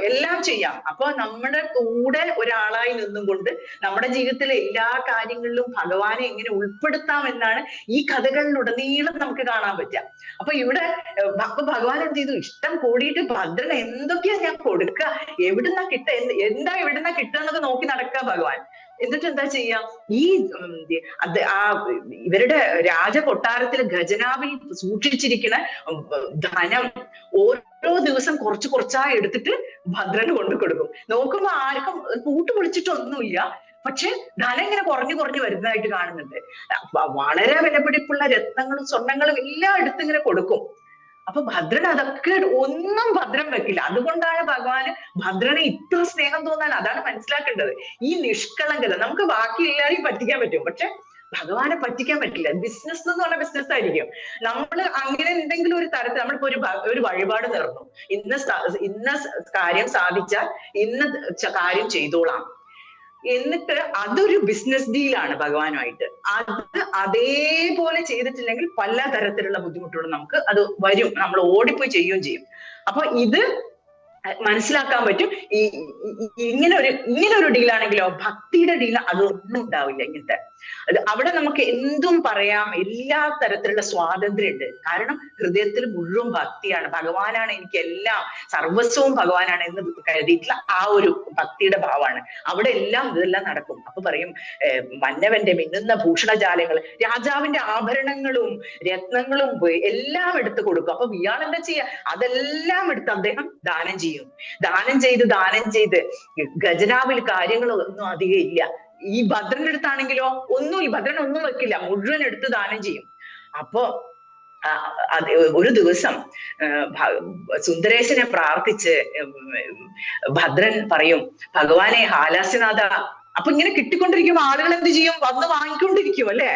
എല്ലാം ചെയ്യാം. അപ്പൊ നമ്മുടെ കൂടെ ഒരാളായി നിന്നും കൊണ്ട് നമ്മുടെ ജീവിതത്തിലെ എല്ലാ കാര്യങ്ങളിലും ഭഗവാനെ എങ്ങനെ ഉൾപ്പെടുത്താം എന്നാണ് ഈ കഥകളിലുടനീളം നമുക്ക് കാണാൻ പറ്റുക. അപ്പൊ ഇവിടെ അപ്പൊ ഭഗവാൻ എന്ത് ചെയ്തു, ഇഷ്ടം കൂടിയിട്ട് ഭദ്രൻ എന്തൊക്കെയാ ഞാൻ കൊടുക്കുക, എവിടുന്നാ എവിടുന്നാ കിട്ടുക എന്നൊക്കെ നോക്കി നടക്കുക ഭഗവാൻ. എന്നിട്ട് എന്താ ചെയ്യാ, ഈ ഇവരുടെ രാജകൊട്ടാരത്തിൽ ഖജനാവിൽ സൂക്ഷിച്ചിരിക്കുന്ന ധനം ഓരോ ദിവസം കുറച്ച് കുറച്ചായി എടുത്തിട്ട് ഭദ്രന് കൊണ്ടു കൊടുക്കും. നോക്കുമ്പോ ആർക്കും കൂട്ട് വിളിച്ചിട്ടൊന്നുമില്ല, പക്ഷെ ധനം ഇങ്ങനെ കുറഞ്ഞു കുറഞ്ഞു വരുന്നതായിട്ട് കാണുന്നുണ്ട്. വളരെ വിലപിടിപ്പുള്ള രത്നങ്ങളും സ്വർണങ്ങളും എല്ലാം എടുത്തിങ്ങനെ കൊടുക്കും. അപ്പൊ ഭദ്രൻ അതൊക്കെ ഒന്നും ഭദ്രൻ വെക്കില്ല. അതുകൊണ്ടാണ് ഭഗവാന് ഭദ്രനെ ഇത്ര സ്നേഹം തോന്നാൻ. അതാണ് മനസ്സിലാക്കേണ്ടത്. ഈ നിഷ്കളങ്കത നമുക്ക് ബാക്കി എല്ലാവരെയും പറ്റിക്കാൻ പറ്റും, പക്ഷെ ഭഗവാനെ പറ്റിക്കാൻ പറ്റില്ല. ബിസിനസ് എന്ന് പറഞ്ഞ ബിസിനസ് ആയിരിക്കും. നമ്മൾ അങ്ങനെ എന്തെങ്കിലും ഒരു തരത്തിൽ നമ്മളിപ്പോ ഒരു വഴിപാട് നേർന്നു, ഇന്ന കാര്യം സാധിച്ചാൽ ഇന്ന കാര്യം ചെയ്തോളാം, എന്നിട്ട് അതൊരു ബിസിനസ് ഡീലാണ് ഭഗവാനുമായിട്ട്. അത് അതേപോലെ ചെയ്തിട്ടില്ലെങ്കിൽ പല തരത്തിലുള്ള ബുദ്ധിമുട്ടുകളും നമുക്ക് അത് വരും, നമ്മൾ ഓടിപ്പോയി ചെയ്യുകയും ചെയ്യും. അപ്പൊ ഇത് മനസ്സിലാക്കാൻ പറ്റും. ഇങ്ങനെ ഒരു ഡീലാണെങ്കിലോ, ഭക്തിയുടെ ഡീൽ അതൊന്നും ഉണ്ടാവില്ല. ഇങ്ങനത്തെ അവിടെ നമുക്ക് എന്തും പറയാം, എല്ലാ തരത്തിലുള്ള സ്വാതന്ത്ര്യം ഉണ്ട്. കാരണം ഹൃദയത്തിൽ മുഴുവൻ ഭക്തിയാണ്. ഭഗവാനാണ് എനിക്ക് എല്ലാം, സർവസ്വവും ഭഗവാനാണ് എന്ന് കരുതിയിട്ടുള്ള ആ ഒരു ഭക്തിയുടെ ഭാവമാണ്. അവിടെ ഇതെല്ലാം നടക്കും. അപ്പൊ പറയും, മന്നവന്റെ മിന്നുന്ന ഭൂഷണജാലങ്ങൾ, രാജാവിന്റെ ആഭരണങ്ങളും രത്നങ്ങളും എല്ലാം എടുത്ത് കൊടുക്കും. അപ്പൊ ഇയാൾ എന്താ ചെയ്യാ, അതെല്ലാം എടുത്ത് അദ്ദേഹം ദാനം ചെയ്യും. ദാനം ചെയ്ത് ഖജനാവിൽ കാര്യങ്ങളൊന്നും അധികം ഇല്ല. ഈ ഭദ്രന്റെ അടുത്താണെങ്കിലോ ഈ ഭദ്രൻ ഒന്നും വെക്കില്ല, മുഴുവൻ എടുത്ത് ദാനം ചെയ്യും. അപ്പോ ഒരു ദിവസം സുന്ദരേശനെ പ്രാർത്ഥിച്ച് ഭദ്രൻ പറയും, ഭഗവാനെ ഹാലാസ്യനാഥ. അപ്പൊ ഇങ്ങനെ കിട്ടിക്കൊണ്ടിരിക്കുമ്പോ ആളുകൾ എന്ത് ചെയ്യും, വന്ന് വാങ്ങിക്കൊണ്ടിരിക്കും അല്ലെ.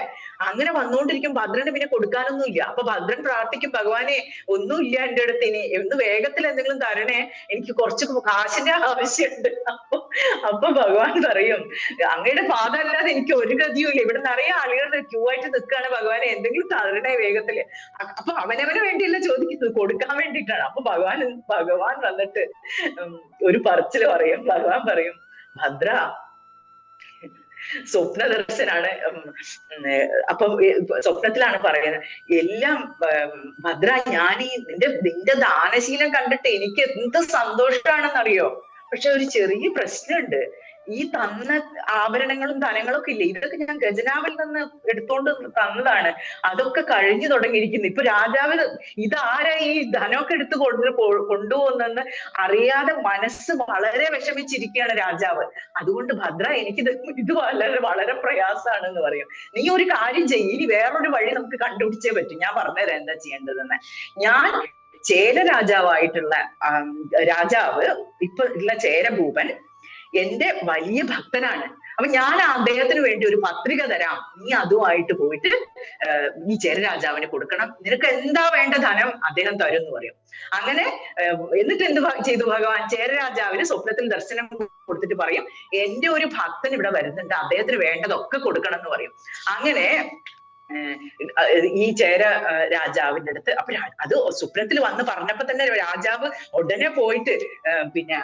അങ്ങനെ വന്നുകൊണ്ടിരിക്കും. ഭദ്രന് പിന്നെ കൊടുക്കാനൊന്നുമില്ല. അപ്പൊ ഭദ്രൻ പ്രാർത്ഥിക്കും, ഭഗവാനെ ഒന്നുമില്ല എന്റെ അടുത്ത്, ഇനി ഒന്ന് വേഗത്തിൽ എന്തെങ്കിലും തരണേ, എനിക്ക് കുറച്ച് കാശിന്റെ ആവശ്യമുണ്ട്. അപ്പൊ ഭഗവാൻ പറയും, അങ്ങയുടെ പാദം അല്ലാതെ എനിക്ക് ഒരു ഗതിയും ഇല്ല, ഇവിടെ നിറയെ ആളുകളുടെ ക്യൂ ആയിട്ട് നിൽക്കുകയാണ്, ഭഗവാനെ എന്തെങ്കിലും തരണേ വേഗത്തില്. അപ്പൊ അവനവന് വേണ്ടിയല്ല ചോദിക്കുന്നത്, കൊടുക്കാൻ വേണ്ടിയിട്ടാണ്. അപ്പൊ ഭഗവാൻ വന്നിട്ട് ഒരു പറച്ചില് പറയും. ഭഗവാൻ പറയും, ഭദ്ര സ്വപ്നദർശനാണ്. അപ്പൊ സ്വപ്നത്തിലാണ് പറയുന്നത്, എല്ലാം ഭദ്ര, ഞാൻ നിന്റെ ദാനശീലം കണ്ടിട്ട് എനിക്ക് എന്ത് സന്തോഷമാണെന്നറിയോ. പക്ഷെ ഒരു ചെറിയ പ്രശ്നമുണ്ട്. ഈ തന്ന ആഭരണങ്ങളും ധനങ്ങളൊക്കെ ഇല്ലേ, ഇതൊക്കെ ഞാൻ ഖജനാവിൽ നിന്ന് എടുത്തോണ്ട് തന്നതാണ്. അതൊക്കെ കഴിഞ്ഞു തുടങ്ങിയിരിക്കുന്നു. ഇപ്പൊ രാജാവ് ഇതാരാ ഈ ധനമൊക്കെ എടുത്ത് കൊണ്ടുപോകുന്നെന്ന് അറിയാതെ മനസ്സ് വളരെ വിഷമിച്ചിരിക്കുകയാണ് രാജാവ്. അതുകൊണ്ട് ഭദ്ര, ഇത് വളരെ പ്രയാസമാണ് എന്ന് പറയും. നീ ഒരു കാര്യം ചെയ്യ്, ഇനി വേറൊരു വഴി നമുക്ക് കണ്ടുപിടിച്ചേ പറ്റും. ഞാൻ പറഞ്ഞുതരാം എന്താ ചെയ്യേണ്ടതെന്ന്. ഞാൻ ചേര രാജാവായിട്ടുള്ള രാജാവ്, ഇപ്പൊ ഉള്ള ചേരഭൂപൻ എന്റെ വലിയ ഭക്തനാണ്. അപ്പൊ ഞാൻ അദ്ദേഹത്തിന് വേണ്ടി ഒരു പത്രിക തരാം, നീ അതുമായിട്ട് പോയിട്ട് ഈ ചേരരാജാവിന് കൊടുക്കണം, നിനക്ക് എന്താ വേണ്ട ധനം അദ്ദേഹം തരും എന്ന് പറയും. അങ്ങനെ എന്നിട്ട് എന്ത് ചെയ്തു ഭഗവാൻ, ചേരരാജാവിന് സ്വപ്നത്തിൽ ദർശനം കൊടുത്തിട്ട് പറയും, എന്റെ ഒരു ഭക്തൻ ഇവിടെ വരുന്നുണ്ട്, അദ്ദേഹത്തിന് വേണ്ടതൊക്കെ കൊടുക്കണം എന്ന് പറയും. അങ്ങനെ ഈ ചേര രാജാവിന്റെ അടുത്ത്, അപ്പൊ അത് സ്വപ്നത്തിൽ വന്ന് പറഞ്ഞപ്പോ തന്നെ രാജാവ് ഉടനെ പോയിട്ട് പിന്നെ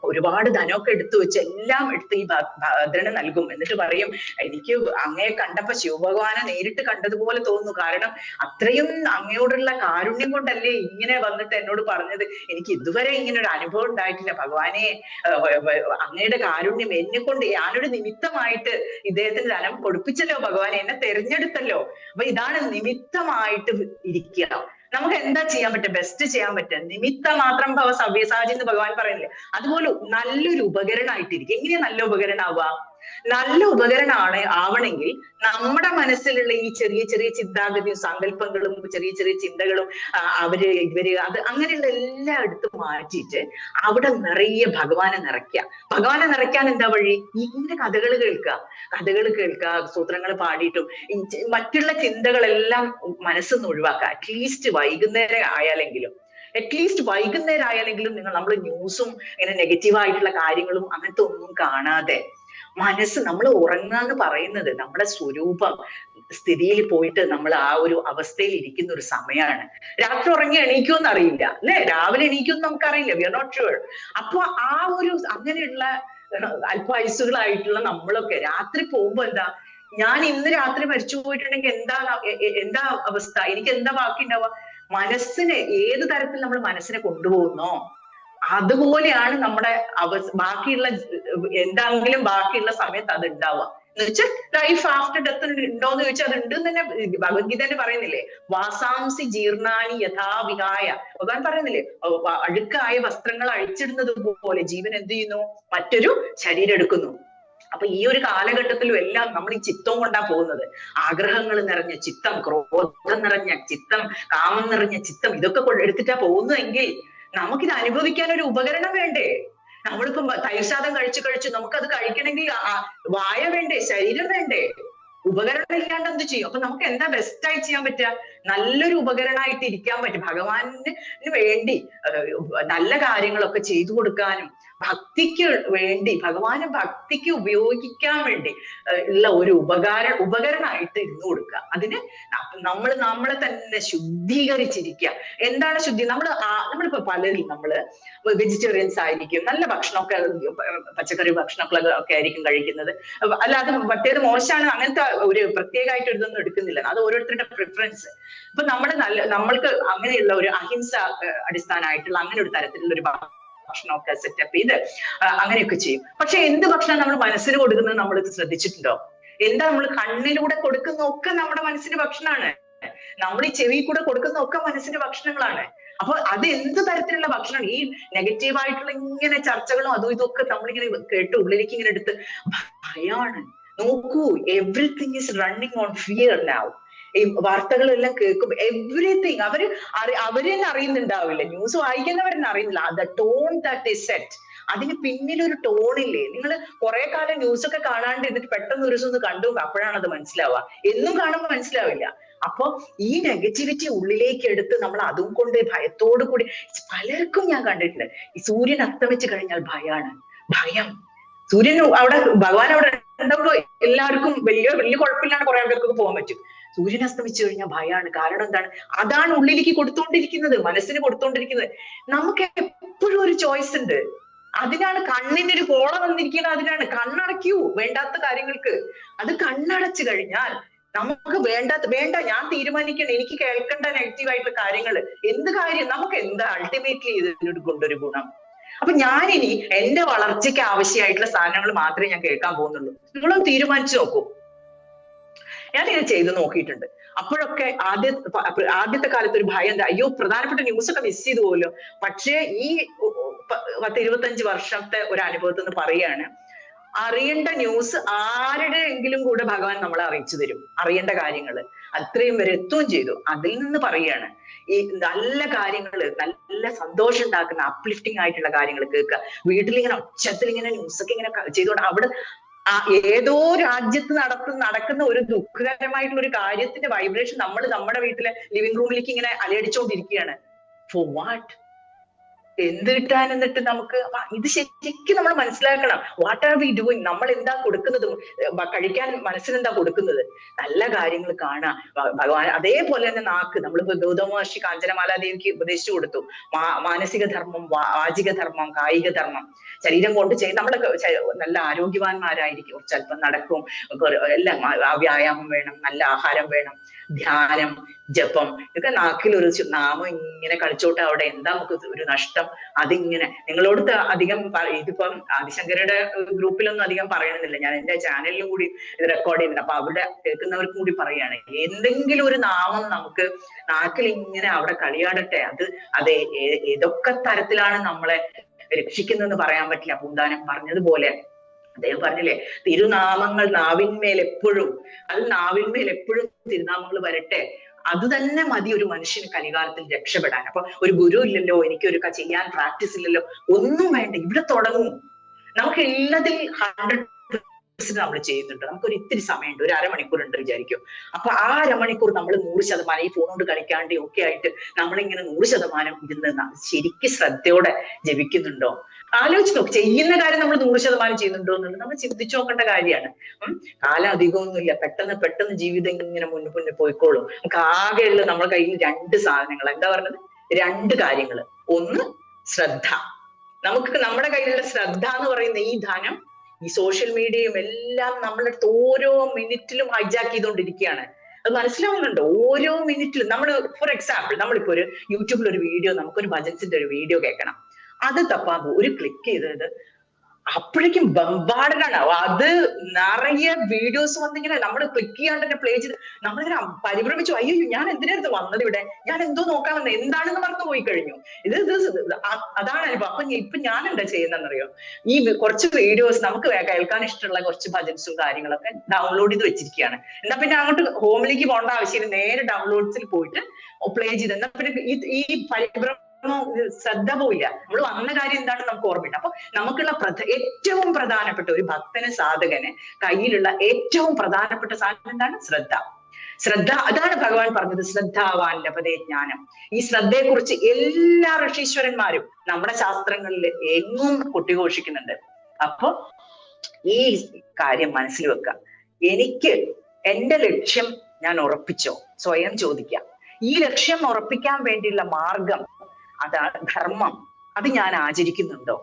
ഒരുപാട് ധനമൊക്കെ എടുത്തു വെച്ച് എല്ലാം എടുത്ത് ഈ ഭദ്രന് നൽകും. എന്നിട്ട് പറയും, എനിക്ക് അങ്ങയെ കണ്ടപ്പോ ശിവഭഗവാനെ നേരിട്ട് കണ്ടതുപോലെ തോന്നുന്നു, കാരണം അത്രയും അങ്ങയോടുള്ള കാരുണ്യം കൊണ്ടല്ലേ ഇങ്ങനെ വന്നിട്ട് എന്നോട് പറഞ്ഞത്. എനിക്ക് ഇതുവരെ ഇങ്ങനെ ഒരു അനുഭവം ഉണ്ടായിട്ടില്ല ഭഗവാനെ, അങ്ങയുടെ കാരുണ്യം എന്നെ കൊണ്ട്, ഞാനൊരു നിമിത്തമായിട്ട് ഇദ്ദേഹത്തിന് ധനം കൊടുപ്പിച്ചല്ലോ ഭഗവാനെ, എന്നെ തെരഞ്ഞെടുത്തല്ലോ. അപ്പൊ ഇതാണ് നിമിത്തമായിട്ട് ഇരിക്കുക. നമുക്ക് എന്താ ചെയ്യാൻ പറ്റുക, ബെസ്റ്റ് ചെയ്യാൻ പറ്റുക, നിമിത്തം മാത്രം സവ്യസാചി എന്ന് ഭഗവാൻ പറയുന്നില്ലേ, അതുപോലെ നല്ലൊരു ഉപകരണമായിട്ടിരിക്കുക. എങ്ങനെയാ നല്ല ഉപകരണമാവുക, നല്ല ഉപകരണമാണ് ആവണമെങ്കിൽ നമ്മുടെ മനസ്സിലുള്ള ഈ ചെറിയ ചെറിയ ചിന്താഗതിയും സങ്കല്പങ്ങളും ചെറിയ ചെറിയ ചിന്തകളും ഇവര് അത് അങ്ങനെയുള്ള എല്ലാം എടുത്ത് മാറ്റിയിട്ട് അവിടെ നിറയെ ഭഗവാനെ നിറയ്ക്കുക. ഭഗവാനെ നിറയ്ക്കാൻ എന്താ വഴി? ഇങ്ങനെ കഥകൾ കേൾക്കുക, സൂത്രങ്ങൾ പാടിയിട്ടും മറ്റുള്ള ചിന്തകളെല്ലാം മനസ്സിന്ന് ഒഴിവാക്കുക. അറ്റ്ലീസ്റ്റ് വൈകുന്നേരം ആയാലെങ്കിലും നമ്മൾ ന്യൂസും ഇങ്ങനെ നെഗറ്റീവായിട്ടുള്ള കാര്യങ്ങളും അങ്ങനത്തെ ഒന്നും കാണാതെ മനസ്സ്, നമ്മൾ ഉറങ്ങാന്ന് പറയുന്നത് നമ്മുടെ സ്വരൂപം സ്ഥിതിയിൽ പോയിട്ട് നമ്മൾ ആ ഒരു അവസ്ഥയിൽ ഇരിക്കുന്ന ഒരു സമയമാണ്. രാത്രി ഉറങ്ങി എണീക്കുമെന്ന് അറിയില്ല അല്ലെ, രാവിലെ എണീക്കുമെന്ന് നമുക്കറിയില്ല, വി ആർ നോട്ട് ഷുവർ. അപ്പൊ ആ ഒരു അങ്ങനെയുള്ള അല്പായുസുകളായിട്ടുള്ള നമ്മളൊക്കെ രാത്രി പോകുമ്പോ എന്താ, ഞാൻ ഇന്ന് രാത്രി മരിച്ചു പോയിട്ടുണ്ടെങ്കിൽ എന്താ അവസ്ഥ, എനിക്ക് എന്താ ബാക്കി ഉണ്ടാവുക? മനസ്സിനെ ഏത് തരത്തിൽ നമ്മൾ മനസ്സിനെ കൊണ്ടുപോകുന്നോ അതുപോലെയാണ് നമ്മുടെ ബാക്കിയുള്ള എന്തെങ്കിലും ബാക്കിയുള്ള സമയത്ത് അത് ഉണ്ടാവുക. എന്ന് വെച്ചാൽ ലൈഫ് ആഫ്റ്റർ ഡെത്ത് ഉണ്ടോന്ന് ചോദിച്ചാൽ അത് ഉണ്ട് തന്നെ. ഭഗവത്ഗീത തന്നെ പറയുന്നില്ലേ, വാസാംസി ജീർണാനി യഥാവിഹായ. ഭഗവാൻ പറയുന്നില്ലേ, അഴുക്കായ വസ്ത്രങ്ങൾ അഴിച്ചിടുന്നത് പോലെ ജീവൻ എന്ത് ചെയ്യുന്നു, മറ്റൊരു ശരീരം എടുക്കുന്നു. അപ്പൊ ഈ ഒരു കാലഘട്ടത്തിലും എല്ലാം നമ്മൾ ഈ ചിത്തവും കൊണ്ടാ പോകുന്നത്. ആഗ്രഹങ്ങൾ നിറഞ്ഞ ചിത്തം, ക്രോധം നിറഞ്ഞ ചിത്തം, കാമം നിറഞ്ഞ ചിത്തം, ഇതൊക്കെ എടുത്തിട്ടാ പോകുന്നതെങ്കിൽ നമുക്കിത് അനുഭവിക്കാൻ ഒരു ഉപകരണം വേണ്ടേ? നമ്മളിപ്പോ തൈർസാദം കഴിച്ചു നമുക്കത് കഴിക്കണമെങ്കിൽ വായ വേണ്ടേ, ശരീരം വേണ്ടേ? ഉപകരണം ഇല്ലാണ്ട് എന്ത് ചെയ്യും? അപ്പൊ നമുക്ക് എന്താ ബെസ്റ്റായി ചെയ്യാൻ പറ്റുക? നല്ലൊരു ഉപകരണമായിട്ട് ഇരിക്കാൻ പറ്റും. ഭഗവാന് വേണ്ടി നല്ല കാര്യങ്ങളൊക്കെ ചെയ്തു കൊടുക്കാനും ഭക്തിക്ക് വേണ്ടി, ഭഗവാന് ഭക്തിക്ക് ഉപയോഗിക്കാൻ വേണ്ടി ഉള്ള ഒരു ഉപകരണമായിട്ട് ഇരുന്നു കൊടുക്കുക. അതിന് നമ്മളെ തന്നെ ശുദ്ധീകരിച്ചിരിക്കുക. എന്താണ് ശുദ്ധി? നമ്മളിപ്പോ പലരും വെജിറ്റേറിയൻസ് ആയിരിക്കും, നല്ല ഭക്ഷണമൊക്കെ, പച്ചക്കറി ഭക്ഷണമൊക്കെ ആയിരിക്കും കഴിക്കുന്നത്. അല്ലാതെ മറ്റേത് മോശമാണ് അങ്ങനത്തെ ഒരു പ്രത്യേകമായിട്ട് ഇതൊന്നും എടുക്കുന്നില്ല, അത് ഓരോരുത്തരുടെ പ്രിഫറൻസ്. അപ്പൊ നമ്മൾക്ക് അങ്ങനെയുള്ള ഒരു അഹിംസ അടിസ്ഥാനമായിട്ടുള്ള അങ്ങനെ ഒരു തരത്തിലുള്ള ഒരു ഭക്ഷണമൊക്കെ സെറ്റപ്പ് ചെയ്ത് അങ്ങനെയൊക്കെ ചെയ്യും. പക്ഷെ എന്ത് ഭക്ഷണം നമ്മൾ മനസ്സിന് കൊടുക്കുന്നത് നമ്മൾ ശ്രദ്ധിച്ചിട്ടുണ്ടോ? എന്താ നമ്മൾ കണ്ണിലൂടെ കൊടുക്കുന്നതൊക്കെ നമ്മുടെ മനസ്സിന്റെ ഭക്ഷണമാണ്. നമ്മൾ ഈ ചെവി കൂടെ കൊടുക്കുന്നതൊക്കെ മനസ്സിന്റെ ഭക്ഷണങ്ങളാണ്. അപ്പൊ അത് എന്ത് തരത്തിലുള്ള ഭക്ഷണം? ഈ നെഗറ്റീവായിട്ടുള്ള ഇങ്ങനെ ചർച്ചകളും അതും ഇതൊക്കെ നമ്മളിങ്ങനെ കേട്ട് ഉള്ളിലേക്ക് ഇങ്ങനെ എടുത്ത് ഭയമാണ്. നോക്കൂ, everything is running on fear now. ഈ വാർത്തകളെല്ലാം കേൾക്കും, എവറിത്തിങ് അവര് തന്നെ അറിയുന്നുണ്ടാവില്ല, ന്യൂസ് വായിക്കുന്നവരെന്നെ അറിയുന്നില്ല. The tone that is set, അതിന് പിന്നിലൊരു ടോണില്ലേ? നിങ്ങൾ കുറെ കാലം ന്യൂസ് ഒക്കെ കാണാണ്ട് എന്നിട്ട് പെട്ടെന്ന് ഒരു ദിവസം ഒന്ന് കണ്ടു, അപ്പോഴാണ് അത് മനസ്സിലാവുക. എന്നും കാണുമ്പോൾ മനസ്സിലാവില്ല. അപ്പൊ ഈ നെഗറ്റിവിറ്റി ഉള്ളിലേക്ക് എടുത്ത് നമ്മൾ അതും കൊണ്ട് ഭയത്തോടു കൂടി, പലർക്കും ഞാൻ കണ്ടിട്ടുണ്ട്, ഈ സൂര്യൻ അസ്തമിച്ചു കഴിഞ്ഞാൽ ഭയം. സൂര്യൻ അവിടെ, ഭഗവാൻ അവിടെ ഉണ്ടാവുമ്പോൾ എല്ലാവർക്കും വലിയ കുഴപ്പമില്ലാണ്ട് കുറെ ആൾക്കാർക്ക് പോകാൻ പറ്റും. സൂര്യൻ അസ്തമിച്ചു കഴിഞ്ഞാൽ ഭയമാണ്. കാരണം എന്താണ്? അതാണ് ഉള്ളിലേക്ക് കൊടുത്തോണ്ടിരിക്കുന്നത്, മനസ്സിന് കൊടുത്തോണ്ടിരിക്കുന്നത്. നമുക്ക് എപ്പോഴും ഒരു ചോയ്സ് ഉണ്ട്. അതിനാണ് കണ്ണിന്റെ ഒരു കോള വന്നിരിക്കുന്നത്. അതിനാണ് കണ്ണടയ്ക്കൂ വേണ്ടാത്ത കാര്യങ്ങൾക്ക്. അത് കണ്ണടച്ചു കഴിഞ്ഞാൽ നമുക്ക് വേണ്ട, ഞാൻ തീരുമാനിക്കണം, എനിക്ക് കേൾക്കേണ്ട നെഗറ്റീവായിട്ടുള്ള കാര്യങ്ങൾ. എന്ത് കാര്യം നമുക്ക് എന്താ അൾട്ടിമേറ്റ്ലി ഇതിനോട് കൊണ്ടൊരു ഗുണം? അപ്പൊ ഞാനിനി എന്റെ വളർച്ചയ്ക്ക് ആവശ്യമായിട്ടുള്ള സാധനങ്ങൾ മാത്രമേ ഞാൻ കേൾക്കാൻ പോകുന്നുള്ളൂ. നിങ്ങളും തീരുമാനിച്ചു നോക്കൂ. ഞാനിത് ചെയ്ത് നോക്കിയിട്ടുണ്ട്. അപ്പോഴൊക്കെ ആദ്യത്തെ കാലത്ത് ഒരു ഭയം, അയ്യോ പ്രധാനപ്പെട്ട ന്യൂസ് ഒക്കെ മിസ് ചെയ്തു പോലോ. പക്ഷേ ഈ 10-25 വർഷത്തെ ഒരു അനുഭവത്തിൽ നിന്ന് പറയാണ്, അറിയേണ്ട ന്യൂസ് ആരുടെയെങ്കിലും കൂടെ ഭഗവാൻ നമ്മളെ അറിയിച്ചു തരും. അറിയേണ്ട കാര്യങ്ങൾ അത്രയും വരെ എത്തുകയും ചെയ്തു. അതിൽ നിന്ന് പറയാണ്, ഈ നല്ല കാര്യങ്ങള്, നല്ല സന്തോഷം ഉണ്ടാക്കുന്ന അപ്ലിഫ്റ്റിംഗ് ആയിട്ടുള്ള കാര്യങ്ങൾ കേൾക്കുക. വീട്ടിലിങ്ങനെ ഒച്ചത്തിൽ ഇങ്ങനെ ന്യൂസൊക്കെ ഇങ്ങനെ ചെയ്തോണ്ട് അവിടെ ഏതോ രാജ്യത്ത് നടക്കുന്ന ഒരു ദുഃഖകരമായിട്ടുള്ള ഒരു കാര്യത്തിന്റെ വൈബ്രേഷൻ നമ്മുടെ വീട്ടിലെ ലിവിംഗ് റൂമിലേക്ക് ഇങ്ങനെ അലയടിച്ചുകൊണ്ടിരിക്കുകയാണ്. Four what? എന്ത് കിട്ടാൻ? എന്നിട്ട് നമുക്ക് ഇത് ശരിക്കും നമ്മൾ മനസ്സിലാക്കണം. What are V doing? നമ്മൾ എന്താ കൊടുക്കുന്നത്? കഴിക്കാൻ മനസ്സിനെന്താ കൊടുക്കുന്നത്? നല്ല കാര്യങ്ങൾ കാണാം ഭഗവാൻ. അതേപോലെ തന്നെ നാക്ക്, നമ്മളിപ്പോ ഗൗതമ മഹർഷി കാഞ്ചനമാലാദേവിക്ക് ഉപദേശിച്ചു കൊടുത്തു, മാനസിക ധർമ്മം, വാചിക ധർമ്മം, കായിക ധർമ്മം. ശരീരം കൊണ്ട് ചെയ്ത് നമ്മളൊക്കെ നല്ല ആരോഗ്യവാന്മാരായിരിക്കും, ചിലപ്പം നടക്കും, എല്ലാം വ്യായാമം വേണം, നല്ല ആഹാരം വേണം, ധ്യാനം, ജപം, ഇതൊക്കെ നാക്കിൽ ഒരു നാമം ഇങ്ങനെ കളിച്ചോട്ടെ. അവിടെ എന്താ നമുക്ക് ഒരു നഷ്ടം? അതിങ്ങനെ നിങ്ങളോട് അധികം ഇതിപ്പം ആദിശങ്കരുടെ ഗ്രൂപ്പിലൊന്നും അധികം പറയണമെന്നില്ല, ഞാൻ എന്റെ ചാനലിലും കൂടി ഇത് റെക്കോർഡ് ചെയ്യുന്നുണ്ട്. അപ്പൊ അവിടെ കേൾക്കുന്നവർക്കും കൂടി പറയുകയാണ്, എന്തെങ്കിലും ഒരു നാമം നമുക്ക് നാക്കിൽ ഇങ്ങനെ അവിടെ കളിയാടട്ടെ. അത് ഏതൊക്കെ തരത്തിലാണ് നമ്മളെ രക്ഷിക്കുന്നതെന്ന് പറയാൻ പറ്റില്ല. പൂന്താനം പറഞ്ഞതുപോലെ അദ്ദേഹം പറഞ്ഞില്ലേ, തിരുനാമങ്ങൾ നാവിന്മേൽ എപ്പോഴും, അത് നാവിന്മേൽ എപ്പോഴും തിരുനാമങ്ങൾ വരട്ടെ, അത് തന്നെ മതി ഒരു മനുഷ്യന് കലികാലത്തിൽ രക്ഷപ്പെടാൻ. അപ്പൊ ഒരു ഗുരു ഇല്ലല്ലോ, എനിക്കൊരു ചെയ്യാൻ പ്രാക്ടീസ് ഇല്ലല്ലോ, ഒന്നും വേണ്ട, ഇവിടെ തുടങ്ങും. നമുക്ക് എല്ലാത്തിൽ 100% നമ്മൾ ചെയ്യുന്നുണ്ട്. നമുക്കൊരു ഇത്തിരി സമയമുണ്ട്, ഒരു അരമണിക്കൂർ ഉണ്ട് വിചാരിക്കും. അപ്പൊ ആ അരമണിക്കൂർ നമ്മൾ 100% ഈ ഫോൺ കൊണ്ട് കളിക്കാണ്ട് ഒക്കെ ആയിട്ട് നമ്മളിങ്ങനെ 100% ഇരുന്ന് ശരിക്കും ശ്രദ്ധയോടെ ജപിക്കുന്നുണ്ടോ? ആലോചിച്ച് നോക്ക്. ചെയ്യുന്ന കാര്യം നമ്മൾ 100% ചെയ്യുന്നുണ്ടോ എന്നുള്ളത് നമ്മൾ ചിന്തിച്ചു നോക്കേണ്ട കാര്യമാണ്. കാലം അധികമൊന്നുമില്ല, പെട്ടെന്ന് ജീവിതം ഇങ്ങനെ മുന്നേ പോയിക്കോളും. നമുക്ക് ആകെയുള്ള നമ്മുടെ കയ്യിൽ 2 സാധനങ്ങൾ. എന്താ പറഞ്ഞത്? 2 കാര്യങ്ങൾ. ഒന്ന് ശ്രദ്ധ. നമുക്ക് നമ്മുടെ കയ്യിലുള്ള ശ്രദ്ധ എന്ന് പറയുന്ന ഈ ധനം ഈ സോഷ്യൽ മീഡിയയും എല്ലാം നമ്മളുടെ അടുത്ത് ഓരോ മിനിറ്റിലും ഹൈജാക്ക് ചെയ്തുകൊണ്ടിരിക്കുകയാണ്. അത് മനസ്സിലാവുന്നുണ്ടോ? ഓരോ മിനിറ്റിലും നമ്മൾ, ഫോർ എക്സാമ്പിൾ, നമ്മളിപ്പോ ഒരു യൂട്യൂബിൽ ഒരു വീഡിയോ, നമുക്കൊരു ഭജൻസിന്റെ ഒരു വീഡിയോ കേൾക്കണം. അത് തപ്പാൻ ഒരു ക്ലിക്ക് ചെയ്തത് അപ്പോഴേക്കും ബംബാർഡാണ്. അത് നിറയെ വീഡിയോസ് വന്നിങ്ങനെ നമ്മൾ ക്ലിക്ക് ചെയ്യാണ്ട് തന്നെ പ്ലേ ചെയ്ത് നമ്മളിങ്ങനെ പരിഭ്രമിച്ചു. അയ്യോ, ഞാൻ എന്തിനായിരുന്നു വന്നത് ഇവിടെ, ഞാൻ എന്തോ നോക്കാൻ വന്നത്, എന്താണെന്ന് മറന്നു പോയി കഴിഞ്ഞു. അതാണ് അനുഭവം. അപ്പൊ ഇപ്പൊ ഞാൻ എന്താ ചെയ്യുന്നതെന്നറിയോ? ഈ കുറച്ച് വീഡിയോസ് നമുക്ക് കേൾക്കാൻ ഇഷ്ടമുള്ള കുറച്ച് ഭജൻസും കാര്യങ്ങളൊക്കെ ഡൗൺലോഡ് ചെയ്ത് വെച്ചിരിക്കുകയാണ്. എന്നാ പിന്നെ അങ്ങോട്ട് ഹോമിലേക്ക് പോകേണ്ട ആവശ്യമില്ല, നേരെ ഡൗൺലോഡ്സിൽ പോയിട്ട് പ്ലേ ചെയ്ത്, എന്നാ പിന്നെ ഈ പരിഭ്രമം ശ്രദ്ധ പോയില്ല. നമ്മൾ വന്ന കാര്യം എന്താണെന്ന് നമുക്ക് ഓർമ്മയില്ല. അപ്പൊ നമുക്കുള്ള ഏറ്റവും പ്രധാനപ്പെട്ട ഒരു ഭക്തന്, സാധകന് കയ്യിലുള്ള ഏറ്റവും പ്രധാനപ്പെട്ട സാധനം എന്താണ്? ശ്രദ്ധ. ശ്രദ്ധ. അതാണ് ഭഗവാൻ പറഞ്ഞത്, ശ്രദ്ധാവാൻ ലഭതേ ജ്ഞാനം. ഈ ശ്രദ്ധയെ കുറിച്ച് എല്ലാ ഋഷീശ്വരന്മാരും നമ്മുടെ ശാസ്ത്രങ്ങളിൽ എങ്ങും കൊട്ടിഘോഷിക്കുന്നുണ്ട്. അപ്പൊ ഈ കാര്യം മനസ്സിൽ വെക്കുക. എനിക്ക് എന്റെ ലക്ഷ്യം ഞാൻ ഉറപ്പിച്ചോ? സ്വയം ചോദിക്കാം. ഈ ലക്ഷ്യം ഉറപ്പിക്കാൻ വേണ്ടിയുള്ള മാർഗം, അതാണ് ധർമ്മം, അത് ഞാൻ ആചരിക്കുന്നുണ്ടോ?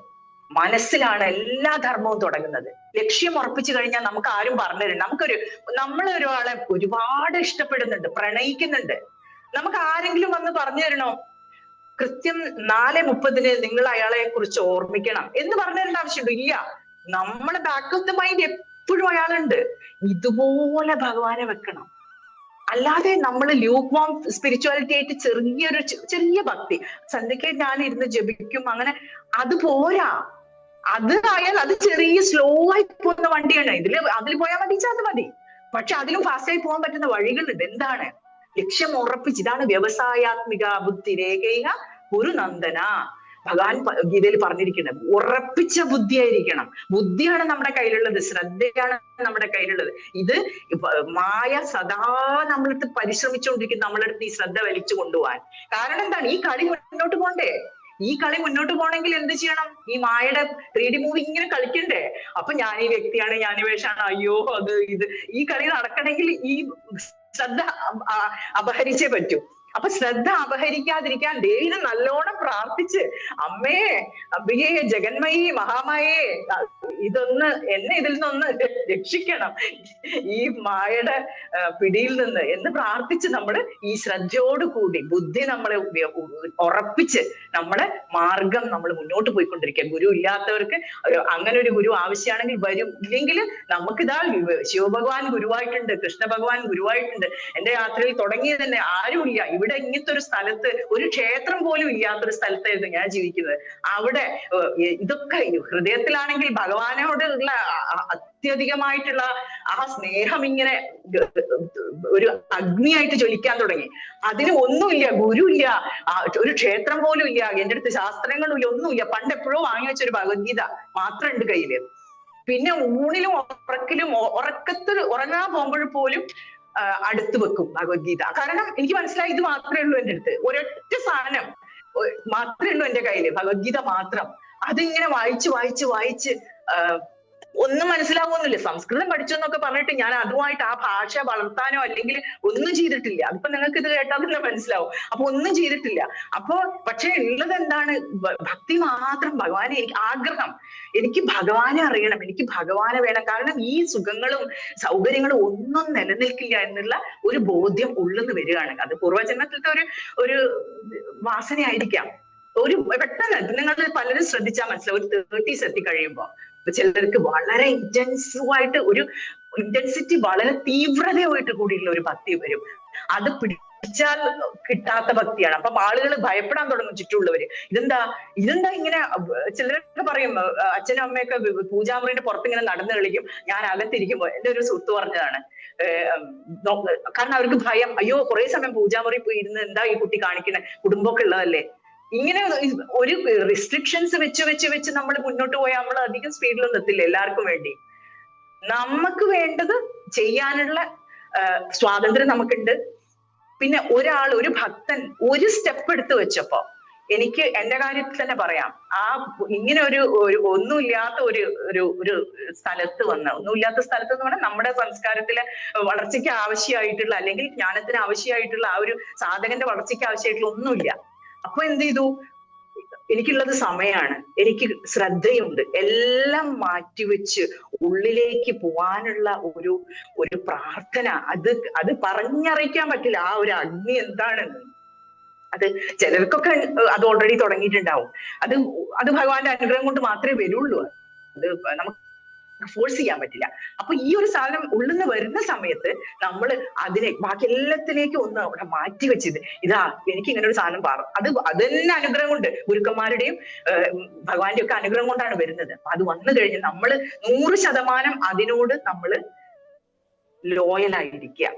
മനസ്സിലാണ് എല്ലാ ധർമ്മവും തുടങ്ങുന്നത്. ലക്ഷ്യം ഉറപ്പിച്ചു കഴിഞ്ഞാൽ നമുക്ക് ആരും പറഞ്ഞു തരും. നമ്മളൊരാളെ ഒരുപാട് ഇഷ്ടപ്പെടുന്നുണ്ട്, പ്രണയിക്കുന്നുണ്ട്, നമുക്ക് ആരെങ്കിലും വന്ന് പറഞ്ഞു തരണോ? കൃത്യം 4:30 നിങ്ങൾ അയാളെ കുറിച്ച് ഓർമ്മിക്കണം എന്ന് പറഞ്ഞു തരേണ്ട ആവശ്യമുണ്ടോ? ഇല്ല. നമ്മളെ ബാക്ക് ഓഫ് ദ മൈൻഡ് എപ്പോഴും അയാളുണ്ട്. ഇതുപോലെ ഭഗവാനെ വെക്കണം. അല്ലാതെ നമ്മൾ ലൂക്ക് വാം സ്പിരിച്വാലിറ്റി ആയിട്ട് ചെറിയ ഭക്തി, സന്ധ്യയ്ക്ക് ഞാൻ ഇരുന്ന് ജപിക്കും, അങ്ങനെ അത് പോരാ. അത് ആയാൽ അത് ചെറിയ സ്ലോ ആയി പോകുന്ന വണ്ടിയാണ്. അതിൽ പോയാൽ മതി, അത് മതി. പക്ഷെ അതിലും ഫാസ്റ്റ് ആയി പോകാൻ പറ്റുന്ന വഴികളുണ്ട്. എന്താണ്? ലക്ഷ്യം ഉറപ്പിച്ച്. ഇതാണ് വ്യവസായാത്മിക ബുദ്ധി രേഖ ഒരു നന്ദന. ഭഗവാൻ ഗീതയിൽ പറഞ്ഞിരിക്കുന്നത് ഉറപ്പിച്ച ബുദ്ധിയായിരിക്കണം. ബുദ്ധിയാണ് നമ്മുടെ കയ്യിലുള്ളത്, ശ്രദ്ധയാണ് നമ്മുടെ കയ്യിലുള്ളത്. ഇത് മായ സദാ നമ്മളടുത്ത് പരിശ്രമിച്ചുകൊണ്ടിരിക്കും, നമ്മളടുത്ത് ഈ ശ്രദ്ധ വലിച്ചു കൊണ്ടുപോകാൻ. കാരണം എന്താണ്? ഈ കളി മുന്നോട്ട് പോകണ്ടേ? ഈ കളി മുന്നോട്ട് പോകണമെങ്കിൽ എന്ത് ചെയ്യണം? ഈ മായയുടെ 3D മൂവി ഇങ്ങനെ കളിക്കണ്ടേ? അപ്പൊ ഞാൻ ഈ വ്യക്തിയാണ്, ഞാൻ ഈ വേഷമാണ്, അയ്യോ അത് ഇത്, ഈ കളി നടക്കണമെങ്കിൽ ഈ ശ്രദ്ധ അപഹരിച്ചേ പറ്റൂ. അപ്പൊ ശ്രദ്ധ അപഹരിക്കാതിരിക്കാൻ ദേവിനെ നല്ലോണം പ്രാർത്ഥിച്ച്, അമ്മേ, അംബികേ, ജഗന്മയി, മഹാമായേ, എന്നെ ഇതിൽ നിന്നൊന്ന് രക്ഷിക്കണം, ഈ മായയുടെ പിടിയിൽ നിന്ന് എന്ന് പ്രാർത്ഥിച്ച് നമ്മൾ ഈ ശ്രദ്ധയോടുകൂടി ബുദ്ധി നമ്മളെ ഉറപ്പിച്ച് നമ്മളെ മാർഗം നമ്മൾ മുന്നോട്ട് പോയിക്കൊണ്ടിരിക്കുക. ഗുരു ഇല്ലാത്തവർക്ക് അങ്ങനെ ഒരു ഗുരു ആവശ്യമാണെങ്കിൽ വരും. ഇല്ലെങ്കിൽ നമുക്കിതാ ശിവഭഗവാൻ ഗുരുവായിട്ടുണ്ട്, കൃഷ്ണ ഭഗവാൻ ഗുരുവായിട്ടുണ്ട്. എന്റെ യാത്രയിൽ തുടങ്ങിയത് തന്നെ ആരുമില്ല. ഇവിടെ ഇങ്ങനത്തെ ഒരു സ്ഥലത്ത്, ഒരു ക്ഷേത്രം പോലും ഇല്ലാത്തൊരു സ്ഥലത്തായിരുന്നു ഞാൻ ജീവിക്കുന്നത്. അവിടെ ഇതൊക്കെ ഹൃദയത്തിലാണെങ്കിൽ ഭഗവാനോടുള്ള അത്യധികമായിട്ടുള്ള ആ സ്നേഹം ഇങ്ങനെ ഒരു അഗ്നിയായിട്ട് ജ്വലിക്കാൻ തുടങ്ങി. അതിന് ഒന്നുമില്ല, ഗുരുവില്ല, ഒരു ക്ഷേത്രം പോലും ഇല്ല, എന്റെ അടുത്ത് ശാസ്ത്രങ്ങളും ഇല്ല, ഒന്നുമില്ല. പണ്ട് എപ്പോഴോ വാങ്ങി വെച്ചൊരു ഭഗവത്ഗീത മാത്രമുണ്ട് കയ്യില്. പിന്നെ ഊണിലും ഉറക്കത്തിൽ ഉറങ്ങാൻ പോകുമ്പോൾ പോലും അടുത്ത് വെക്കും ഭഗവത്ഗീത. കാരണം എനിക്ക് മനസ്സിലായി, ഇത് മാത്രമേ ഉള്ളൂ എന്റെ അടുത്ത്, ഒരൊറ്റ സാധനം മാത്രമേ ഉള്ളൂ എന്റെ കയ്യില്, ഭഗവത്ഗീത മാത്രം. അതിങ്ങനെ വായിച്ച് ഒന്നും മനസ്സിലാവുന്നില്ല. സംസ്കൃതം പഠിച്ചു എന്നൊക്കെ പറഞ്ഞിട്ട് ഞാൻ അതുമായിട്ട് ആ ഭാഷ വളർത്താനോ അല്ലെങ്കിൽ ഒന്നും ചെയ്തിട്ടില്ല. അതിപ്പോ നിങ്ങൾക്ക് ഇത് കേട്ടാൽ തന്നെ മനസ്സിലാവും. അപ്പൊ ഒന്നും ചെയ്തിട്ടില്ല. അപ്പൊ പക്ഷെ ഉള്ളത് എന്താണ്? ഭക്തി മാത്രം. ഭഗവാനെ എനിക്ക് ആഗ്രഹം, എനിക്ക് ഭഗവാനെ അറിയണം, എനിക്ക് ഭഗവാനെ വേണം. കാരണം ഈ സുഖങ്ങളും സൗകര്യങ്ങളും ഒന്നും നിലനിൽക്കില്ല എന്നുള്ള ഒരു ബോധ്യം ഉള്ളെന്ന് വരികയാണ്. അത് പൂർവ്വജന്മത്തിലത്തെ ഒരു വാസനയായിരിക്കാം. ഒരു പെട്ടെന്ന് നിങ്ങൾ പലരും ശ്രദ്ധിച്ചാൽ മനസ്സിലാവും, ഒരു 30s എത്തിക്കഴിയുമ്പോ ചിലർക്ക് വളരെ ഇന്റൻസീവായിട്ട് ഒരു ഇന്റൻസിറ്റി വളരെ തീവ്രതയായിട്ട് കൂടിയുള്ള ഒരു ഭക്തി വരും. അത് ഭജിച്ചാൽ കിട്ടാത്ത ഭക്തിയാണ്. അപ്പം ആളുകൾ ഭയപ്പെടാൻ തുടങ്ങും ചുറ്റുമുള്ളവര്. ഇതെന്താ ഇങ്ങനെ ചിലരൊക്കെ പറയും, അച്ഛനും അമ്മയൊക്കെ പൂജാമുറിന്റെ പുറത്ത് ഇങ്ങനെ നടന്നു കളിക്കും, ഞാൻ അകത്തിരിക്കുമ്പോ. എന്റെ ഒരു സുഹൃത്ത് പറഞ്ഞതാണ്, കാരണം അവർക്ക് ഭയം, അയ്യോ കുറെ സമയം പൂജാമുറി പോയി ഇരുന്ന് എന്താ ഈ കുട്ടി കാണിക്കണേ, കുടുംബമൊക്കെ ഉള്ളതല്ലേ. ഇങ്ങനെ ഒരു റിസ്ട്രിക്ഷൻസ് വെച്ച് നമ്മൾ മുന്നോട്ട് പോയാൽ നമ്മൾ അധികം സ്പീഡിലൊന്നും എത്തില്ല എല്ലാവർക്കും വേണ്ടി. നമുക്ക് വേണ്ടത് ചെയ്യാനുള്ള സ്വാതന്ത്ര്യം നമുക്കുണ്ട്. പിന്നെ ഒരു ഭക്തൻ ഒരു സ്റ്റെപ്പ് എടുത്ത് വെച്ചപ്പോ, എനിക്ക് എന്റെ കാര്യത്തിൽ തന്നെ പറയാം, ഇങ്ങനെ ഒരു ഒന്നുമില്ലാത്ത ഒരു സ്ഥലത്ത് ഒന്നുമില്ലാത്ത സ്ഥലത്ത് എന്ന് പറഞ്ഞാൽ നമ്മുടെ സംസ്കാരത്തിലെ വളർച്ചയ്ക്ക് ആവശ്യമായിട്ടുള്ള, അല്ലെങ്കിൽ ജ്ഞാനത്തിന് ആവശ്യമായിട്ടുള്ള ആ ഒരു സാധകന്റെ വളർച്ചയ്ക്ക് ആവശ്യമായിട്ടുള്ള ഒന്നുമില്ല. അപ്പൊ എന്ത് ചെയ്തു, എനിക്കുള്ളത് സമയമാണ്, എനിക്ക് ശ്രദ്ധയുണ്ട്, എല്ലാം മാറ്റിവെച്ച് ഉള്ളിലേക്ക് പോവാനുള്ള ഒരു പ്രാർത്ഥന. അത് പറഞ്ഞറിയിക്കാൻ പറ്റില്ല ആ ഒരു അഗ്നി എന്താണെന്ന്. അത് ചിലർക്കൊക്കെ അത് ഓൾറെഡി തുടങ്ങിയിട്ടുണ്ടാവും. അത് ഭഗവാന്റെ അനുഗ്രഹം കൊണ്ട് മാത്രമേ വരുള്ളൂ. അത് നമുക്ക് ഫോഴ്സ് ചെയ്യാൻ പറ്റില്ല. അപ്പൊ ഈ ഒരു സാധനം ഉള്ളിന്ന് വരുന്ന സമയത്ത് നമ്മൾ അതിനെ ബാക്കി എല്ലാത്തിലേക്കും ഒന്ന് അവിടെ മാറ്റി വെച്ചത്, എനിക്ക് ഇങ്ങനെ ഒരു സാധനം അത് തന്നെ അനുഗ്രഹം കൊണ്ട്, ഗുരുക്കന്മാരുടെയും ഭഗവാന്റെ ഒക്കെ അനുഗ്രഹം കൊണ്ടാണ് വരുന്നത്. അപ്പൊ അത് വന്നു കഴിഞ്ഞ് നമ്മൾ 100% അതിനോട് നമ്മൾ ലോയലായിരിക്കുക.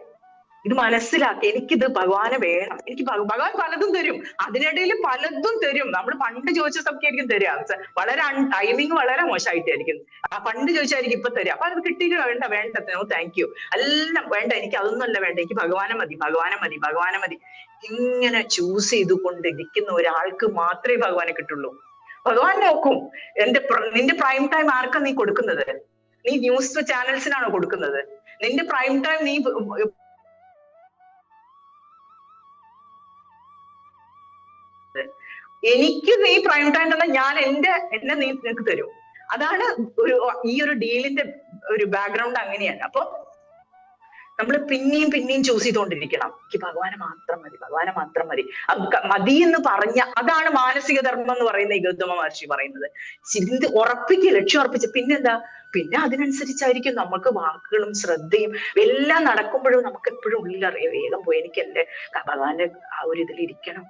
ഇത് മനസ്സിലാക്കി, എനിക്കിത് ഭഗവാനെ വേണം, എനിക്ക് ഭഗവാൻ പലതും തരും, അതിനിടയിൽ പലതും തരും. നമ്മൾ പണ്ട് ചോദിച്ചതൊക്കെ ആയിരിക്കും തരിക, വളരെ ടൈമിങ് വളരെ മോശമായിട്ടായിരിക്കും. പണ്ട് ചോദിച്ചായിരിക്കും ഇപ്പൊ തരിക. അപ്പൊ അത് കിട്ടിയിട്ട് വേണ്ട നോ താങ്ക് യു, എല്ലാം വേണ്ട, എനിക്ക് അതൊന്നുമല്ല വേണ്ട, എനിക്ക് ഭഗവാനെ മതി. ഇങ്ങനെ ചൂസ് ചെയ്തുകൊണ്ടിരിക്കുന്ന ഒരാൾക്ക് മാത്രമേ ഭഗവാനെ കിട്ടുള്ളൂ. ഭഗവാൻ നോക്കും, നിന്റെ പ്രൈം ടൈം ആർക്കാ നീ കൊടുക്കുന്നത്? നീ ന്യൂസ് ചാനൽസിനാണോ കൊടുക്കുന്നത്? നിന്റെ പ്രൈം ടൈം നീ എനിക്ക് നീ പ്രൈം ടൈം തന്നെ ഞാൻ എന്നെ നീ നിനക്ക് തരും. അതാണ് ഈ ഒരു ഡീലിന്റെ ഒരു ബാക്ക്ഗ്രൗണ്ട് അങ്ങനെയാണ്. അപ്പൊ നമ്മൾ പിന്നെയും ചൂസ് ചെയ്തുകൊണ്ടിരിക്കണം. എനിക്ക് ഭഗവാനെ മാത്രം മതി എന്ന് പറഞ്ഞ, അതാണ് മാനസിക ധർമ്മം എന്ന് പറയുന്ന ഈ ഗൗതമ മഹർഷി പറയുന്നത്. ലക്ഷ്യം ഉറപ്പിച്ച് പിന്നെന്താ, പിന്നെ അതിനനുസരിച്ചായിരിക്കും നമുക്ക് വാക്കുകളും ശ്രദ്ധയും എല്ലാം നടക്കുമ്പോഴും നമുക്ക് എപ്പോഴും ഉള്ളിലറിയാം, വേഗം പോയി എനിക്ക് എന്റെ ഭഗവാന്റെ ആ ഒരു ഇതിലിരിക്കണം.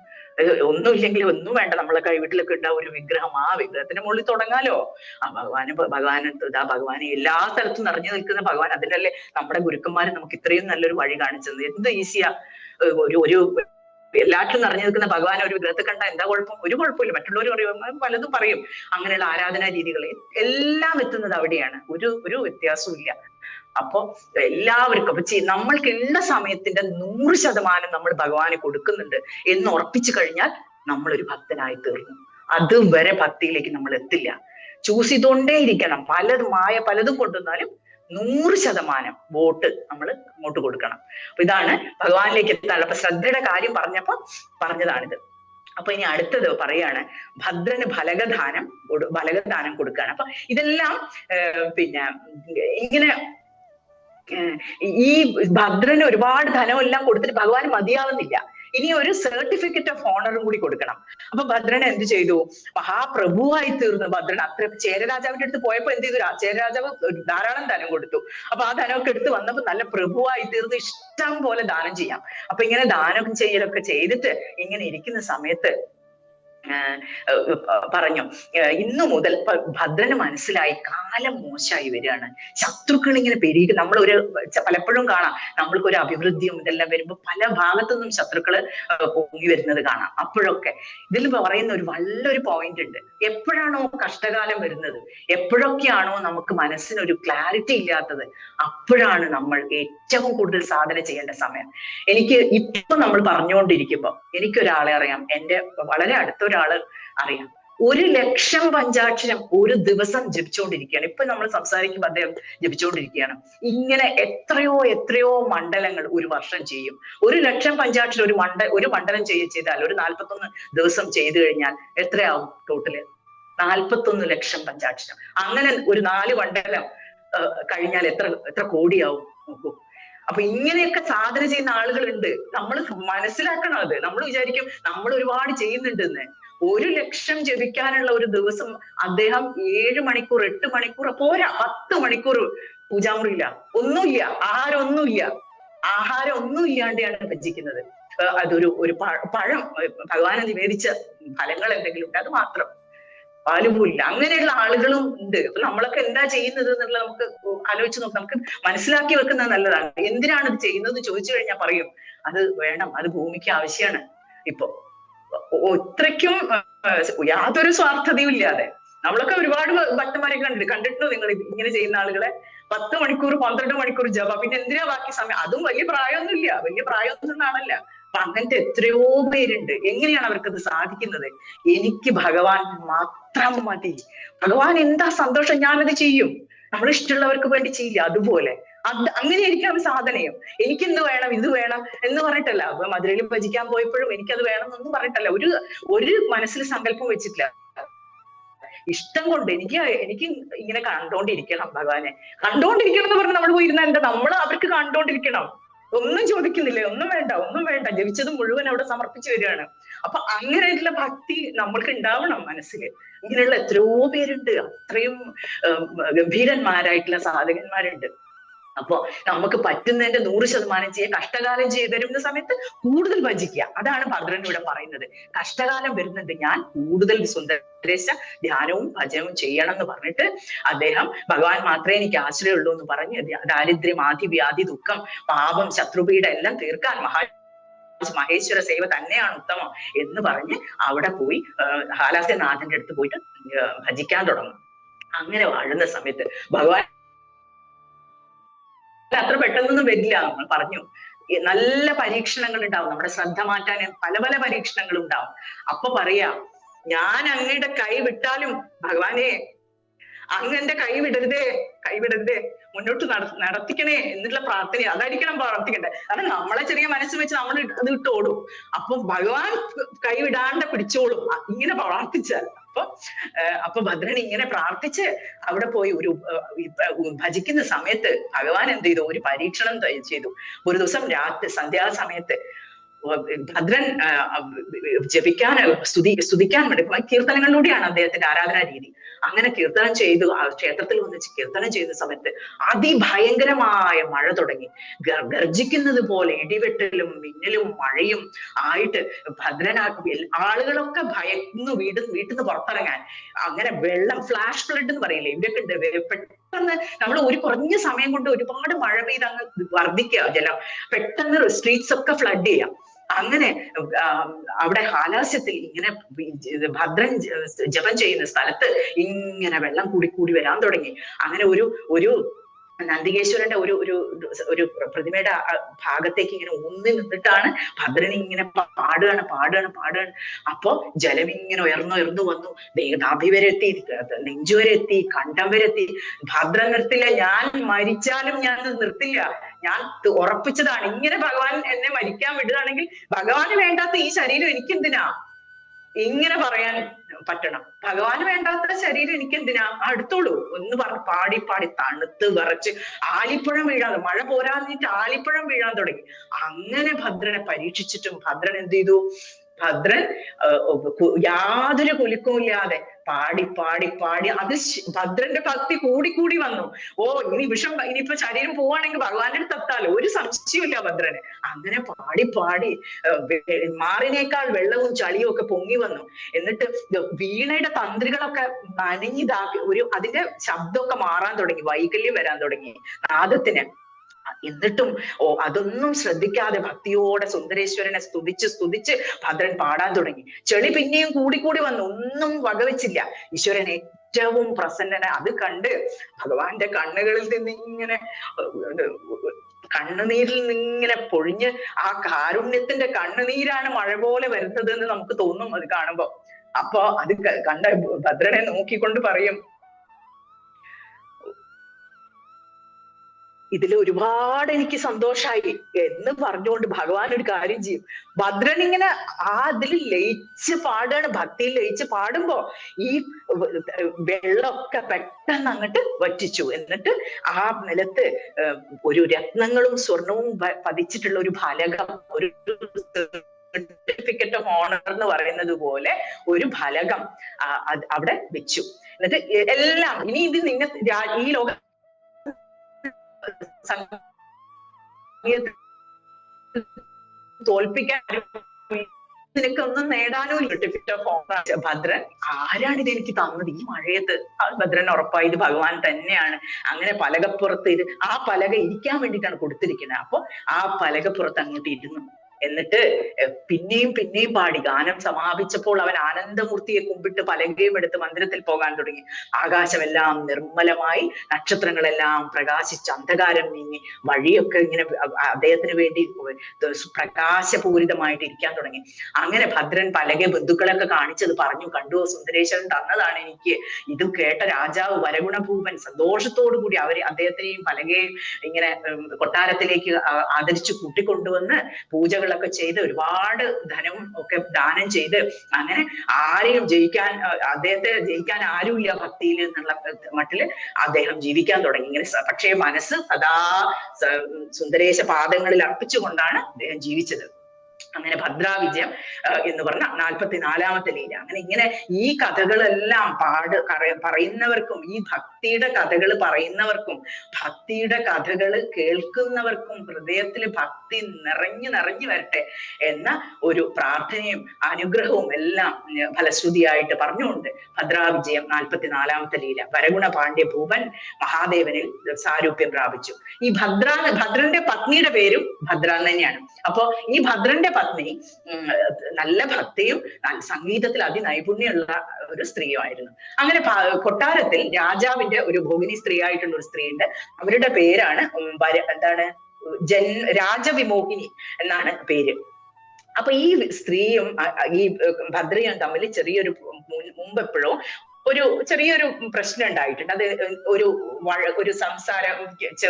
ഒന്നുമില്ലെങ്കിൽ ഒന്നും വേണ്ട, നമ്മളെ വീട്ടിലൊക്കെ ഉണ്ടാവും ഒരു വിഗ്രഹം, ആ വിഗ്രഹത്തിന്റെ മുകളിൽ തുടങ്ങാലോ. ഭഗവാനെ എല്ലാ സ്ഥലത്തും നിറഞ്ഞു നിൽക്കുന്ന ഭഗവാൻ. അതിനല്ലേ നമ്മുടെ ഗുരുക്കന്മാര് നമുക്ക് ഇത്രയും നല്ലൊരു വഴി കാണിച്ചത്. എന്ത് ഈസിയാ, ഒരു എല്ലാറ്റിലും നിറഞ്ഞു നിൽക്കുന്ന ഭഗവാൻ ഒരു വിഗ്രഹത്തെ കണ്ട എന്താ കുഴപ്പം? ഒരു കുഴപ്പമില്ല. മറ്റുള്ളവർ പറയും, പലതും പറയും, അങ്ങനെയുള്ള ആരാധനാ രീതികൾ എല്ലാം എത്തുന്നത് അവിടെയാണ്. ഒരു വ്യത്യാസവും ഇല്ല. അപ്പൊ എല്ലാവർക്കും അപ്പൊ നമ്മൾക്കുള്ള സമയത്തിന്റെ 100% നമ്മൾ ഭഗവാന് കൊടുക്കുന്നുണ്ട് എന്ന് ഉറപ്പിച്ചു കഴിഞ്ഞാൽ നമ്മളൊരു ഭക്തനായി തീർന്നു. അതുവരെ ഭക്തിയിലേക്ക് നമ്മൾ എത്തില്ല. ചൂസ് ചെയ്തുകൊണ്ടേ ഇരിക്കണം. പലതും കൊണ്ടുവന്നാലും 100% വോട്ട് നമ്മൾ അങ്ങോട്ട് കൊടുക്കണം. അപ്പൊ ഇതാണ് ഭഗവാനിലേക്ക് എത്താനുള്ള. അപ്പൊ ശ്രദ്ധയുടെ കാര്യം പറഞ്ഞതാണിത്. അപ്പൊ ഇനി അടുത്തത് പറയാണ്, ഭദ്രന് ഫലകദാനം കൊടുക്കുകയാണ്. അപ്പൊ ഇതെല്ലാം പിന്നെ ഇങ്ങനെ ഈ ഭദ്രന് ഒരുപാട് ധനമെല്ലാം കൊടുത്തിട്ട് ഭഗവാൻ മതിയാവുന്നില്ല. ഇനി ഒരു സർട്ടിഫിക്കറ്റ് ഓഫ് ഓണറും കൂടി കൊടുക്കണം. അപ്പൊ ഭദ്രൻ എന്ത് ചെയ്തു? മഹാപ്രഭുവായി തീർന്നു ഭദ്രൻ. അത്ര ചേരരാജാവിന്റെ അടുത്ത് പോയപ്പോ എന്ത് ചെയ്തു? ചേരരാജാവ് ധാരാളം ധനം കൊടുത്തു. അപ്പൊ ആ ധനമൊക്കെ എടുത്ത് വന്നപ്പോ നല്ല പ്രഭുവായി തീർന്ന് ഇഷ്ടം പോലെ ദാനം ചെയ്യാം. അപ്പൊ ഇങ്ങനെ ദാനം ചെയ്യലൊക്കെ ചെയ്തിട്ട് ഇങ്ങനെ ഇരിക്കുന്ന സമയത്ത് പറഞ്ഞു, ഇന്നു മുതൽ ഭദ്രന് മനസ്സിലായി കാലം മോശമായി വരികയാണ്, ശത്രുക്കൾ ഇങ്ങനെ പെരുകി. പലപ്പോഴും കാണാം, നമ്മൾക്കൊരു അഭിവൃദ്ധിയും ഇതെല്ലാം വരുമ്പോ പല ഭാഗത്തുനിന്നും ശത്രുക്കള് പൊങ്ങി വരുന്നത് കാണാം. അപ്പോഴൊക്കെ ഇതിൽ പറയുന്ന നല്ലൊരു പോയിന്റ് ഉണ്ട്. എപ്പോഴാണോ കഷ്ടകാലം വരുന്നത്, എപ്പോഴൊക്കെയാണോ നമുക്ക് മനസ്സിനൊരു ക്ലാരിറ്റി ഇല്ലാത്തത്, അപ്പോഴാണ് നമ്മൾ ഏറ്റവും കൂടുതൽ സാധന ചെയ്യേണ്ട സമയം. എനിക്ക് ഇപ്പൊ നമ്മൾ പറഞ്ഞുകൊണ്ടിരിക്കുമ്പോ എനിക്കൊരാളെ അറിയാം, എന്റെ വളരെ അടുത്തൊരാള് അറിയാം, 1,00,000 പഞ്ചാക്ഷരം ഒരു ദിവസം ജപിച്ചുകൊണ്ടിരിക്കുകയാണ്. ഇപ്പൊ നമ്മൾ സംസാരിക്കുമ്പോൾ അദ്ദേഹം ജപിച്ചുകൊണ്ടിരിക്കുകയാണ്. ഇങ്ങനെ എത്രയോ മണ്ഡലങ്ങൾ ഒരു വർഷം ചെയ്യും. 1,00,000 പഞ്ചാക്ഷരം ഒരു മണ്ഡലം ചെയ്താൽ ഒരു 41 ദിവസം ചെയ്തു കഴിഞ്ഞാൽ എത്രയാവും ടോട്ടല്? 41 ലക്ഷം പഞ്ചാക്ഷരം. അങ്ങനെ ഒരു 4 മണ്ഡലം കഴിഞ്ഞാൽ എത്ര കോടിയാവും നോക്കൂ. അപ്പൊ ഇങ്ങനെയൊക്കെ സാധന ചെയ്യുന്ന ആളുകളുണ്ട്. നമ്മൾ മനസ്സിലാക്കണം അത്. നമ്മൾ വിചാരിക്കും നമ്മൾ ഒരുപാട് ചെയ്യുന്നുണ്ടെന്ന്. 1,00,000 ജപിക്കാനുള്ള ഒരു ദിവസം അദ്ദേഹം 7 മണിക്കൂർ 8 മണിക്കൂർ പോരാ, 10 മണിക്കൂർ പൂജാമുറിയില്ല, ഒന്നുമില്ല, ആഹാരം ഒന്നും ഇല്ലാണ്ടാണ് ഭജിക്കുന്നത്. അതൊരു പഴം ഭഗവാനെ നിവേദിച്ച ഫലങ്ങൾ എന്തെങ്കിലും ഉണ്ട്, അത് മാത്രം, പാലുപോലില്ല. അങ്ങനെയുള്ള ആളുകളും ഉണ്ട്. അപ്പൊ നമ്മളൊക്കെ എന്താ ചെയ്യുന്നത് എന്നുള്ളത് നമുക്ക് ആലോചിച്ച് നോക്കാം. നമുക്ക് മനസ്സിലാക്കി വെക്കുന്നത് നല്ലതാണ്. എന്തിനാണ് ഇത് ചെയ്യുന്നത് ചോദിച്ചു കഴിഞ്ഞാൽ പറയും അത് വേണം, അത് ഭൂമിക്ക് ആവശ്യമാണ്. ഇപ്പൊ ഇത്രയ്ക്കും യാതൊരു സ്വാർത്ഥതയും ഇല്ലാതെ നമ്മളൊക്കെ ഒരുപാട് ഭക്തന്മാരെ കണ്ടിട്ടുണ്ടോ നിങ്ങൾ ഇങ്ങനെ ചെയ്യുന്ന ആളുകളെ? 10 മണിക്കൂർ 12 മണിക്കൂർ ജപ, പിന്നെ എന്തിനാ ബാക്കി സമയം? അതും വലിയ പ്രായമൊന്നുമില്ല, വലിയ പ്രായമൊന്നും ആണല്ല. അപ്പൊ അങ്ങനത്തെ എത്രയോ പേരുണ്ട്. എങ്ങനെയാണ് അവർക്കത് സാധിക്കുന്നത്? എനിക്ക് ഭഗവാൻ മാത്രം മതി, ഭഗവാൻ എന്താ സന്തോഷം ഞാനത് ചെയ്യും. നമ്മൾ ഇഷ്ടമുള്ളവർക്ക് വേണ്ടി ചെയ്യില്ല, അതുപോലെ അങ്ങനെയായിരിക്കണം സാധനയും. എനിക്കെന്ത് വേണം, ഇത് വേണം എന്ന് പറഞ്ഞിട്ടല്ല. അപ്പൊ മധുരയിൽ ഭജിക്കാൻ പോയപ്പോഴും എനിക്കത് വേണം എന്നൊന്നും പറഞ്ഞിട്ടല്ല, ഒരു മനസ്സിൽ സങ്കല്പം വെച്ചിട്ടില്ല. ഇഷ്ടം കൊണ്ട് എനിക്ക് ഇങ്ങനെ കണ്ടോണ്ടിരിക്കണം, ഭഗവാനെ കണ്ടോണ്ടിരിക്കണം എന്ന് പറഞ്ഞ് നമ്മൾ പോയിരുന്നാൽ എന്താ, നമ്മൾ അവർക്ക് കണ്ടോണ്ടിരിക്കണം, ഒന്നും ചോദിക്കുന്നില്ല, ഒന്നും വേണ്ട, ജപിച്ചത് മുഴുവൻ അവിടെ സമർപ്പിച്ചു വരികയാണ്. അപ്പൊ അങ്ങനെയുള്ള ഭക്തി നമ്മൾക്ക് ഉണ്ടാവണം മനസ്സിൽ. ഇങ്ങനെയുള്ള എത്രയോ പേരുണ്ട്, അത്രയും ഗംഭീരന്മാരായിട്ടുള്ള സാധകന്മാരുണ്ട്. അപ്പൊ നമുക്ക് പറ്റുന്നതിന്റെ 100% ചെയ്യാൻ, കഷ്ടകാലം ചെയ്തുതരുന്ന സമയത്ത് കൂടുതൽ ഭജിക്കുക. അതാണ് ഭദ്രൻ ഇവിടെ പറയുന്നത്. കഷ്ടകാലം വരുന്നുണ്ട്, ഞാൻ കൂടുതൽ സുന്ദരേശ ധ്യാനവും ഭജനവും ചെയ്യണം എന്ന് പറഞ്ഞിട്ട് അദ്ദേഹം ഭഗവാൻ മാത്രമേ എനിക്ക് ആശ്രയമുള്ളൂ എന്ന് പറഞ്ഞ് ദാരിദ്ര്യം, ആദി, വ്യാധി, ദുഃഖം, പാപം, ശത്രുപീഠ എല്ലാം തീർക്കാൻ മഹേശ്വര സേവ തന്നെയാണ് ഉത്തമം എന്ന് പറഞ്ഞ് അവിടെ പോയി ഹാലാസ്യനാഥന്റെ അടുത്ത് പോയിട്ട് ഭജിക്കാൻ തുടങ്ങും. അങ്ങനെ വാഴുന്ന സമയത്ത് ഭഗവാൻ അത്ര പെട്ടെന്നൊന്നും വരില്ല. നമ്മൾ പറഞ്ഞു, നല്ല പരീക്ഷണങ്ങൾ ഉണ്ടാവും, നമ്മുടെ ശ്രദ്ധ മാറ്റാൻ പല പല പരീക്ഷണങ്ങൾ ഉണ്ടാവും. അപ്പൊ പറയാ, ഞാൻ അങ്ങയുടെ കൈ വിട്ടാലും ഭഗവാനെ അങ്ങ് എന്റെ കൈ വിടരുതേ, മുന്നോട്ട് നടത്തിക്കണേ എന്നുള്ള പ്രാർത്ഥന. അതായിരിക്കണം പ്രാർത്ഥിക്കണ്ടേ. കാരണം നമ്മളെ ചെറിയ മനസ്സ് വെച്ച് നമ്മൾ അത് ഇട്ടോടും. അപ്പൊ ഭഗവാൻ കൈവിടാണ്ട് പിടിച്ചോളും ഇങ്ങനെ പ്രാർത്ഥിച്ചാൽ. അപ്പൊ ഭദ്രൻ ഇങ്ങനെ പ്രാർത്ഥിച്ച് അവിടെ പോയി ഒരു ഭജിക്കുന്ന സമയത്ത് ഭഗവാൻ എന്ത് ചെയ്തു, ഒരു പരീക്ഷണം ചെയ്തു. ഒരു ദിവസം രാത്രി സന്ധ്യാസമയത്ത് ഭദ്രൻ ജപിക്കാൻ സ്തുതിക്കാൻ വേണ്ടി, കീർത്തനങ്ങളിലൂടെയാണ് അദ്ദേഹത്തിന്റെ ആരാധനാ രീതി. അങ്ങനെ കീർത്തനം ചെയ്തു, ക്ഷേത്രത്തിൽ വന്നിച്ച് കീർത്തനം ചെയ്ത സമയത്ത് അതിഭയങ്കരമായ മഴ തുടങ്ങി. ഗർജിക്കുന്നത് പോലെ ഇടിവെട്ടലും മിന്നലും മഴയും ആയിട്ട് ആളുകളൊക്കെ ഭയന്നു വീട്ടിൽ നിന്ന് പുറത്തിറങ്ങാൻ. അങ്ങനെ വെള്ളം, ഫ്ലാഷ് ഫ്ലഡ് എന്ന് പറയില്ലേ, ഇവിടെയൊക്കെ ഉണ്ട്. പെട്ടെന്ന് നമ്മൾ ഒരു കുറഞ്ഞ സമയം കൊണ്ട് ഒരുപാട് മഴ പെയ്ത് അങ്ങ് വർദ്ധിക്കുക ജലം, പെട്ടെന്ന് സ്ട്രീറ്റ്സ് ഒക്കെ ഫ്ലഡ് ചെയ്യാം. അങ്ങനെ അവിടെ ഹാലാസ്യത്തിൽ ഇങ്ങനെ ഭദ്രൻ ജപം ചെയ്യുന്ന സ്ഥലത്ത് ഇങ്ങനെ വെള്ളം കൂടി വരാൻ തുടങ്ങി. അങ്ങനെ ഒരു നന്ദികേശ്വരന്റെ ഒരു പ്രതിമയുടെ ഭാഗത്തേക്ക് ഇങ്ങനെ ഊന്നി നിന്നിട്ടാണ് ഭദ്രൻ ഇങ്ങനെ പാടുകയാണ്. അപ്പൊ ജലം ഇങ്ങനെ ഉയർന്നു വന്നു, നാഭി വരെ എത്തി, നെഞ്ചു വരെ എത്തി, കണ്ഠം വരെ എത്തി. ഭദ്രൻ നിർത്തില്ല, ഞാൻ മരിച്ചാലും ഞാൻ നിർത്തില്ല, ഞാൻ ഉറപ്പിച്ചതാണ്. ഇങ്ങനെ ഭഗവാൻ എന്നെ മരിക്കാൻ വിടുകയാണെങ്കിൽ ഭഗവാന് വേണ്ടാത്ത ഈ ശരീരം എനിക്കെന്തിനാ, ഇങ്ങനെ പറയാൻ പറ്റണം. ഭഗവാന് വേണ്ടാത്ത ശരീരം എനിക്കെന്തിനാ, അടുത്തോളൂ എന്ന് പറഞ്ഞ് പാടി തണുത്ത് വിറച്ച് ആലിപ്പഴം വീഴാൻ, മഴ പോരാഞ്ഞിട്ട് ആലിപ്പഴം വീഴാൻ തുടങ്ങി. അങ്ങനെ ഭദ്രനെ പരീക്ഷിച്ചിട്ടും ഭദ്രൻ എന്ത് ചെയ്തു, ഭദ്രൻ യാതൊരു കുലുക്കവും ഇല്ലാതെ പാടി അത് ഭദ്രന്റെ ഭക്തി കൂടി വന്നു. ഇനിയിപ്പോ ശരീരം പോവാണെങ്കിൽ ഭഗവാന്റെ അടുത്ത് എത്താലോ, ഒരു സംശയമില്ല ഭദ്രന്. അങ്ങനെ പാടി മാറിനേക്കാൾ വെള്ളവും ചളിയും ഒക്കെ പൊങ്ങി വന്നു. എന്നിട്ട് വീണയുടെ തന്ത്രികളൊക്കെ നനഞ്ഞിതാക്കി, അതിന്റെ ശബ്ദമൊക്കെ മാറാൻ തുടങ്ങി, വൈകല്യം വരാൻ തുടങ്ങി നാദത്തിന്. എന്നിട്ടും അതൊന്നും ശ്രദ്ധിക്കാതെ ഭക്തിയോടെ സുന്ദരേശ്വരനെ സ്തുതിച്ച് ഭദ്രൻ പാടാൻ തുടങ്ങി. ചെളി പിന്നെയും കൂടി വന്നു, ഒന്നും വകവെച്ചില്ല. ഈശ്വരൻ ഏറ്റവും പ്രസന്നന. അത് കണ്ട് ഭഗവാന്റെ കണ്ണുകളിൽ നിന്നിങ്ങനെ കണ്ണുനീരിൽ നിന്നിങ്ങനെ പൊഴിഞ്ഞ്, ആ കാരുണ്യത്തിന്റെ കണ്ണുനീരാണ് മഴ പോലെ വരുന്നത് എന്ന് നമുക്ക് തോന്നും അത് കാണുമ്പോ. അപ്പൊ അത് കണ്ട ഭദ്രനെ നോക്കിക്കൊണ്ട് പറയും, ഇതിൽ ഒരുപാട് എനിക്ക് സന്തോഷായി എന്ന് പറഞ്ഞുകൊണ്ട് ഭഗവാൻ ഒരു കാര്യം ചെയ്യും. ഭദ്രൻ ഇങ്ങനെ അതിൽ ലയിച്ച് പാടുകയാണ്, ഭക്തിയിൽ ലയിച്ച് പാടുമ്പോ ഈ വെള്ളമൊക്കെ പെട്ടെന്ന് അങ്ങോട്ട് വറ്റിച്ചു. എന്നിട്ട് ആ നിലത്ത് ഒരു രത്നങ്ങളും സ്വർണവും പതിച്ചിട്ടുള്ള ഒരു ഫലകം, ഒരു സർട്ടിഫിക്കറ്റ് ഓഫ് ഓണർ എന്ന് പറയുന്നത് പോലെ ഒരു ഫലകം അവിടെ വെച്ചു. എന്നിട്ട് എല്ലാം ഇനി ഇത് ഈ ലോക തോൽപ്പിക്കാൻ നിനക്കൊന്നും നേടാനോ സർട്ടിഫിക്കറ്റ് ഓഫ് ഓണർ. ഭദ്രൻ, ആരാണിത് എനിക്ക് തന്നത് ഈ മഴയത്ത്? ഭദ്രൻ ഉറപ്പായി ഇത് ഭഗവാൻ തന്നെയാണ്. അങ്ങനെ പലകപ്പുറത്ത് ആ പലക ഇരിക്കാൻ വേണ്ടിയിട്ടാണ് കൊടുത്തിരിക്കുന്നത്. അപ്പൊ ആ പലകപ്പുറത്ത് അങ്ങോട്ട് ഇരുന്നു. എന്നിട്ട് പിന്നെയും പിന്നെയും പാടി. ഗാനം സമാപിച്ചപ്പോൾ അവൻ ആനന്ദമൂർത്തിയെ കുമ്പിട്ട് പലകയും എടുത്ത് മന്ദിരത്തിൽ പോകാൻ തുടങ്ങി. ആകാശമെല്ലാം നിർമ്മലമായി, നക്ഷത്രങ്ങളെല്ലാം പ്രകാശിച്ച് അന്ധകാരം നീങ്ങി, വഴിയൊക്കെ ഇങ്ങനെ അദ്ദേഹത്തിന് വേണ്ടി പ്രകാശപൂരിതമായിട്ട് ഇരിക്കാൻ തുടങ്ങി. അങ്ങനെ ഭദ്രൻ പലക ബന്ധുക്കളൊക്കെ കാണിച്ചത് പറഞ്ഞു. കണ്ടു, സുന്ദരേശ്വരൻ തന്നതാണ് എനിക്ക്. ഇത് കേട്ട രാജാവ് വരഗുണഭൂപൻ സന്തോഷത്തോടു കൂടി അദ്ദേഹത്തിനെയും പലകയും ഇങ്ങനെ കൊട്ടാരത്തിലേക്ക് ആദരിച്ചു കൂട്ടിക്കൊണ്ടുവന്ന് പൂജകളൊക്കെ ചെയ്ത് ഒരുപാട് ധനവും ഒക്കെ ദാനം ചെയ്ത് അങ്ങനെ ആരെയും അദ്ദേഹത്തെ ജയിക്കാൻ ആരുമില്ല ഭക്തിയിൽ എന്നുള്ള മട്ടില് അദ്ദേഹം ജീവിക്കാൻ തുടങ്ങി. ഇങ്ങനെ പക്ഷേ മനസ്സ് സദാ സുന്ദരേശ പാദങ്ങളിൽ അർപ്പിച്ചുകൊണ്ടാണ് അദ്ദേഹം ജീവിച്ചത്. അങ്ങനെ ഭദ്രാവിജയം എന്ന് പറഞ്ഞ 44-ാമത്തെ ലീല. അങ്ങനെ ഇങ്ങനെ ഈ കഥകളെല്ലാം പറയുന്നവർക്കും, ഈ ഭക്തിയുടെ കഥകൾ പറയുന്നവർക്കും ഭക്തിയുടെ കഥകൾ കേൾക്കുന്നവർക്കും ഹൃദയത്തിൽ ഭക്തി നിറഞ്ഞു വരട്ടെ എന്ന ഒരു പ്രാർത്ഥനയും അനുഗ്രഹവും എല്ലാം ഫലശ്രുതിയായിട്ട് പറഞ്ഞുകൊണ്ട് ഭദ്രാവിജയം 44-ാമത്തെ ലീല. വരഗുണ പാണ്ഡ്യ ഭൂപൻ മഹാദേവനിൽ സാരൂപ്യം പ്രാപിച്ചു. ഈ ഭദ്രന്റെ പത്നിയുടെ പേരും ഭദ്ര തന്നെയാണ്. അപ്പോ ഈ ഭദ്രന്റെ പത്നി നല്ല ഭക്തിയും സംഗീതത്തിൽ അതിനൈപുണ്യമുള്ള ഒരു സ്ത്രീയുമായിരുന്നു. അങ്ങനെ കൊട്ടാരത്തിൽ രാജാവിന്റെ ഒരു ഭോഗിനി സ്ത്രീ ആയിട്ടുള്ള ഒരു സ്ത്രീ ഉണ്ട്. അവരുടെ പേരാണ് എന്താണ് രാജവിമോഹിനി എന്നാണ് പേര്. അപ്പൊ ഈ സ്ത്രീയും ഈ ഭദ്രയും തമ്മിൽ ചെറിയൊരു മുമ്പ് എപ്പോഴോ ചെറിയൊരു പ്രശ്നം ഉണ്ടായിട്ടുണ്ട്. അത് ഒരു സംസാരം,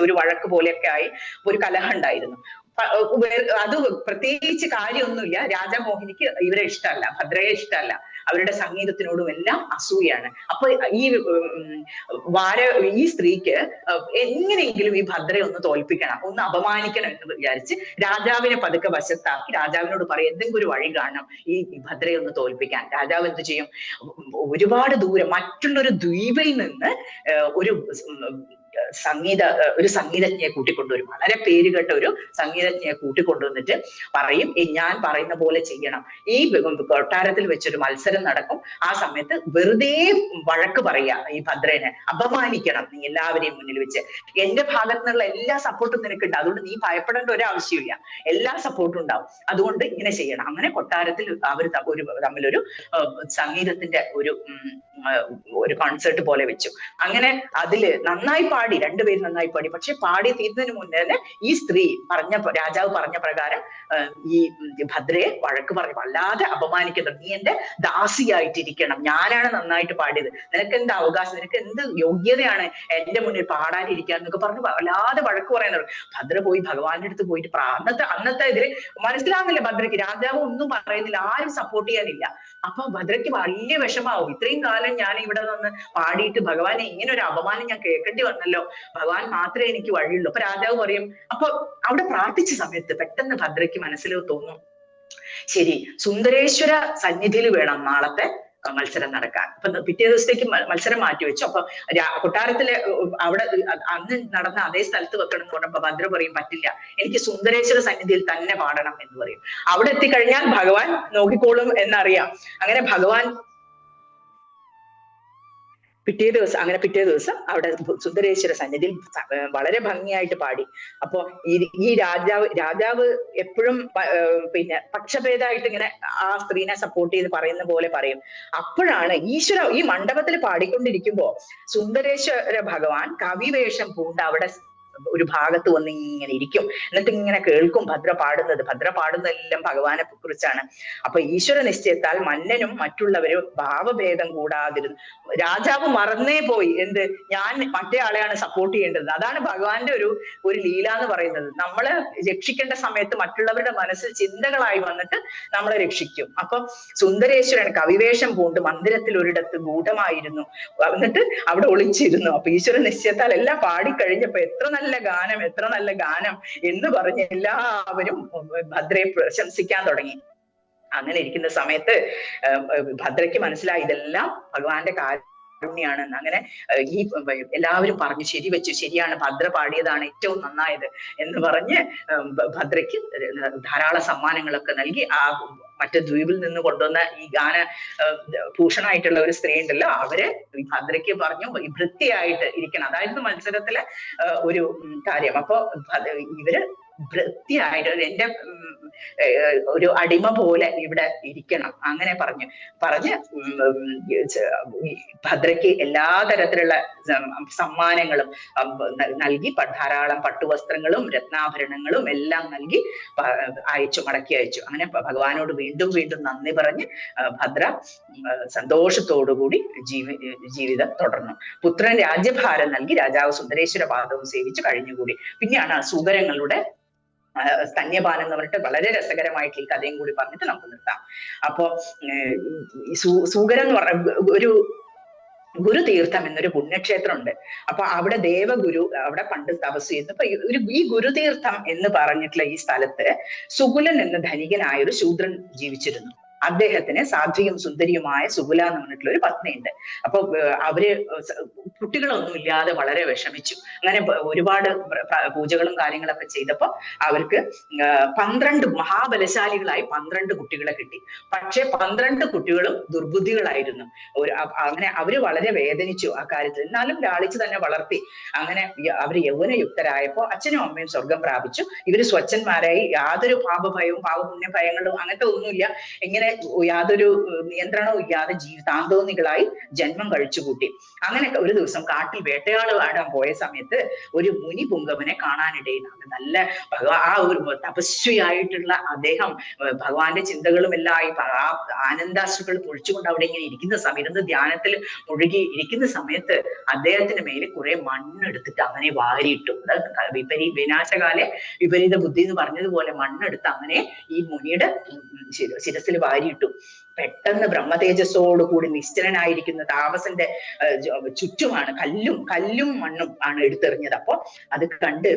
ഒരു വഴക്ക് പോലെയൊക്കെ ആയി ഒരു കലഹം ഉണ്ടായിരുന്നു. അത് പ്രത്യേകിച്ച് കാര്യമൊന്നുമില്ല. രാജമോഹിനിക്ക് ഇവരെ ഇഷ്ടമല്ല, ഭദ്രയെ ഇഷ്ടമല്ല. അവരുടെ സംഗീതത്തിനോടും എല്ലാം അസൂയാണ്. അപ്പൊ ഈ സ്ത്രീക്ക് എങ്ങനെയെങ്കിലും ഈ ഭദ്രയെ ഒന്ന് തോൽപ്പിക്കണം, ഒന്ന് അപമാനിക്കണം എന്ന് വിചാരിച്ച് രാജാവിനെ പതുക്കെ വശത്താക്കി രാജാവിനോട് പറയും എന്തെങ്കിലും ഒരു വഴി കാണണം ഈ ഭദ്രയെ ഒന്ന് തോൽപ്പിക്കാൻ. രാജാവ് എന്ത് ചെയ്യും? ഒരുപാട് ദൂരം മറ്റുള്ളൊരു ദ്വീപിൽ നിന്ന് ഒരു സംഗീതജ്ഞയെ കൂട്ടിക്കൊണ്ടുവരും. വളരെ പേരുകെട്ട ഒരു സംഗീതജ്ഞയെ കൂട്ടിക്കൊണ്ടുവന്നിട്ട് പറയും, ഞാൻ പറയുന്ന പോലെ ചെയ്യണം. ഈ കൊട്ടാരത്തിൽ വെച്ചൊരു മത്സരം നടക്കും. ആ സമയത്ത് വെറുതെ വഴക്ക് പറയാ, ഈ ഭദ്രനെ അപമാനിക്കണം നീ എല്ലാവരെയും മുന്നിൽ വെച്ച്. എന്റെ ഭാഗത്തു നിന്നുള്ള എല്ലാ സപ്പോർട്ടും നിനക്കുണ്ട്, അതുകൊണ്ട് നീ ഭയപ്പെടേണ്ട ഒരാവശ്യമില്ല, എല്ലാ സപ്പോർട്ടും ഉണ്ടാവും. അതുകൊണ്ട് ഇങ്ങനെ ചെയ്യണം. അങ്ങനെ കൊട്ടാരത്തിൽ അവർ തമ്മിലൊരു സംഗീതത്തിന്റെ ഒരു കോൺസേർട്ട് പോലെ വെച്ചു. അങ്ങനെ അതില് നന്നായി പാടി, രണ്ടുപേരും നന്നായി പാടി. പക്ഷെ പാടി തീരുന്നതിന് മുന്നേ തന്നെ ഈ സ്ത്രീ രാജാവ് പറഞ്ഞ പ്രകാരം ഈ ഭദ്രയെ വഴക്ക് പറഞ്ഞു, വല്ലാതെ അപമാനിക്കുന്നത്. നീ എന്റെ ദാസിയായിട്ടിരിക്കണം, ഞാനാണ് നന്നായിട്ട് പാടിയത്, നിനക്ക് എന്ത് അവകാശം, നിനക്ക് എന്ത് യോഗ്യതയാണ് എന്റെ മുന്നിൽ പാടാനിരിക്കാൻ എന്നൊക്കെ പറഞ്ഞു വല്ലാതെ വഴക്ക് പറയുന്നത്. ഭദ്ര പോയി ഭഗവാന്റെ അടുത്ത് പോയിട്ട് അന്നത്തെ ഇതില് മനസ്സിലാകുന്നില്ല ഭദ്രയ്ക്ക്. രാജാവ് ഒന്നും പറയുന്നില്ല, ആരും സപ്പോർട്ട് ചെയ്യാനില്ല. അപ്പൊ ഭദ്രയ്ക്ക് വലിയ വിഷമാവും. ഇത്രയും കാലം ഞാൻ ഇവിടെ നിന്ന് പാടിയിട്ട് ഭഗവാനെ ഇങ്ങനെ ഒരു അപമാനം ഞാൻ കേൾക്കേണ്ടി വന്നല്ലോ, ഭഗവാൻ മാത്രമേ എനിക്ക് വഴിയുള്ളൂ. അപ്പൊ രാജാവ് പറയും, അപ്പൊ അവിടെ പ്രാർത്ഥിച്ച സമയത്ത് പെട്ടെന്ന് ഭദ്രയ്ക്ക് മനസ്സിൽ തോന്നും, ശരി സുന്ദരേശ്വര സന്നിധിയിൽ വേണം നാളത്തെ മത്സരം നടക്കാൻ. അപ്പൊ പിറ്റേ ദിവസത്തേക്ക് മത്സരം മാറ്റിവെച്ചു. അപ്പൊ കൊട്ടാരത്തിലെ അവിടെ അന്ന് നടന്ന അതേ സ്ഥലത്ത് വെക്കണം എന്ന് പറഞ്ഞപ്പോ ഭദ്ര പറയും, പറ്റില്ല, എനിക്ക് സുന്ദരേശ്വര സന്നിധിയിൽ തന്നെ പാടണം എന്ന് പറയും. അവിടെ എത്തിക്കഴിഞ്ഞാൽ ഭഗവാൻ നോക്കിക്കോളും എന്നറിയാം. അങ്ങനെ ഭഗവാൻ പിറ്റേ ദിവസം അവിടെ സുന്ദരേശ്വര സന്നിധിയിൽ വളരെ ഭംഗിയായിട്ട് പാടി. അപ്പൊ ഈ രാജാവ് എപ്പോഴും പിന്നെ പക്ഷഭേദമായിട്ട് ഇങ്ങനെ ആ സ്ത്രീനെ സപ്പോർട്ട് ചെയ്ത് പറയുന്ന പോലെ പറയും. അപ്പോഴാണ് ഈ മണ്ഡപത്തിൽ പാടിക്കൊണ്ടിരിക്കുമ്പോ സുന്ദരേശ്വര ഭഗവാൻ കവിവേഷം പൂണ്ട് അവിടെ ഒരു ഭാഗത്ത് വന്ന് ഇങ്ങനെ ഇരിക്കും. എന്നിട്ട് ഇങ്ങനെ കേൾക്കും ഭദ്ര പാടുന്നതെല്ലാം ഭഗവാനെ കുറിച്ചാണ്. അപ്പൊ ഈശ്വര നിശ്ചയത്താൽ മന്നനും മറ്റുള്ളവരും ഭാവഭേദം കൂടാതിരുന്നു. രാജാവ് മറന്നേ പോയി എന്ത്, ഞാൻ മറ്റേ ആളെയാണ് സപ്പോർട്ട് ചെയ്യേണ്ടത്. അതാണ് ഭഗവാന്റെ ഒരു ലീല എന്ന് പറയുന്നത്. നമ്മളെ രക്ഷിക്കേണ്ട സമയത്ത് മറ്റുള്ളവരുടെ മനസ്സിൽ ചിന്തകളായി വന്നിട്ട് നമ്മളെ രക്ഷിക്കും. അപ്പൊ സുന്ദരേശ്വരൻ കവിവേഷം പൂണ്ട് മന്ദിരത്തിൽ ഒരിടത്ത് ഗൂഢമായിരുന്നു, എന്നിട്ട് അവിടെ ഒളിച്ചിരുന്നു. അപ്പൊ ഈശ്വര നിശ്ചയത്താൽ എല്ലാം പാടിക്കഴിഞ്ഞപ്പോ എത്ര നല്ല ഗാനം എന്ന് പറഞ്ഞ് എല്ലാവരും ഭദ്രയെ പ്രശംസിക്കാൻ തുടങ്ങി. അങ്ങനെ ഇരിക്കുന്ന സമയത്ത് ഭദ്രയ്ക്ക് മനസ്സിലായി ഇതെല്ലാം ഭഗവാന്റെ കാരുണ്യാണെന്ന്. അങ്ങനെ ഈ എല്ലാവരും പറഞ്ഞു ശരിവെച്ചു, ശരിയാണ്, ഭദ്ര പാടിയതാണ് ഏറ്റവും നന്നായത് എന്ന് പറഞ്ഞ് ഭദ്രയ്ക്ക് ധാരാളം സമ്മാനങ്ങളൊക്കെ നൽകി. ആ മറ്റു ദ്വീപിൽ നിന്ന് കൊണ്ടുവന്ന ഈ ഗാന ഭൂഷണായിട്ടുള്ള ഒരു സ്ത്രീ ഉണ്ടല്ലോ, അവര് ഭദ്രയ്ക്ക് പറഞ്ഞു വൃത്തിയായിട്ട് ഇരിക്കണം, അതായിരുന്നു മത്സരത്തിലെ ഒരു കാര്യം. അപ്പൊ ഇവര് വൃത്തിയായിട്ട് എന്റെ ഒരു അടിമ പോലെ ഇവിടെ ഇരിക്കണം അങ്ങനെ പറഞ്ഞ് ഭദ്രയ്ക്ക് എല്ലാ തരത്തിലുള്ള സമ്മാനങ്ങളും നൽകി, ധാരാളം പട്ടുവസ്ത്രങ്ങളും രത്നാഭരണങ്ങളും എല്ലാം നൽകി മടക്കി അയച്ചു. അങ്ങനെ ഭഗവാനോട് വീണ്ടും വീണ്ടും നന്ദി പറഞ്ഞ് ഭദ്ര സന്തോഷത്തോടുകൂടി ജീവിതം തുടർന്നു. പുത്രൻ രാജ്യഭാരം നൽകി രാജാവ് സുന്ദരേശ്വര പാദവും സേവിച്ച് കഴിഞ്ഞുകൂടി. പിന്നെയാണ് സൂകരങ്ങളുടെ സ്തന്യപാനം എന്ന് പറഞ്ഞിട്ട് വളരെ രസകരമായിട്ട് ഈ കഥയും കൂടി പറഞ്ഞിട്ട് നമുക്ക് നിർത്താം. അപ്പോ സൂകരം എന്ന് പറഞ്ഞ ഒരു ഗുരുതീർത്ഥം എന്നൊരു പുണ്യക്ഷേത്രം ഉണ്ട്. അപ്പൊ അവിടെ ദേവഗുരു അവിടെ പണ്ട് തപസ് ചെയ്യുന്നു. അപ്പൊ ഈ ഗുരുതീർത്ഥം എന്ന് പറഞ്ഞിട്ടുള്ള ഈ സ്ഥലത്ത് സുകുലൻ എന്ന ധനികനായ ഒരു ശൂദ്രൻ ജീവിച്ചിരുന്നു. അദ്ദേഹത്തിന് സാധ്വിയും സുന്ദരിയുമായ സുകുല എന്ന് പറഞ്ഞിട്ടുള്ള ഒരു പത്നിയുണ്ട്. അപ്പൊ അവര് കുട്ടികളൊന്നും ഇല്ലാതെ വളരെ വിഷമിച്ചു. അങ്ങനെ ഒരുപാട് പൂജകളും കാര്യങ്ങളൊക്കെ ചെയ്തപ്പോ അവർക്ക് 12 മഹാബലശാലികളായി 12 കുട്ടികളെ കിട്ടി. പക്ഷെ 12 കുട്ടികളും ദുർബുദ്ധികളായിരുന്നു. അങ്ങനെ അവര് വളരെ വേദനിച്ചു ആ കാര്യത്തിൽ. എന്നാലും ലാളിച്ച് തന്നെ വളർത്തി. അങ്ങനെ അവര് യൗവനയുക്തരായപ്പോ അച്ഛനും അമ്മയും സ്വർഗം പ്രാപിച്ചു. ഇവര് സ്വച്ഛന്മാരായി, യാതൊരു പാപഭയവും പാപപുണ്യ ഭയങ്ങളും അങ്ങനത്തെ ഒന്നുമില്ല. എങ്ങനെ യാതൊരു നിയന്ത്രണവും ഇല്ലാതെ താന്തോന്നികളായി ജന്മം കഴിച്ചുകൂട്ടി. അങ്ങനെ ഒരു ദിവസം കാട്ടിൽ വേട്ടയാടാൻ പോയ സമയത്ത് ഒരു മുനി പുങ്കവനെ കാണാനിടയിലാണ്. നല്ല ആ ഒരു തപസ്വിയായിട്ടുള്ള അദ്ദേഹം ഭഗവാന്റെ ചിന്തകളും എല്ലാം ആ ആനന്ദാശ്രുക്കൾ പൊഴിച്ചുകൊണ്ട് അവിടെ ഇങ്ങനെ ഇരിക്കുന്ന സമയത്ത്, ധ്യാനത്തിൽ മുഴുകി ഇരിക്കുന്ന സമയത്ത് അദ്ദേഹത്തിന് മേലെ കുറെ മണ്ണെടുത്തിട്ട് അങ്ങനെ വാരിയിട്ടു. വിനാശകാലെ വിപരീത ബുദ്ധി എന്ന് പറഞ്ഞതുപോലെ മണ്ണെടുത്ത് അങ്ങനെ ഈ മുനിയുടെ ശിരസിൽ വാരിയിട്ടു. പെട്ടെന്ന് ബ്രഹ്മതേജസ്സോടുകൂടി നിശ്ചലനായിരിക്കുന്ന താമസന്റെ ചുറ്റുമാണ് കല്ലും മണ്ണും ആണ് എടുത്തെറിഞ്ഞത്. അപ്പൊ അത് കണ്ട്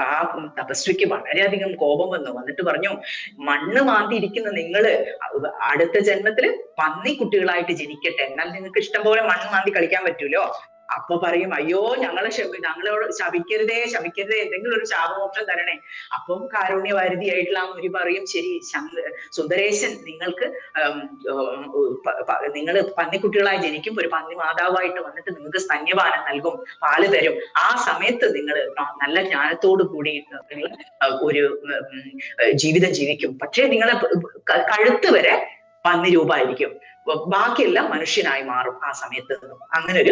ആ തപസ്വിക്ക് വളരെയധികം കോപം വന്നിട്ട് പറഞ്ഞു, മണ്ണ് മാന്തിയിരിക്കുന്ന നിങ്ങള് അടുത്ത ജന്മത്തില് പന്നിക്കുട്ടികളായിട്ട് ജനിക്കട്ടെ, എന്നാൽ നിങ്ങൾക്ക് ഇഷ്ടം പോലെ മണ്ണ് മാന്തി കളിക്കാൻ പറ്റൂലോ. അപ്പൊ പറയും, അയ്യോ ഞങ്ങളോട് ശപിക്കരുതേ എന്തെങ്കിലും ഒരു ശാപമോക്ഷം തരണേ. അപ്പം കാരുണ്യവാരിധിയായിട്ടുള്ള ആ മുനി പറയും, ശരി സുന്ദരേശൻ, നിങ്ങൾ പന്നിക്കുട്ടികളായി ജനിക്കും, ഒരു പന്നി മാതാവായിട്ട് വന്നിട്ട് നിങ്ങൾക്ക് സ്തന്യപാനം നൽകും, പാല് തരും. ആ സമയത്ത് നിങ്ങൾ നല്ല ജ്ഞാനത്തോടു കൂടി ഒരു ജീവിതം ജീവിക്കും. പക്ഷേ നിങ്ങളെ കഴുത്ത് വരെ പന്നി രൂപമായിരിക്കും, ബാക്കിയെല്ലാം മനുഷ്യനായി മാറും ആ സമയത്ത്. അങ്ങനെ ഒരു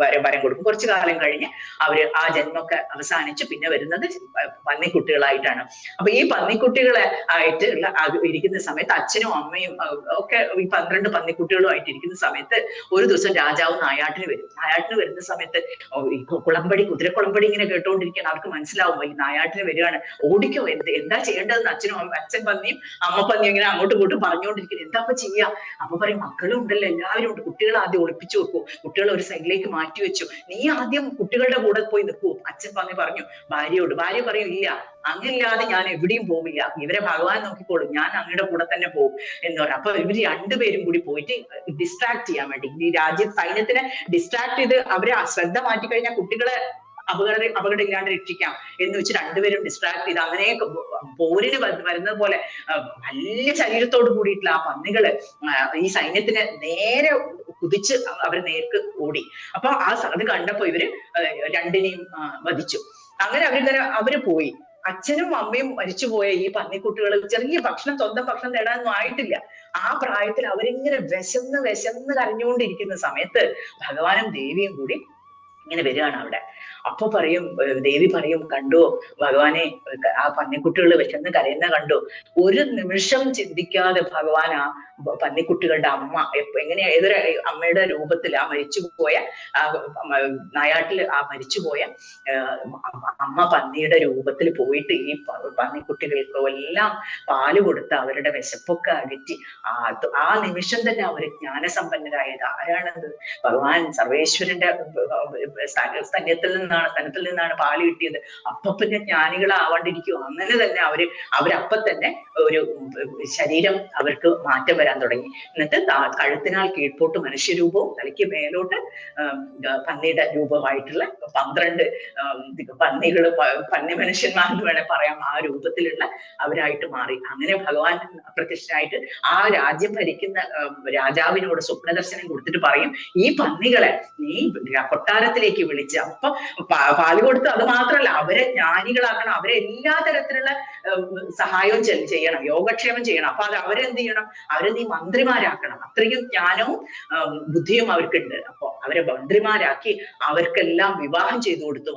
വരം കൊടുക്കും. കുറച്ചു കാലം കഴിഞ്ഞ് അവര് ആ ജന്മമൊക്കെ അവസാനിച്ച് പിന്നെ വരുന്നത് പന്നിക്കുട്ടികളായിട്ടാണ്. അപ്പൊ ഈ പന്നിക്കുട്ടികളെ ആയിട്ട് ഇരിക്കുന്ന സമയത്ത് അച്ഛനും അമ്മയും ഒക്കെ ഈ 12 പന്നിക്കുട്ടികളുമായിട്ട് ഇരിക്കുന്ന സമയത്ത് ഒരു ദിവസം രാജാവ് നായാട്ടിന് വരും. നായാട്ടിന് വരുന്ന സമയത്ത് കുതിരക്കുളമ്പടി ഇങ്ങനെ കേട്ടോണ്ടിരിക്കുകയാണ്. അവർക്ക് മനസ്സിലാവും ഈ നായാട്ടിന് വരികയാണ്. ഓടിക്കോ, എന്താ ചെയ്യേണ്ടതെന്ന് അച്ഛൻ പന്നിയും അമ്മ പന്നിയും ഇങ്ങനെ അങ്ങോട്ടും ഇങ്ങോട്ടും പറഞ്ഞുകൊണ്ടിരിക്കുന്നത്. എന്താ അപ്പൊ ചെയ്യാ? അപ്പൊ പറയും, മക്കളും ഉണ്ടല്ലോ, എല്ലാവരും ഉണ്ട്, കുട്ടികളെ ആദ്യം ഒളിപ്പിച്ചു വെക്കൂ, കുട്ടികളെ ഒരു സൈഡിലേക്ക് മാറ്റി വെച്ചു, നീ ആദ്യം കുട്ടികളുടെ കൂടെ പോയി നിൽക്കൂ. അച്ഛൻ പറഞ്ഞു ഭാര്യയോട്. ഭാര്യ പറയും, ഇല്ല, അങ്ങില്ലാതെ ഞാൻ എവിടെയും പോവില്ല, ഇവരെ ഭഗവാൻ നോക്കിക്കോളും, ഞാൻ അങ്ങയുടെ കൂടെ തന്നെ പോകും എന്ന് പറഞ്ഞു. അപ്പൊ ഇവര് രണ്ടുപേരും കൂടി പോയിട്ട് ഡിസ്ട്രാക്ട് ചെയ്യാൻ വേണ്ടി, ഈ സൈന്യത്തിനെ ഡിസ്ട്രാക്ട് ചെയ്ത് അവരെ ശ്രദ്ധ മാറ്റിക്കഴിഞ്ഞാൽ കുട്ടികളെ അപകടം ഇല്ലാണ്ട് രക്ഷിക്കാം എന്ന് വെച്ച് രണ്ടുപേരും ഡിസ്ട്രാക്ട് ചെയ്ത് അങ്ങനെ പോരിന് വരുന്നത് പോലെ വലിയ ശരീരത്തോട് കൂടിയിട്ടുള്ള ആ പന്നികള് ഈ സൈന്യത്തിന് നേരെ കുതിച്ച് അവർ നേർക്ക് ഓടി. അപ്പൊ അത് കണ്ടപ്പോ ഇവര് രണ്ടിനെയും വധിച്ചു. അങ്ങനെ അവര് പോയി. അച്ഛനും അമ്മയും മരിച്ചുപോയ ഈ പന്നിക്കുട്ടികൾ ചെറിയ സ്വന്തം ഭക്ഷണം നേടാനൊന്നും ആയിട്ടില്ല. ആ പ്രായത്തിൽ അവരിങ്ങനെ വിശന്ന് കരഞ്ഞുകൊണ്ടിരിക്കുന്ന സമയത്ത് ഭഗവാനും ദേവിയും കൂടി ഇങ്ങനെ വരികയാണ് അവിടെ. അപ്പൊ ദേവി പറയും, കണ്ടു ഭഗവാനെ, ആ പന്നിക്കുട്ടികൾ വിശന്ന് കരയുന്ന കണ്ടു. ഒരു നിമിഷം ചിന്തിക്കാതെ ഭഗവാൻ ആ പന്നിക്കുട്ടികളുടെ അമ്മ എങ്ങനെയാ ഏതൊരു അമ്മയുടെ രൂപത്തിൽ ആ മരിച്ചുപോയ നായാട്ടിൽ ആ മരിച്ചുപോയ അമ്മ പന്നിയുടെ രൂപത്തിൽ പോയിട്ട് ഈ പന്നിക്കുട്ടികൾക്കോ എല്ലാം പാല് കൊടുത്ത് അവരുടെ വിശപ്പൊക്കെ അകറ്റി ആ നിമിഷം തന്നെ അവര് ജ്ഞാനസമ്പന്നരായത്. ആരാണത്? ഭഗവാൻ സർവേശ്വരന്റെ സ്ഥലത്തിൽ നിന്നാണ് പാല് കിട്ടിയത്. അപ്പൊ പിന്നെ ജ്ഞാനികളാവാണ്ടിരിക്കും. അങ്ങനെ തന്നെ അവരപ്പൊ തന്നെ ഒരു ശരീരം അവർക്ക് മാറ്റം വരാൻ തുടങ്ങി. എന്നിട്ട് കഴുത്തിനാൽ കീഴ്പോട്ട് മനുഷ്യരൂപവും തലയ്ക്ക് മേലോട്ട് പന്നിയുടെ രൂപമായിട്ടുള്ള 12 പന്നികള് പന്നി മനുഷ്യന്മാരെന്ന് വേണേ പറയാം, ആ രൂപത്തിലുള്ള അവരായിട്ട് മാറി. അങ്ങനെ ഭഗവാൻ അപ്രത്യക്ഷനായിട്ട് ആ രാജ്യം ഭരിക്കുന്ന രാജാവിനോട് സ്വപ്നദർശനം കൊടുത്തിട്ട് പറയും, ഈ പന്നികളെ നീ കൊട്ടാരത്തിലേക്ക് വിളിച്ച്, അപ്പൊ പാല് കൊടുത്ത് അത് മാത്രമല്ല അവരെ ജ്ഞാനികളാക്കണം, അവരെ എല്ലാ തരത്തിലുള്ള സഹായവും ചെയ്യണം, യോഗക്ഷേമം ചെയ്യണം. അപ്പൊ അത് അവരെന്ത് ചെയ്യണം, അവരെ നീ മന്ത്രിമാരാക്കണം. അത്രയും ജ്ഞാനവും ബുദ്ധിയും അവർക്കുണ്ട്. അപ്പൊ അവരെ മന്ത്രിമാരാക്കി അവർക്കെല്ലാം വിവാഹം ചെയ്തു കൊടുത്തു.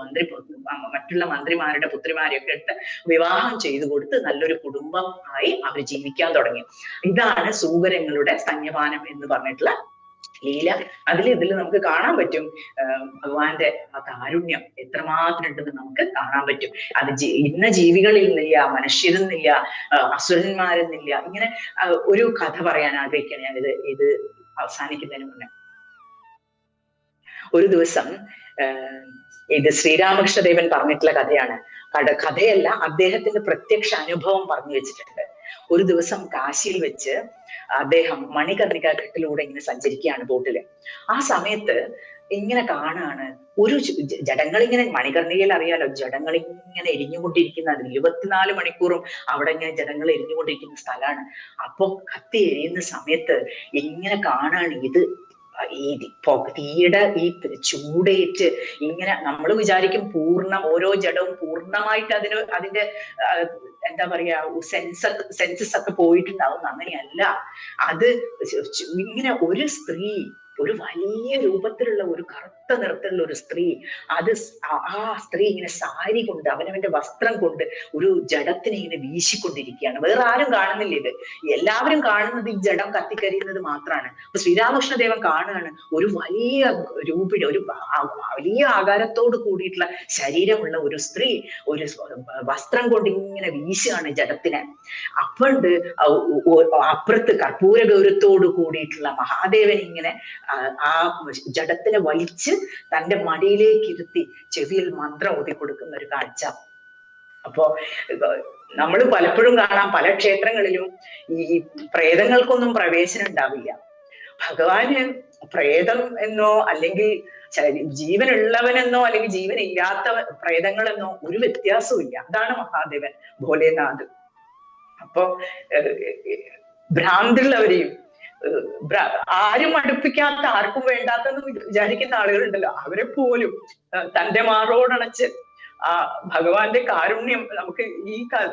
മറ്റുള്ള മന്ത്രിമാരുടെ പുത്രിമാരെയൊക്കെ എടുത്ത് വിവാഹം ചെയ്തു കൊടുത്ത് നല്ലൊരു കുടുംബം ആയി അവർ ജീവിക്കാൻ തുടങ്ങി. ഇതാണ് സൂകരങ്ങളുടെ സ്തന്യപാനം എന്ന് പറഞ്ഞിട്ടുള്ള ലീല. ഇതിൽ നമുക്ക് കാണാൻ പറ്റും ഭഗവാന്റെ ആ കാരുണ്യം എത്രമാത്രം ഉണ്ടെന്ന് നമുക്ക് കാണാൻ പറ്റും. അത് ഇന്ന ജീവികളിൽ മനുഷ്യരെന്നില്ല, അസുരന്മാരെന്നില്ല. ഇങ്ങനെ ഒരു കഥ പറയാൻ ആഗ്രഹിക്കുകയാണ് ഞാൻ ഇത് അവസാനിക്കുന്നതിന് മുന്നേ. ഒരു ദിവസം ഇത് ശ്രീരാമകൃഷ്ണദേവൻ പറഞ്ഞിട്ടുള്ള കഥയാണ്. കഥയല്ല, അദ്ദേഹത്തിന്റെ പ്രത്യക്ഷ അനുഭവം പറഞ്ഞു വെച്ചിട്ടുണ്ട്. ഒരു ദിവസം കാശിയിൽ വെച്ച് അദ്ദേഹം മണികർണിക ഘട്ടിലൂടെ ഇങ്ങനെ സഞ്ചരിക്കുകയാണ് ബോട്ടില്. ആ സമയത്ത് ഇങ്ങനെ കാണാണ് ഒരു ജഡങ്ങൾ ഇങ്ങനെ, മണികർണികയിൽ അറിയാലോ ജഡങ്ങൾ ഇങ്ങനെ എരിഞ്ഞുകൊണ്ടിരിക്കുന്ന, 24 മണിക്കൂറും അവിടെ ഇങ്ങനെ ജഡങ്ങൾ എരിഞ്ഞുകൊണ്ടിരിക്കുന്ന സ്ഥലമാണ്. അപ്പൊ കത്തി എരിയുന്ന സമയത്ത് ഇങ്ങനെ കാണാണ് ഇത് ഈ തീയുടെ ഈ ചൂടേറ്റ് ഇങ്ങനെ നമ്മൾ വിചാരിക്കും ഓരോ ജഡവും പൂർണ്ണമായിട്ട് അതിന്റെ എന്താ പറയാ സെൻസസ് ഒക്കെ പോയിട്ടുണ്ടാവും. അങ്ങനെയല്ല, അത് ഇങ്ങനെ ഒരു സ്ത്രീ, ഒരു വലിയ രൂപത്തിലുള്ള ഒരു കറുത്ത നിറത്തിലുള്ള ഒരു സ്ത്രീ, ആ സ്ത്രീ ഇങ്ങനെ സാരി കൊണ്ട് അവനവന്റെ വസ്ത്രം കൊണ്ട് ഒരു ജഡത്തിനെ ഇങ്ങനെ വീശിക്കൊണ്ടിരിക്കുകയാണ്. വേറെ ആരും കാണുന്നില്ല ഇത്, എല്ലാവരും കാണുന്നത് ഈ ജഡം കത്തിക്കരിയുന്നത് മാത്രമാണ്. അപ്പൊ ശ്രീരാമകൃഷ്ണദേവൻ കാണുകയാണ് ഒരു വലിയ രൂപിയുടെ, ഒരു വലിയ ആകാരത്തോട് കൂടിയിട്ടുള്ള ശരീരമുള്ള ഒരു സ്ത്രീ ഒരു വസ്ത്രം കൊണ്ട് ഇങ്ങനെ വീശുകയാണ് ജഡത്തിനെ. അപ്പണ്ട് അപ്പുറത്ത് കർപ്പൂര ഗൗരവത്തോട് കൂടിയിട്ടുള്ള മഹാദേവൻ ഇങ്ങനെ ആ ജഡത്തിനെ വലിച്ച് തന്റെ മടിയിലേക്ക് ഇരുത്തി ചെവിയിൽ മന്ത്രം ഓതി കൊടുക്കുന്ന ഒരു കാഴ്ച. അപ്പോ നമ്മൾ പലപ്പോഴും കാണാം, പല ക്ഷേത്രങ്ങളിലും ഈ പ്രേതങ്ങൾക്കൊന്നും പ്രവേശനം ഉണ്ടാവില്ല. ഭഗവാന് പ്രേതം എന്നോ അല്ലെങ്കിൽ ജീവനുള്ളവനെന്നോ അല്ലെങ്കിൽ ജീവനില്ലാത്ത പ്രേതങ്ങളെന്നോ ഒരു വ്യത്യാസവും ഇല്ല. അതാണ് മഹാദേവൻ ഭോലേനാഥ്. അപ്പൊ ഭ്രാന്തുള്ളവരെയും ആരും അടുപ്പിക്കാത്ത, ആർക്കും വേണ്ടാത്തെന്ന് വിചാരിക്കുന്ന ആളുകളുണ്ടല്ലോ, അവരെ പോലും തന്റെ മാറോടണച്ച് ആ ഭഗവാന്റെ കാരുണ്യം നമുക്ക്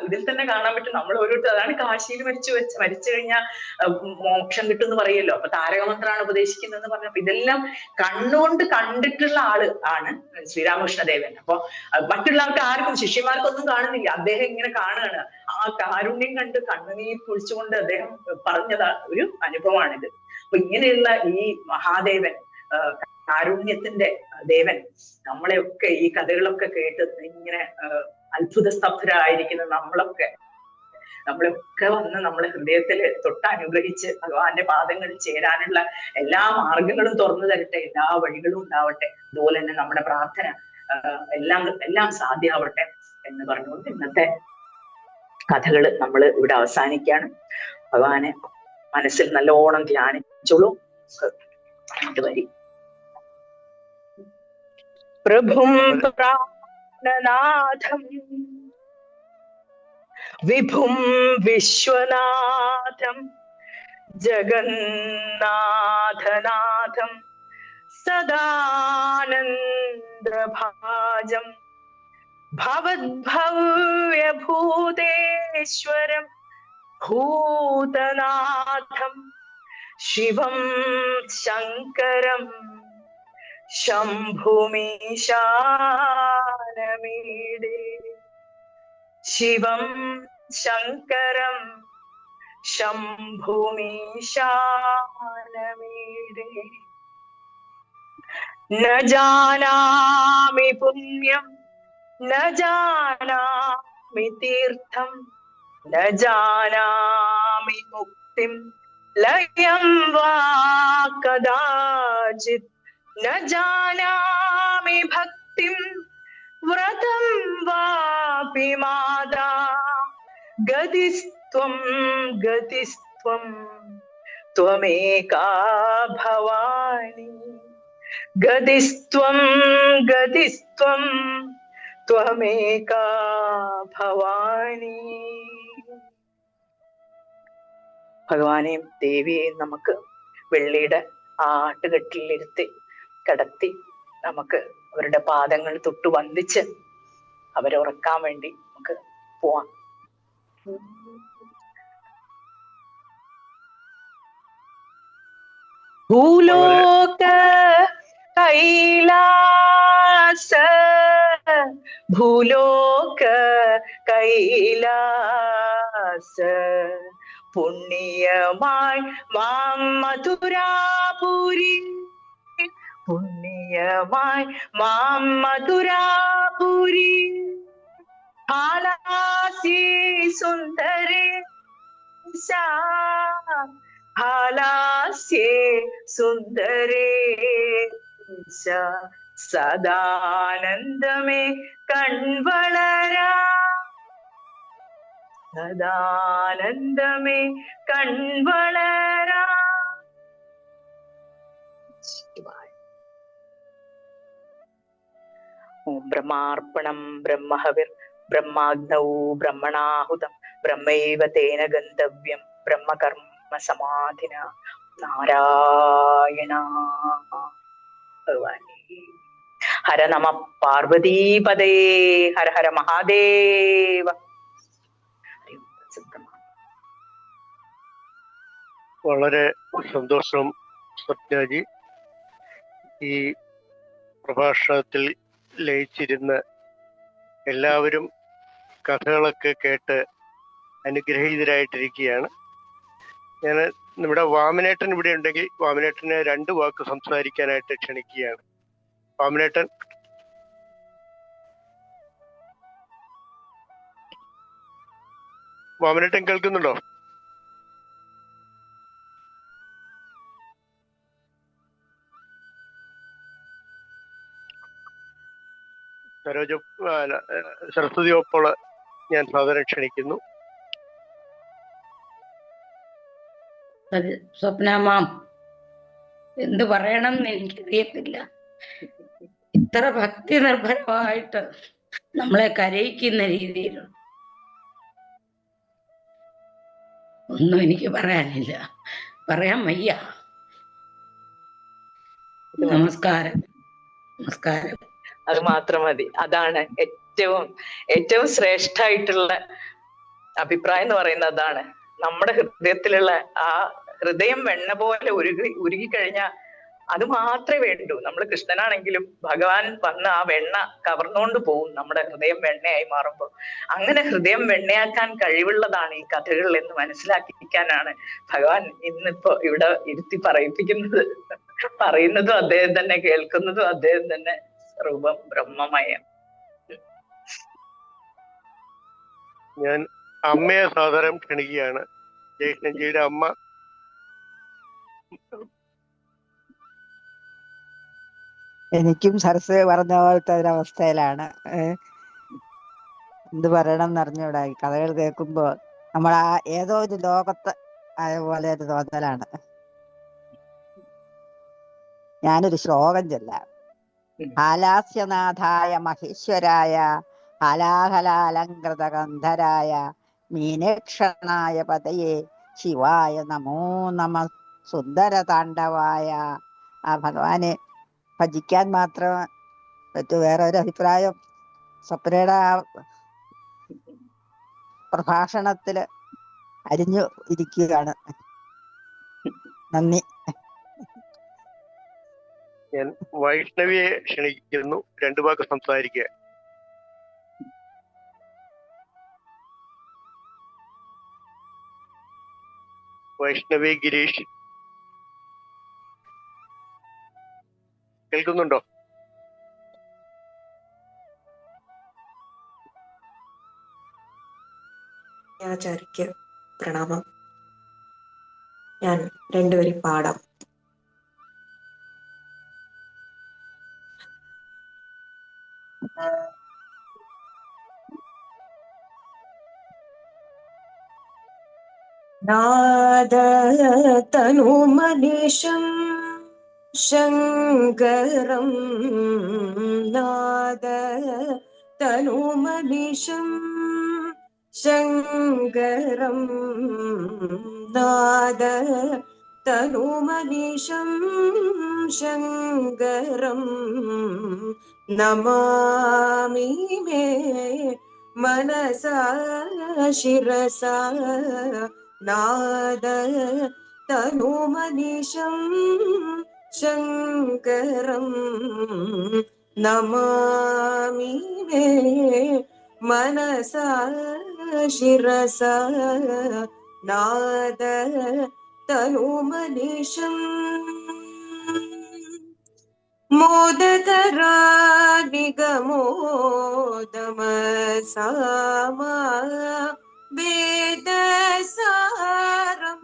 ഇതിൽ തന്നെ കാണാൻ പറ്റും. നമ്മൾ ഓരോരുത്തർ, അതാണ് കാശിയിൽ മരിച്ചു കഴിഞ്ഞാൽ മോക്ഷം കിട്ടും എന്ന് പറയല്ലോ. അപ്പൊ താരകമന്ത്രമാണ് ഉപദേശിക്കുന്നതെന്ന് പറഞ്ഞപ്പോ ഇതെല്ലാം കണ്ണുകൊണ്ട് കണ്ടിട്ടുള്ള ആള് ആണ് ശ്രീരാമകൃഷ്ണദേവൻ. അപ്പൊ മറ്റുള്ളവർക്ക് ആർക്കും, ശിഷ്യന്മാർക്കൊന്നും കാണുന്നില്ല, അദ്ദേഹം ഇങ്ങനെ കാണുകയാണ്. ആ കാരുണ്യം കണ്ട് കണ്ണുനീർ കുളിച്ചുകൊണ്ട് അദ്ദേഹം പറഞ്ഞതാ ഒരു അനുഭവമാണിത്. അപ്പൊ ഇങ്ങനെയുള്ള ഈ മഹാദേവൻ, കാരുണ്യത്തിന്റെ ദേവൻ, നമ്മളെയൊക്കെ ഈ കഥകളൊക്കെ കേട്ട് ഇങ്ങനെ അത്ഭുത സ്തബ്ധരായിരിക്കുന്ന നമ്മളൊക്കെ വന്ന് നമ്മളെ ഹൃദയത്തിൽ തൊട്ടനുഗ്രഹിച്ച് ഭഗവാന്റെ പാദങ്ങളിൽ ചേരാനുള്ള എല്ലാ മാർഗങ്ങളും തുറന്നു തരട്ടെ, എല്ലാ വഴികളും ഉണ്ടാവട്ടെ. അതുപോലെ തന്നെ നമ്മുടെ പ്രാർത്ഥന എല്ലാം സാധ്യമാവട്ടെ എന്ന് പറഞ്ഞുകൊണ്ട് ഇന്നത്തെ കഥകള് നമ്മൾ ഇവിടെ അവസാനിക്കുകയാണ്. ഭഗവാനെ മനസ്സിൽ നല്ലോണം ധ്യാനിച്ചോളൂ. വരി പ്രഭും പ്രാണനാഥം വിഭും വിശ്വനാഥം ജഗന്നാഥനാഥം സദാനന്ദഭാജം ഭവദ്ഭവ്യഭൂതേശ്വരം ഭൂതനാഥം ശിവം ശങ്കരം ശംഭുമീശാനമീഡേ ശിവം ശങ്കരം ശംഭുമീശാനമീഡേ ന ജാനാമി പുണ്യം ന ജാനാമി തീർത്ഥം ന ജാനാമി മുക്തിം ലയം വാ കദാചിത് ന ജാനാമി ഭക്തിം വ്രതം വാപി മാതാ ഗതിസ്ത്വം ഗതിസ്ത്വം ത്വമേകാ ഭവാനി ഗതിസ്ത്വം ഗതിസ്ത്വം ത്വമേകാ ഭവാനി. ഭഗവാനെയും ദേവിയെയും നമുക്ക് വെള്ളിയുടെ ആട്ടുകെട്ടിലിരുത്തി കിടത്തി നമുക്ക് അവരുടെ പാദങ്ങൾ തൊട്ട് വന്ദിച്ച് അവരെ ഉറക്കാൻ വേണ്ടി നമുക്ക് പോവാം. ഭൂലോക കൈലാസ ഭൂലോക കൈലാസ പുണ്യമായി മാം മധുരാപുരി പുണ്യമായി മാം മധുരാപുരി ഹാലാസ്യേ സുന്ദരേശ ഹാലാസ്യേ സുന്ദരേശ സദാനന്ദമേ കൺവളരാ സദാനന്ദമേ കൺവളരാ. ഓം ബ്രഹ്മാർപ്പണം ബ്രഹ്മഹവിർ ബ്രഹ്മാഗ്നൗ ബ്രഹ്മണാഹുതം ബ്രഹ്മൈവ തേന ഗന്തവ്യം ബ്രഹ്മകർമ്മ സമാധിന. നാരായണ ഭഗവാനേ. ഹര നമ പാർവതീപദേ. ഹര ഹര മഹാദേവ. വളരെ സന്തോഷം സ്വപ്നജി. ഈ പ്രഭാഷണത്തിൽ ലയിച്ചിരുന്ന് എല്ലാവരും കഥകളൊക്കെ കേട്ട് അനുഗ്രഹീതരായിട്ടിരിക്കുകയാണ്. ഞാൻ നമ്മുടെ വാമനേട്ടൻ ഇവിടെ ഉണ്ടെങ്കിൽ വാമനേട്ടനെ 2 വാക്ക് സംസാരിക്കാനായിട്ട് ക്ഷണിക്കുകയാണ്. വാമനേട്ടൻ. വാമനേട്ടൻ കേൾക്കുന്നുണ്ടോ? സരസ്വതി ഒപ്പോള് ഞാൻ സാധാരണ ക്ഷണിക്കുന്നു. സ്വപ്നമാം എന്ത് പറയണമെന്ന് എനിക്കറിയത്തില്ല. ഇത്ര ഭക്തി നിർഭരമായിട്ട് നമ്മളെ കരയിക്കുന്ന രീതിയിൽ ഒന്നും എനിക്ക് പറയാനില്ല, പറയാൻ വയ്യ. നമസ്കാരം. നമസ്കാരം. അത് മാത്രം മതി. അതാണ് ഏറ്റവും ശ്രേഷ്ഠമായിട്ടുള്ള അഭിപ്രായം എന്ന് പറയുന്നത്. അതാണ് നമ്മുടെ ഹൃദയത്തിലുള്ള ആ ഹൃദയം വെണ്ണ പോലെ ഉരുകിക്കഴിഞ്ഞാൽ അത് മാത്രമേ വേണ്ടൂ. നമ്മൾ കൃഷ്ണനാണെങ്കിലും ഭഗവാൻ വന്ന് ആ വെണ്ണ കവർന്നുകൊണ്ട് പോകും നമ്മുടെ ഹൃദയം വെണ്ണയായി മാറുമ്പോൾ. അങ്ങനെ ഹൃദയം വെണ്ണയാക്കാൻ കഴിവുള്ളതാണ് ഈ കഥകൾ എന്ന് മനസ്സിലാക്കിക്കാനാണ് ഭഗവാൻ ഇന്നിപ്പോ ഇവിടെ ഇരുത്തി പറയിപ്പിക്കുന്നത്. പറയുന്നതും അദ്ദേഹം തന്നെ, കേൾക്കുന്നതും അദ്ദേഹം തന്നെ. രൂപം ബ്രഹ്മമയം. ഞാൻ അമ്മയെ സാദരം ക്ഷണിക്കുകയാണ്. ജയകൃഷ്ണൻജിയുടെ അമ്മ. എനിക്കും സരസ്വതി പറഞ്ഞ പോലത്തെ ഒരവസ്ഥയിലാണ്. എന്ത് പറയണം എന്നറിഞ്ഞൂടാ. കഥകൾ കേൾക്കുമ്പോ നമ്മൾ ആ ഏതോ ഒരു ലോകത്ത് അതേപോലെ ഒരു തോന്നലാണ്. ഞാനൊരു ശ്ലോകം ചൊല്ലാം. ഹാലാസ്യനാഥായ മഹേശ്വരായ ഹലാഹലാലങ്കൃത ഗന്ധരായ മീനക്ഷണായ പതയെ ശിവായ നമോ നമ സുന്ദര താണ്ഡവായ. ആ ഭഗവാനെ ഭജിക്കാൻ മാത്രം പറ്റൂ. വേറെ ഒരു അഭിപ്രായം സ്വപ്നയുടെ ആ പ്രഭാഷണത്തില് അരിഞ്ഞു ഇരിക്കുകയാണ്. നന്ദി. ഞാൻ വൈഷ്ണവിയെ ക്ഷണിക്കുന്നു 2 വാക്ക് സംസാരിക്കുക. വൈഷ്ണവി ഗിരീഷ് കേൾക്കുന്നുണ്ടോ? ആചാര്യക്ക് പ്രണാമം. ഞാൻ 2 വരി പാടാം. നാദ തനുമനീശം ശങ്കരം നാദ തനുമനീശം ശങ്കരം നാദ തനുമനീശം ശങ്കരം നമാമി മേ മനസാ ശിരസാ നാദ തനുമനീശം ശങ്കരം നമാമി മേ മനസാ ശിരസാ നാദ തനുമനീശം മോദകരാനിഗമോദമസാമ വേദസാരം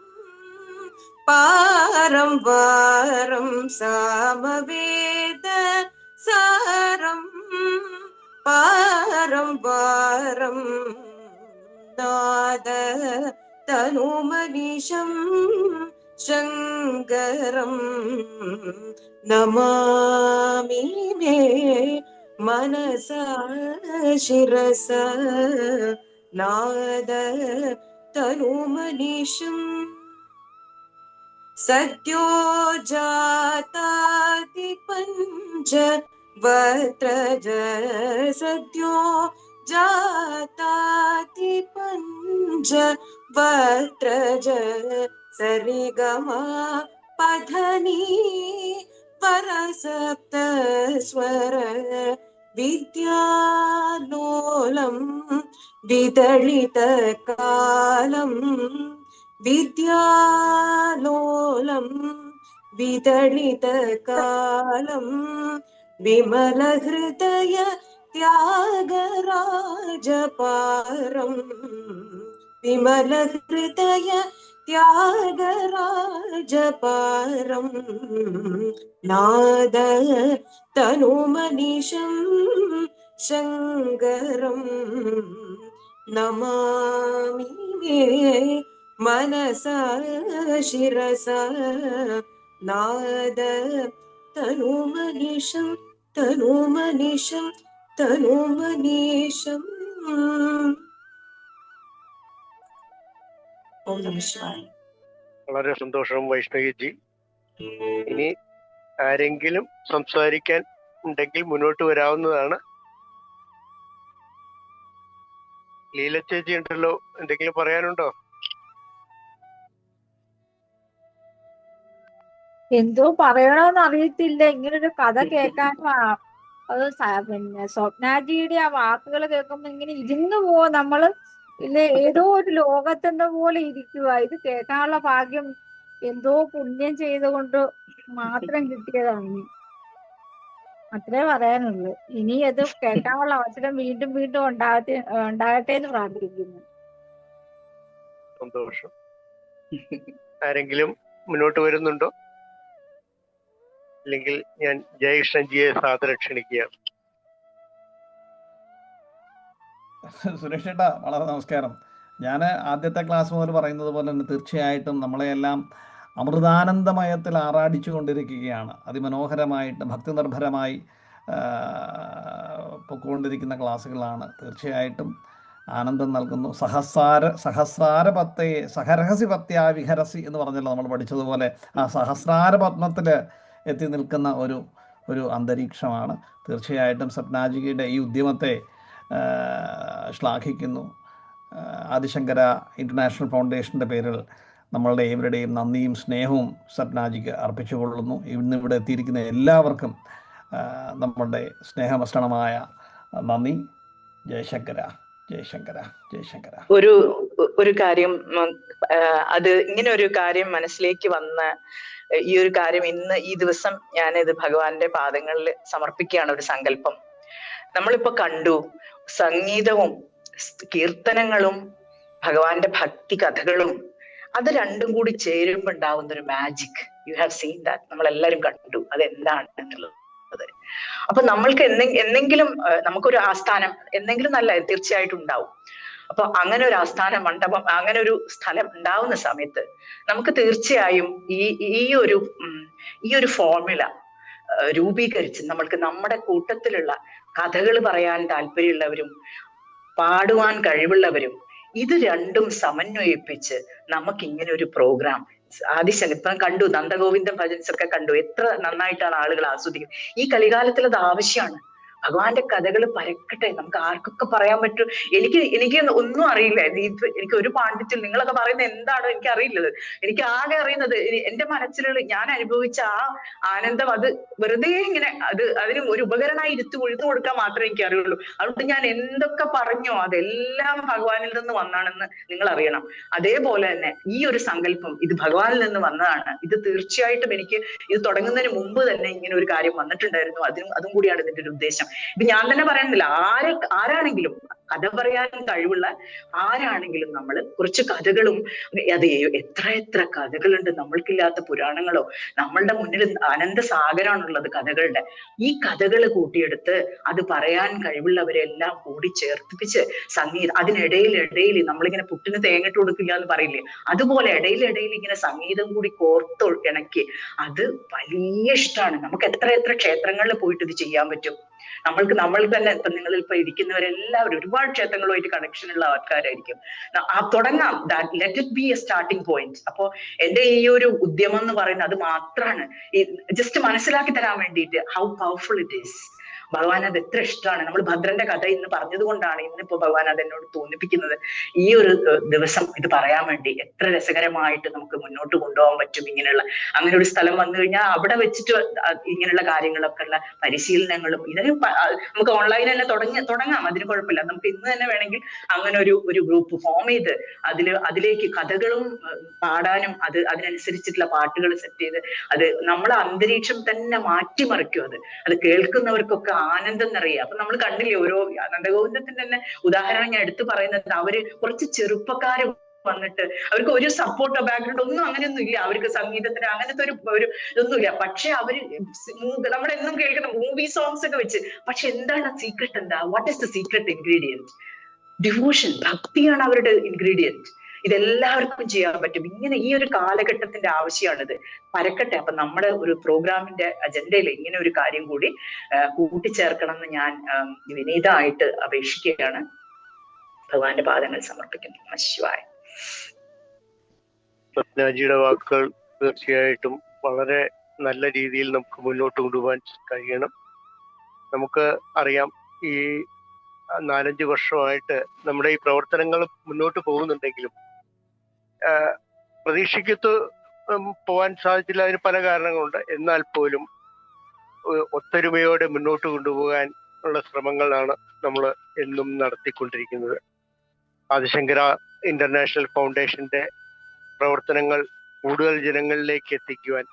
പാരം വാരം സാമവേദ സാരം പാരം വാരം നാദ തനുമനീശം ശങ്കരം നമാമി മേ മനസാ ശിരസാ നാദ തനുമനീശം സദ്യോ ജാതാതി പഞ്ച വത്രജ സദ്യോ ജാതാതി പഞ്ച വത്രജ സരിഗമ പധനി പരസപ്ത സ്വര വിദ്യാലോലം വിദളിത കാലം വിദ്യാലോലം വിദളിത കാലം വിമല ഹൃദയ ത്യാഗരാജപാരം വിമല ഹൃദയ ത്യാഗരാജപാരം നാദ തനുമനീശം ശങ്കരം നമാമി മേ മനസാ ശിരസാ നാദ തനുമനീശം തനുമനീശം തനുമനീശം. ഓം നമഃ ശിവായ. വളരെ സന്തോഷം വൈഷ്ണവിജി. ഇനി ആരെങ്കിലും സംസാരിക്കാൻ ഉണ്ടെങ്കിൽ മുന്നോട്ട് വരാവുന്നതാണ്. ലീല ചേച്ചി ഉണ്ടല്ലോ, എന്തെങ്കിലും പറയാനുണ്ടോ? എന്തോ പറയണമെന്ന് അറിയത്തില്ല. ഇങ്ങനൊരു കഥ കേൾക്കാനും അത് പിന്നെ സ്വപ്നാജിയുടെ ആ വാക്കുകൾ കേൾക്കുമ്പോ ഇങ്ങനെ ഇരുന്നു പോവാ നമ്മള്. പിന്നെ ഏതോ ഒരു ലോകത്തെന്ന പോലെ ഇരിക്കുക. ഇത് കേൾക്കാനുള്ള ഭാഗ്യം എന്തോ പുണ്യം ചെയ്തുകൊണ്ട് മാത്രം കിട്ടിയതാണ്. അത്രേ പറയാനുള്ളൂ. ഇനി അത് കേൾക്കാനുള്ള അവസരം വീണ്ടും വീണ്ടും ഉണ്ടാകട്ടെ എന്ന് പ്രാർത്ഥിക്കുന്നു. സന്തോഷം. ആരെങ്കിലും മുന്നോട്ട് വരുന്നുണ്ടോ? അല്ലെങ്കിൽ ഞാൻ ജയകൃഷ്ണൻജിയെ സാദരം ക്ഷണിക്കുകയാണ്. സുരേഷ് ചേട്ടാ, വളരെ നമസ്കാരം. ഞാൻ ആദ്യത്തെ ക്ലാസ് മുതൽ പറയുന്നത് പോലെ തന്നെ തീർച്ചയായിട്ടും നമ്മളെയെല്ലാം അമൃതാനന്ദമയത്തിൽ ആറാടിച്ചു കൊണ്ടിരിക്കുകയാണ്. അതിമനോഹരമായിട്ട് ഭക്തിനിർഭരമായി പൊയ്ക്കൊണ്ടിരിക്കുന്ന ക്ലാസ്സുകളാണ്. തീർച്ചയായിട്ടും ആനന്ദം നൽകുന്നു. സഹസ്രാര പത്തയെ സഹരഹസി പത്യാ വിഹരസി എന്ന് പറഞ്ഞല്ലോ നമ്മൾ പഠിച്ചതുപോലെ ആ സഹസ്രാര പത്മത്തിൽ എത്തി നിൽക്കുന്ന ഒരു അന്തരീക്ഷമാണ്. തീർച്ചയായിട്ടും സ്വപ്നാജിയുടെ ഈ ഉദ്യമത്തെ ശ്ലാഘിക്കുന്നു. ആദിശങ്കര ഇൻ്റർനാഷണൽ ഫൗണ്ടേഷൻ്റെ പേരിൽ നമ്മളുടെ ഏവരുടെയും നന്ദിയും സ്നേഹവും സ്വപ്നാജിക്ക് അർപ്പിച്ചുകൊള്ളുന്നു. ഇന്നിവിടെ എത്തിയിരിക്കുന്ന എല്ലാവർക്കും നമ്മളുടെ സ്നേഹമസ്തണമായ നന്ദി. ജയശങ്കര ജയശങ്കര ജയശങ്കര. ഒരു കാര്യം, അത് ഇങ്ങനെ ഒരു കാര്യം മനസ്സിലേക്ക് വന്ന ഈ ഒരു കാര്യം ഇന്ന് ഈ ദിവസം ഞാനിത് ഭഗവാന്റെ പാദങ്ങളിൽ സമർപ്പിക്കുകയാണ്. ഒരു സങ്കല്പം നമ്മളിപ്പോ കണ്ടു. സംഗീതവും കീർത്തനങ്ങളും ഭഗവാന്റെ ഭക്തി കഥകളും അത് രണ്ടും കൂടി ചേരുമ്പോ ഉണ്ടാവുന്ന ഒരു magic. You have seen that. നമ്മളെല്ലാരും കണ്ടു അതെന്താണ് എന്നുള്ളത്. അപ്പൊ നമ്മൾക്ക് എന്തെങ്കിലും നമുക്കൊരു ആസ്ഥാനം എന്തെങ്കിലും നല്ല തീർച്ചയായിട്ടും ഉണ്ടാവും. അപ്പൊ അങ്ങനെ ഒരു ആസ്ഥാന മണ്ഡപം, അങ്ങനെ ഒരു സ്ഥലം ഉണ്ടാവുന്ന സമയത്ത് നമുക്ക് തീർച്ചയായും ഈ ഒരു ഫോർമുല രൂപീകരിച്ച് നമ്മൾക്ക് നമ്മുടെ കൂട്ടത്തിലുള്ള കഥകൾ പറയാൻ താല്പര്യമുള്ളവരും പാടുവാൻ കഴിവുള്ളവരും ഇത് രണ്ടും സമന്വയിപ്പിച്ച് നമുക്ക് ഇങ്ങനെ ഒരു പ്രോഗ്രാം ആദിശൻ ഇപ്പം കണ്ടു, നന്ദഗോവിന്ദം ഭജൻസ് ഒക്കെ കണ്ടു, എത്ര നന്നായിട്ടാണ് ആളുകൾ ആസ്വദിക്കുന്നത്. ഈ കളികാലത്തിൽ അത് ആവശ്യമാണ്. ഭഗവാന്റെ കഥകൾ പരക്കട്ടെ, നമുക്ക് ആർക്കൊക്കെ പറയാൻ പറ്റും. എനിക്ക് ഒന്നും അറിയില്ല, എനിക്ക് ഒരു പാണ്ഡിത്യം, നിങ്ങളൊക്കെ പറയുന്നത് എന്താണോ എനിക്ക് അറിയില്ലത്. എനിക്ക് ആകെ അറിയുന്നത് എന്റെ മനസ്സിലുള്ള ഞാൻ അനുഭവിച്ച ആ ആനന്ദം, അത് വെറുതെ ഇങ്ങനെ അതിന് ഒരു ഉപകരണമായി ഉഴുതു കൊടുക്കാൻ മാത്രമേ എനിക്ക് അറിയുള്ളൂ. അതുകൊണ്ട് ഞാൻ എന്തൊക്കെ പറഞ്ഞോ അതെല്ലാം ഭഗവാനിൽ നിന്ന് വന്നാണെന്ന് നിങ്ങൾ അറിയണം. അതേപോലെ തന്നെ ഈ ഒരു സങ്കല്പം ഇത് ഭഗവാനിൽ നിന്ന് വന്നതാണ്. ഇത് തീർച്ചയായിട്ടും എനിക്ക് ഇത് തുടങ്ങുന്നതിന് മുമ്പ് തന്നെ ഇങ്ങനെ ഒരു കാര്യം വന്നിട്ടുണ്ടായിരുന്നു. അതും കൂടിയാണ് ഇതിന്റെ ഒരു ഉദ്ദേശം. ഇത് ഞാൻ തന്നെ പറയുന്നില്ല, ആരാണെങ്കിലും കഥ പറയാൻ കഴിവുള്ള ആരാണെങ്കിലും നമ്മൾ കുറച്ച് കഥകളും, അത് എത്ര കഥകളുണ്ട്, നമ്മൾക്കില്ലാത്ത പുരാണങ്ങളോ. നമ്മളുടെ മുന്നിൽ അനന്തസാഗരമാണുള്ളത് കഥകളുടെ. ഈ കഥകൾ കൂട്ടിയെടുത്ത് അത് പറയാൻ കഴിവുള്ളവരെല്ലാം കൂടി ചേർത്തിപ്പിച്ച് സംഗീതം, അതിനിടയിൽ നമ്മളിങ്ങനെ പുട്ടിന് തേങ്ങിട്ട് കൊടുക്കില്ല എന്ന് പറയില്ലേ, അതുപോലെ ഇടയിൽ ഇങ്ങനെ സംഗീതം കൂടി കോർത്ത് ഇണക്കി, അത് വലിയ ഇഷ്ടമാണ്. നമുക്ക് എത്ര ക്ഷേത്രങ്ങളിൽ പോയിട്ട് ഇത് ചെയ്യാൻ പറ്റും. നമ്മൾ തന്നെ ഇപ്പൊ നിങ്ങളിൽ ഇപ്പൊ ഇരിക്കുന്നവരെല്ലാവരും ഒരുപാട് ക്ഷേത്രങ്ങളുമായിട്ട് കണക്ഷൻ ഉള്ള ആൾക്കാരായിരിക്കും. തുടങ്ങാം, let it be A starting point. അപ്പോ എന്റെ ഈ ഒരു ഉദ്യമം എന്ന് പറയുന്നത് അത് മാത്രമാണ്, ജസ്റ്റ് മനസ്സിലാക്കി തരാൻ വേണ്ടിയിട്ട് ഹൗ പവർഫുൾ ഇറ്റ് ഈസ്. ഭഗവാൻ അത് എത്ര ഇഷ്ടമാണ്. നമ്മൾ ഭദ്രന്റെ കഥ ഇന്ന് പറഞ്ഞത് കൊണ്ടാണ് ഇന്നിപ്പോ ഭഗവാൻ അത് എന്നോട് തോന്നിപ്പിക്കുന്നത്. ഈ ഒരു ദിവസം ഇത് പറയാൻ വേണ്ടി എത്ര രസകരമായിട്ട് നമുക്ക് മുന്നോട്ട് കൊണ്ടുപോകാൻ പറ്റും. അങ്ങനെ ഒരു സ്ഥലം വന്നു കഴിഞ്ഞാൽ അവിടെ വെച്ചിട്ട് ഇങ്ങനെയുള്ള കാര്യങ്ങളൊക്കെ ഉള്ള പരിശീലനങ്ങളും ഇതിന് നമുക്ക് ഓൺലൈൻ തന്നെ തുടങ്ങാം, അതിന് കുഴപ്പമില്ല. നമുക്ക് ഇന്ന് തന്നെ വേണമെങ്കിൽ അങ്ങനെ ഒരു ഗ്രൂപ്പ് ഫോം ചെയ്ത് അതിലേക്ക് കഥകളും പാടാനും അതിനനുസരിച്ചിട്ടുള്ള പാട്ടുകൾ സെറ്റ് ചെയ്ത് അത് നമ്മളെ അന്തരീക്ഷം തന്നെ മാറ്റിമറിക്കും. അത് കേൾക്കുന്നവർക്കൊക്കെ ആനന്ദം നിറയുക. അപ്പൊ നമ്മൾ കണ്ടില്ലേ, ഓരോ നന്ദഗോവിന്ദത്തിന്റെ തന്നെ ഉദാഹരണം ഞാൻ എടുത്തു പറയുന്നത്, അവര് കുറച്ച് ചെറുപ്പക്കാര് വന്നിട്ട് അവർക്ക് ഒരു സപ്പോർട്ടോ ബാക്ക്ഗ്രൗണ്ട് ഒന്നും അങ്ങനെയൊന്നും ഇല്ല, അവർക്ക് സംഗീതത്തിന് അങ്ങനത്തെ ഒരു ഇതൊന്നുമില്ല. പക്ഷെ അവര് നമ്മളെന്നും കേൾക്കുന്ന മൂവി സോങ്സ് ഒക്കെ വെച്ച്, പക്ഷെ എന്താണ് secret? What is the secret ingredient? Devotion, ഭക്തിയാണ് അവരുടെ ഇൻഗ്രീഡിയന്റ്. ഇതെല്ലാവർക്കും ചെയ്യാൻ പറ്റും. ഇങ്ങനെ ഈ ഒരു കാലഘട്ടത്തിന്റെ ആവശ്യമാണിത്. പരക്കട്ടെ. അപ്പൊ നമ്മുടെ ഒരു പ്രോഗ്രാമിന്റെ അജണ്ടയിൽ ഇങ്ങനെ ഒരു കാര്യം കൂടി കൂട്ടിച്ചേർക്കണം എന്ന് ഞാൻ വിനീതമായിട്ട് അപേക്ഷിക്കുകയാണ്. ഭഗവാന്റെ പാദങ്ങൾ സമർപ്പിക്കുന്നു. നമഃശിവായ. സ്വപ്നാജിയുടെ വാക്കുകൾ തീർച്ചയായിട്ടും വളരെ നല്ല രീതിയിൽ നമുക്ക് മുന്നോട്ട് കൊണ്ടുപോകാൻ കഴിയണം. നമുക്ക് അറിയാം, ഈ 4-5 വർഷമായിട്ട് നമ്മുടെ ഈ പ്രവർത്തനങ്ങൾ മുന്നോട്ട് പോകുന്നുണ്ടെങ്കിലും പ്രതീക്ഷയ്ക്കത്ത് പോകാൻ സാധിച്ചില്ല. അതിന് പല കാരണങ്ങളുണ്ട്. എന്നാൽ പോലും ഒത്തൊരുമയോടെ മുന്നോട്ട് കൊണ്ടുപോകാൻ ഉള്ള ശ്രമങ്ങളാണ് നമ്മൾ എന്നും നടത്തിക്കൊണ്ടിരിക്കുന്നത്. ആദിശങ്കര ഇന്റർനാഷണൽ ഫൗണ്ടേഷന്റെ പ്രവർത്തനങ്ങൾ കൂടുതൽ ജനങ്ങളിലേക്ക് എത്തിക്കുവാൻ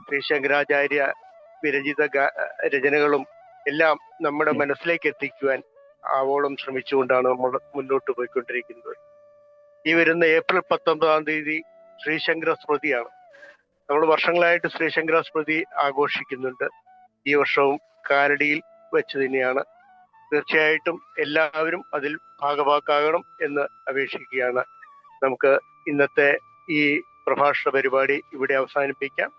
ശ്രീ ശങ്കരാചാര്യ വിരചിത രചനകളും എല്ലാം നമ്മുടെ മനസ്സിലേക്ക് എത്തിക്കുവാൻ ആവോളം ശ്രമിച്ചുകൊണ്ടാണ് നമ്മൾ മുന്നോട്ട് പോയിക്കൊണ്ടിരിക്കുന്നത്. ഈ വരുന്ന ഏപ്രിൽ 19-ാം തീയതി ശ്രീശങ്കര സ്മൃതിയാണ്. നമ്മൾ വർഷങ്ങളായിട്ട് ശ്രീശങ്കര സ്മൃതി ആഘോഷിക്കുന്നുണ്ട്. ഈ വർഷവും കാലടിയിൽ വെച്ച് തന്നെയാണ്. തീർച്ചയായിട്ടും എല്ലാവരും അതിൽ ഭാഗവാക്കാകണം എന്ന് അപേക്ഷിക്കുകയാണ്. നമുക്ക് ഇന്നത്തെ ഈ പ്രഭാഷണ പരിപാടി ഇവിടെ അവസാനിപ്പിക്കാം.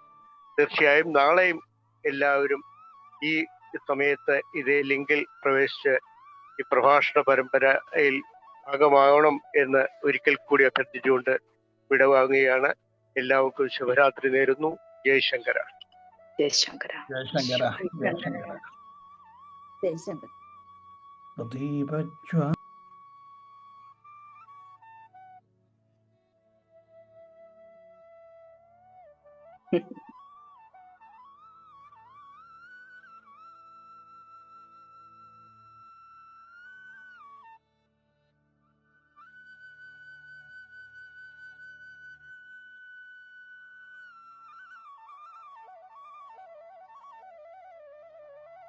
തീർച്ചയായും നാളെയും എല്ലാവരും ഈ സമയത്ത് ഇതേ ലിങ്കിൽ പ്രവേശിച്ച് ഈ പ്രഭാഷണ പരമ്പരയിൽ ഭാഗമാകണം എന്ന് ഒരിക്കൽ കൂടി അഭ്യർത്ഥിച്ചുകൊണ്ട് വിടവാങ്ങുകയാണ്. എല്ലാവർക്കും ശുഭരാത്രി നേരുന്നു. ജയശങ്കര. ജയശങ്കര. ജയശങ്കര. ജയശങ്കര. ജയശങ്കർ. പ്രദീപജ്വാ